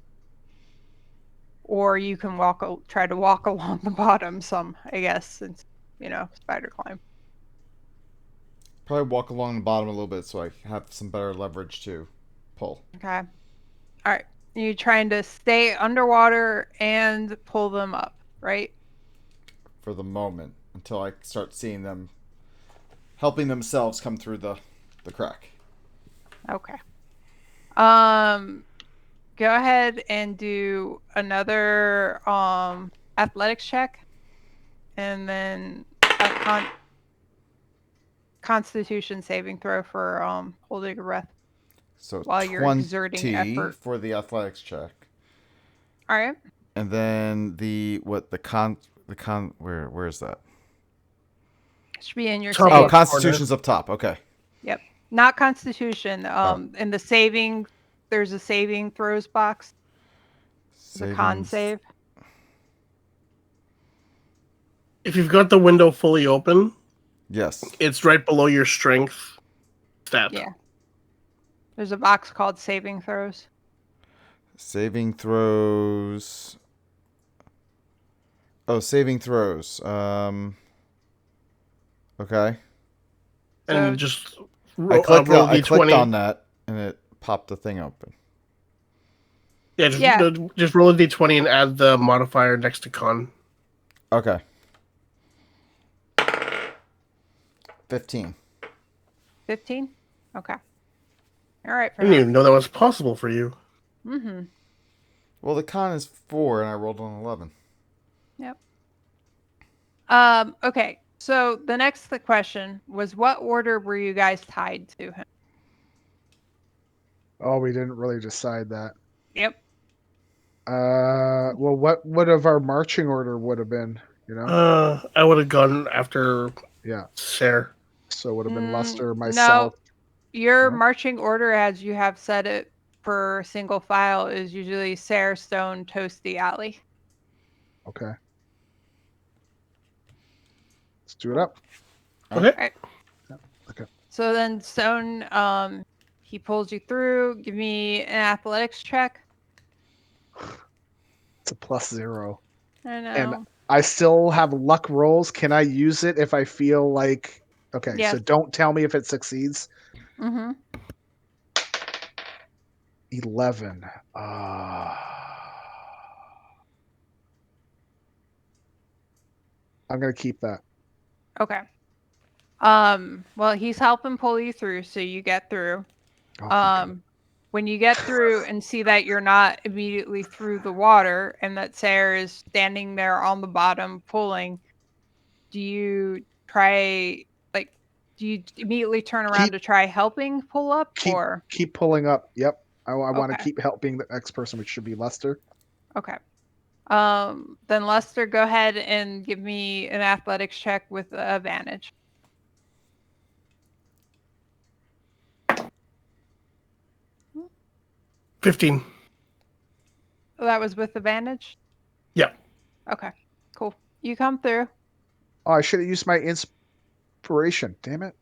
C: Or you can try to walk along the bottom some, I guess, since, spider climb.
E: Probably walk along the bottom a little bit so I have some better leverage to pull.
C: Okay. All right. You're trying to stay underwater and pull them up, right?
E: For the moment, until I start seeing them helping themselves come through the crack.
C: Okay. Go ahead and do another athletics check, and then a Constitution saving throw for holding your breath
E: So
C: while you're
E: 20
C: exerting effort.
E: for the athletics check.
C: All right.
E: And then where is that?
C: It should be in your
B: Top
C: save.
E: Oh, Constitution's up top. Okay.
C: Yep. Not Constitution. In the saving, there's a saving throws box. The con save.
B: If you've got the window fully open,
E: Yes.
B: it's right below your strength stat.
C: Yeah. There's a box called saving throws.
E: Saving throws. Oh, saving throws. Okay.
B: And
C: So-
B: just
E: I clicked
B: roll
E: I clicked
B: D20.
E: on that and it popped the thing open.
B: Yeah, just roll a D20 and add the modifier next to con.
E: Okay. 15.
C: 15? Okay. All right.
B: I didn't even know that was possible for you.
C: Mm-hmm.
E: Well, the con is 4 and I rolled an 11.
C: Yep. Okay. So the next question was, what order were you guys tied to him?
A: Oh, we didn't really decide that.
C: Yep.
A: Well, what of our marching order would have been?
B: I would have gone after
A: Yeah.
B: Sarah.
A: So it would have been Lester,
C: No,
A: myself.
C: your
A: No?
C: marching order, as you have said it for single file, is usually Sarah, Stone, Toasty, Alley.
A: Okay. Let's do it up.
B: Okay.
C: So then Stone, he pulls you through. Give me an athletics check.
A: It's a +0.
C: I know.
A: And I still have luck rolls. Can I use it if I feel like? Okay,
C: Yes.
A: so don't tell me if it succeeds.
C: Mm-hmm.
A: 11. I'm gonna keep that.
C: Okay. Well, he's helping pull you through, so you get through.
A: Oh, thank God.
C: When you get through and see that you're not immediately through the water and that Sarah is standing there on the bottom pulling, do you immediately turn around
A: Keep-
C: to try helping pull up,
A: keep-
C: or?
A: Keep pulling up. Yep. I want to
C: Okay.
A: keep helping the next person, which should be Lester.
C: Okay. Then Lester, go ahead and give me an athletics check with advantage.
B: Hmm. 15.
C: Oh, that was with advantage?
B: Yeah.
C: Okay, cool. You come through.
A: Oh, I should have used my inspiration. Damn it.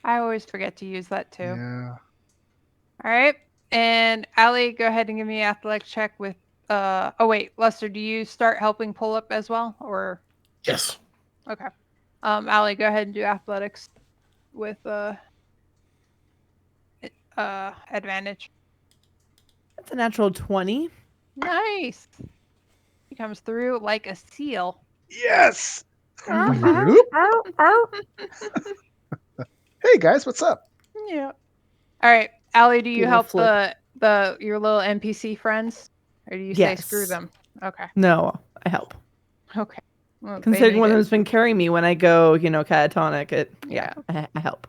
C: I always forget to use that too.
A: Yeah.
C: All right. And Allie, go ahead and give me an athletics check with oh wait, Lester, do you start helping pull up as well? Or
B: Yes.
C: okay. Allie, go ahead and do athletics with advantage.
D: That's a natural 20.
C: Nice. He comes through like a seal.
A: Yes.
C: Uh-huh.
A: Hey guys, what's up?
C: Yeah. All right, Allie, do you
D: Little
C: help
D: flip.
C: your little NPC friends, or do you say screw
D: Yes.
C: them? Okay.
D: No, I help.
C: Okay. Well, they
D: Considering
C: need
D: one of
C: it.
D: them's been carrying me when I go, catatonic, I help.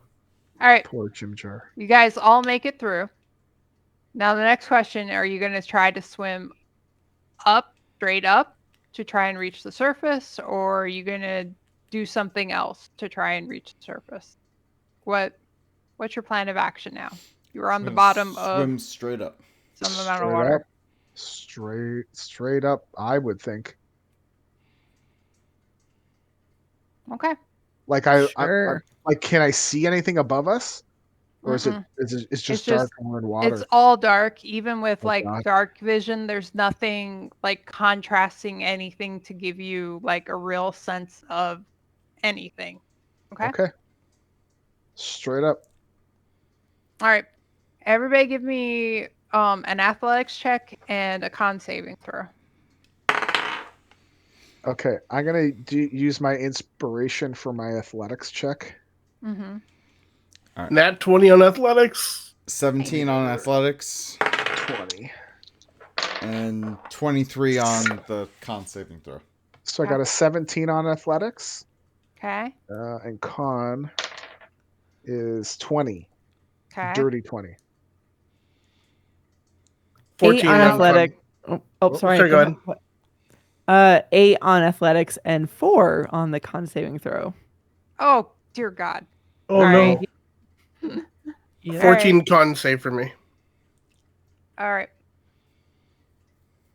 C: All right.
A: Poor Jim Jar.
C: You guys all make it through. Now the next question, are you going to try to swim straight up to try and reach the surface, or are you going to do something else to try and reach the surface? What's your plan of action now? You're on the bottom
E: Swim
C: of
E: straight up.
C: some amount
A: Straight
C: of water.
A: up. Straight up, I would think.
C: Okay.
A: Like
D: Sure.
A: like, can I see anything above us, or is
C: Mm-mm.
A: it's just
C: It's
A: dark
C: just
A: and we're in water?
C: it's all dark. Even with
A: Oh,
C: like
A: God.
C: dark vision, there's nothing like contrasting anything to give you like a real sense of anything. Okay.
A: Okay. Straight up.
C: All right. Everybody give me an athletics check and a con saving throw.
A: Okay, I'm gonna use my inspiration for my athletics check.
C: Mm-hmm.
B: Nat 20 on athletics.
E: 17 on athletics
A: 20.
E: and 23 on the con saving throw.
A: So I got a 17 on athletics,
C: Okay.
A: and con is 20.
C: Okay.
A: Dirty 20.
B: 14
D: 8 on
B: on
D: athletic.
B: con.
D: Oh, sorry.
B: Sorry, go ahead.
D: What? 8 on athletics and 4 on the con saving throw.
C: Oh dear God.
B: Oh
C: All
B: no.
C: right.
D: Yeah.
B: 14 con save for me.
C: All right.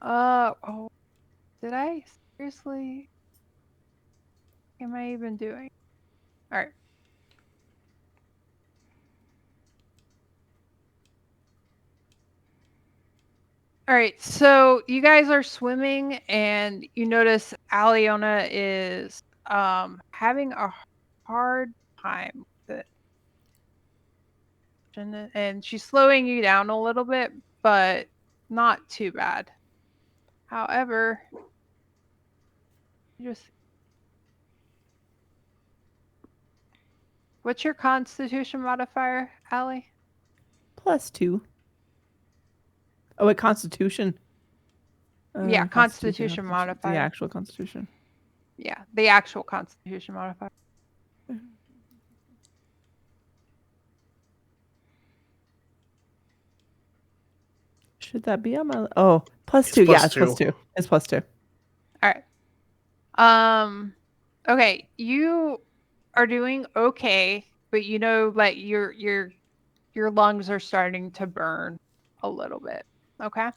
C: Oh, did I seriously? What am I even doing? All right. All right, so you guys are swimming, and you notice Aliona is having a hard time with it, and she's slowing you down a little bit, but not too bad. However, you just what's your Constitution modifier, Allie?
D: +2. Oh, wait, Constitution.
C: Yeah, Constitution modifier.
D: The actual Constitution.
C: Yeah, the actual Constitution modifier.
D: Should that be on my? Oh, +2.
B: It's
D: Yeah,
B: +2.
D: it's +2. It's +2.
C: All right. Okay, you are doing okay, but you know, like your lungs are starting to burn a little bit. Okay,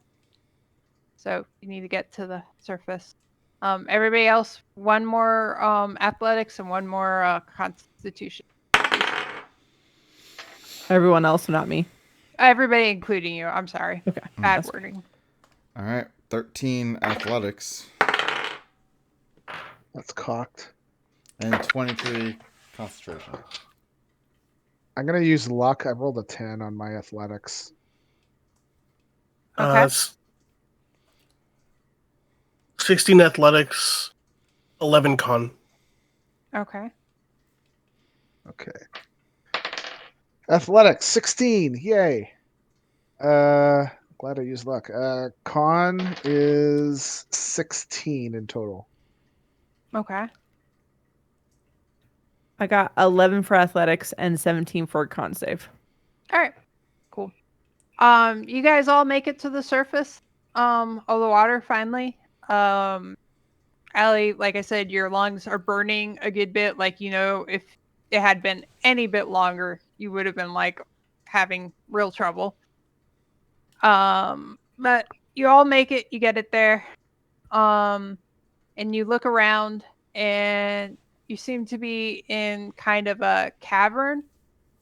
C: so you need to get to the surface. Everybody else, one more athletics and one more constitution.
D: Everyone else, not me.
C: Everybody, including you. I'm sorry.
D: Okay.
C: Bad
D: That's
C: wording.
E: All right, 13 athletics
A: That's cocked.
E: and 23 concentration.
A: I'm gonna use luck. I rolled a 10 on my athletics.
C: Okay.
B: 16 athletics, 11 con.
C: Okay.
A: Okay. Athletics 16. Yay. Glad I used luck. Con is 16 in total.
C: Okay.
D: I got 11 for athletics and 17 for con save.
C: All right. Cool. You guys all make it to the surface of the water finally. Allie, like I said, your lungs are burning a good bit. Like, you know, if it had been any bit longer, you would have been like having real trouble. But you all make it, you get it there. And you look around and you seem to be in kind of a cavern,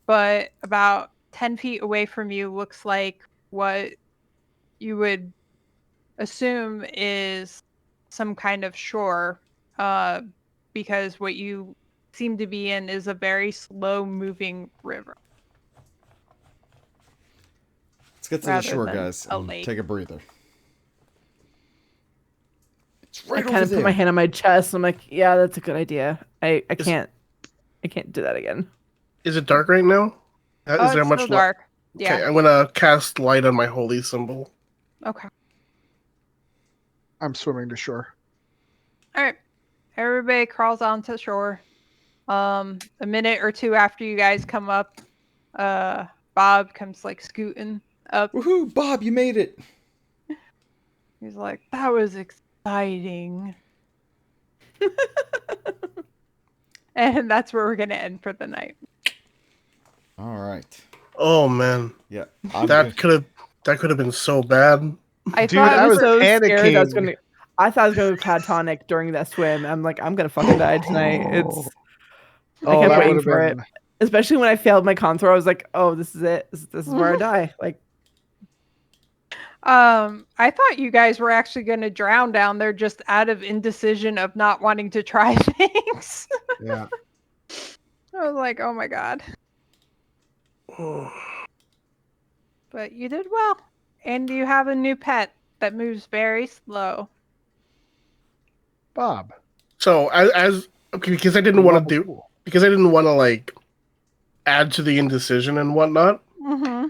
C: but about 10 feet away from you looks like what you would assume is some kind of shore, because what you seem to be in is a very slow moving river.
E: Let's get to the
C: Rather
E: shore,
C: than
E: guys,
C: a
E: and
C: lake.
E: take a breather. It's
D: I
E: right
D: kind
E: over
D: of put
E: there.
D: my hand on my chest. I'm like, yeah, that's a good idea. I can't do that again.
B: Is it dark right now? Is there
C: It's
B: much
C: still dark.
B: Okay,
C: Yeah.
B: I'm gonna cast light on my holy symbol.
C: Okay.
A: I'm swimming to shore.
C: All right. Everybody crawls onto shore. A minute or two after you guys come up, Bob comes like scooting up.
E: Woohoo, Bob, you made it.
C: He's like, "That was exciting." And that's where we're gonna end for the night.
E: All right.
B: Oh man,
E: Yeah.
B: that could have been so bad.
C: I
A: Dude,
C: thought
A: I
D: I was
A: was
D: so scared
A: panicking.
D: I thought I was gonna go catatonic during that swim. I'm like, I'm gonna fucking die tonight. It's
A: Oh,
D: kept
A: that
D: waiting
A: would have
D: for
A: been.
D: it. Especially when I failed my con throw, I was like, "Oh, this is it. This is where I die." Like,
C: I thought you guys were actually going to drown down there just out of indecision of not wanting to try things.
A: Yeah.
C: I was like, oh my god. But you did well. And you have a new pet that moves very slow.
A: Bob.
B: So as okay, because I didn't want to do because I didn't want to like add to the indecision and whatnot.
C: Mm-hmm.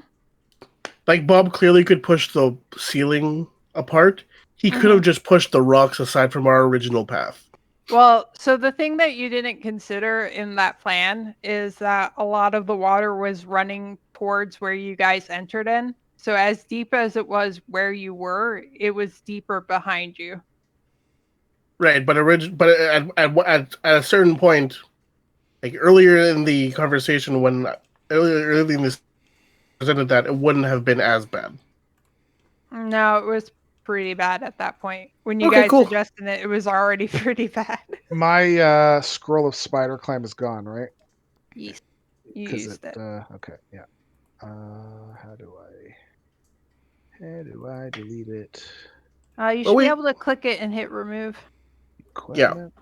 B: Like Bob clearly could push the ceiling apart. He could have just pushed the rocks aside from our original path.
C: Well, so the thing that you didn't consider in that plan is that a lot of the water was running towards where you guys entered in. So as deep as it was where you were, it was deeper behind you.
B: Right, but at a certain point, like earlier in the conversation when early in this presented that, it wouldn't have been as bad.
C: No, it was pretty bad at that point. When you
B: Okay,
C: guys
B: cool.
C: suggested it, it was already pretty bad.
A: My scroll of spider climb is gone, right?
C: Yes. You
A: 'Cause
C: used it.
A: Okay, yeah. How do I delete it?
C: You should be able to click it and hit remove.
A: Equipment?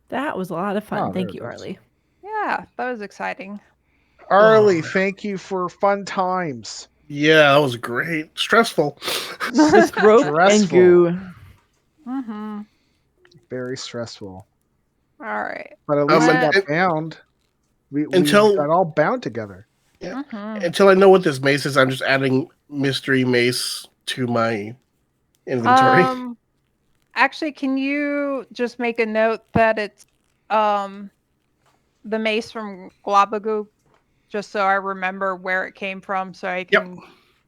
D: that was a lot of fun.
A: Oh,
D: Thank
A: there
D: you,
A: it is.
D: Arlie.
C: Yeah, that was exciting.
A: Arlie, thank you for fun times.
B: Yeah, that was great. Stressful.
D: With rope and
A: Stressful.
D: goo.
C: Mm-hmm.
A: Very stressful.
C: All right.
A: But at least we
B: and-
A: got bound. We
B: Until-
A: got all bound together.
B: Yeah.
C: Mhm.
B: Until I know what this mace is, I'm just adding mystery mace to my inventory.
C: Actually, can you just make a note that it's the mace from Globagoo, just so I remember where it came from, so I can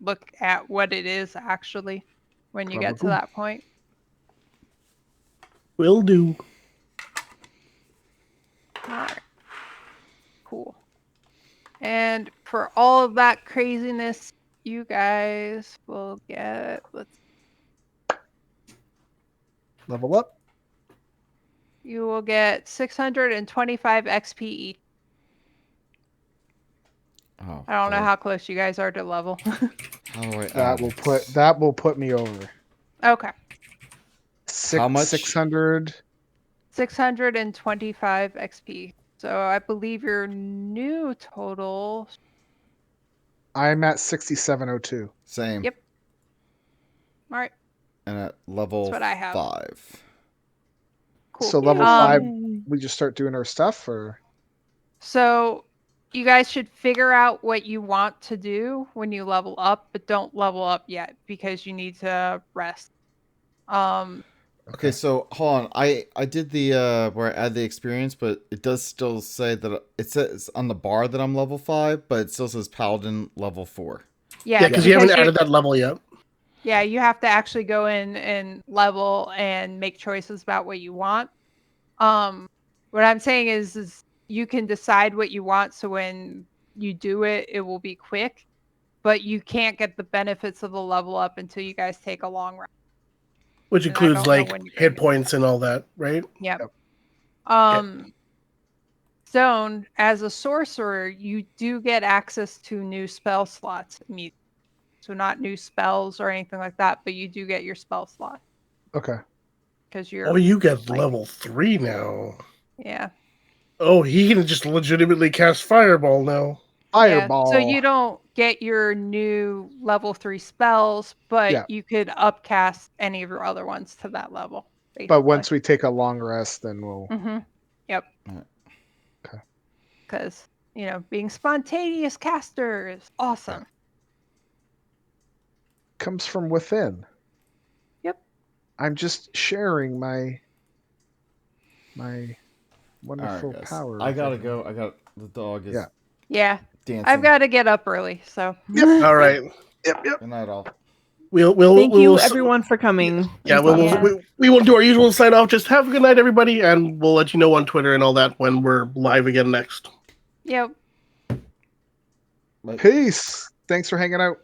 C: look at what it is actually when you get to
A: Globagoo.
C: that point.
B: Will do.
C: All right. Cool. And for all of that craziness, you guys will get,
A: Level up.
C: you will get 625 XP each.
E: Oh,
C: I don't know
E: boy.
C: how close you guys are to level.
E: How do I
A: That
E: add
A: will
E: it?
A: put me over.
C: Okay.
E: How much?
A: 600.
C: 625 XP. So I believe your new total.
A: I'm at 6702.
E: Same.
C: Yep. All right.
E: And at level
C: That's what I have.
E: 5.
C: Cool.
A: So level
C: Um,
A: 5, we just start doing our stuff, or
C: So you guys should figure out what you want to do when you level up, but don't level up yet because you need to rest.
E: Okay, so hold on. I did the where I add the experience, but it does still say that it says on the bar that I'm level 5, but it still says Paladin level 4.
C: Yeah,
B: Because you haven't
C: you're-
B: added that level yet.
C: Yeah, you have to actually go in and level and make choices about what you want. What I'm saying is you can decide what you want, so when you do it, it will be quick, but you can't get the benefits of the level up until you guys take a long rest.
B: Which
C: And I
B: includes
C: don't know
B: like
C: when you're
B: hit
C: gonna do
B: points and all that, right?
C: Yep.
A: Yep.
C: Zone, as a sorcerer, you do get access to new spell slots immediately. So not new spells or anything like that, but you do get your spell slot
A: okay.
C: because you're.
B: Oh, you get
C: like-
B: level 3 now.
C: Yeah.
B: Oh, he can just legitimately cast Fireball now.
A: Fireball.
C: Yeah. So you don't get your new level 3 spells, but
A: Yeah.
C: you could upcast any of your other ones to that level.
A: But once we take a long rest, then we'll.
C: Mm-hmm. Yep.
E: Alright.
A: Okay.
C: Because, being spontaneous caster is awesome.
A: Comes from within.
C: Yep.
A: I'm just sharing my
E: Alright,
A: wonderful
E: guys.
A: power.
E: I
A: with
E: gotta
A: everyone.
E: go. The dog is
A: Yeah.
C: Yeah.
E: dancing.
C: I've got to get up early, so.
B: All right.
A: Yep.
E: Good night, all.
B: We'll
D: Thank you, everyone, for coming.
B: Yeah,
D: It was
C: Yeah.
D: awesome.
B: we won't do our usual sign off. Just have a good night, everybody, and we'll let you know on Twitter and all that when we're live again next.
C: Yep.
E: Bye.
A: Peace. Thanks for hanging out.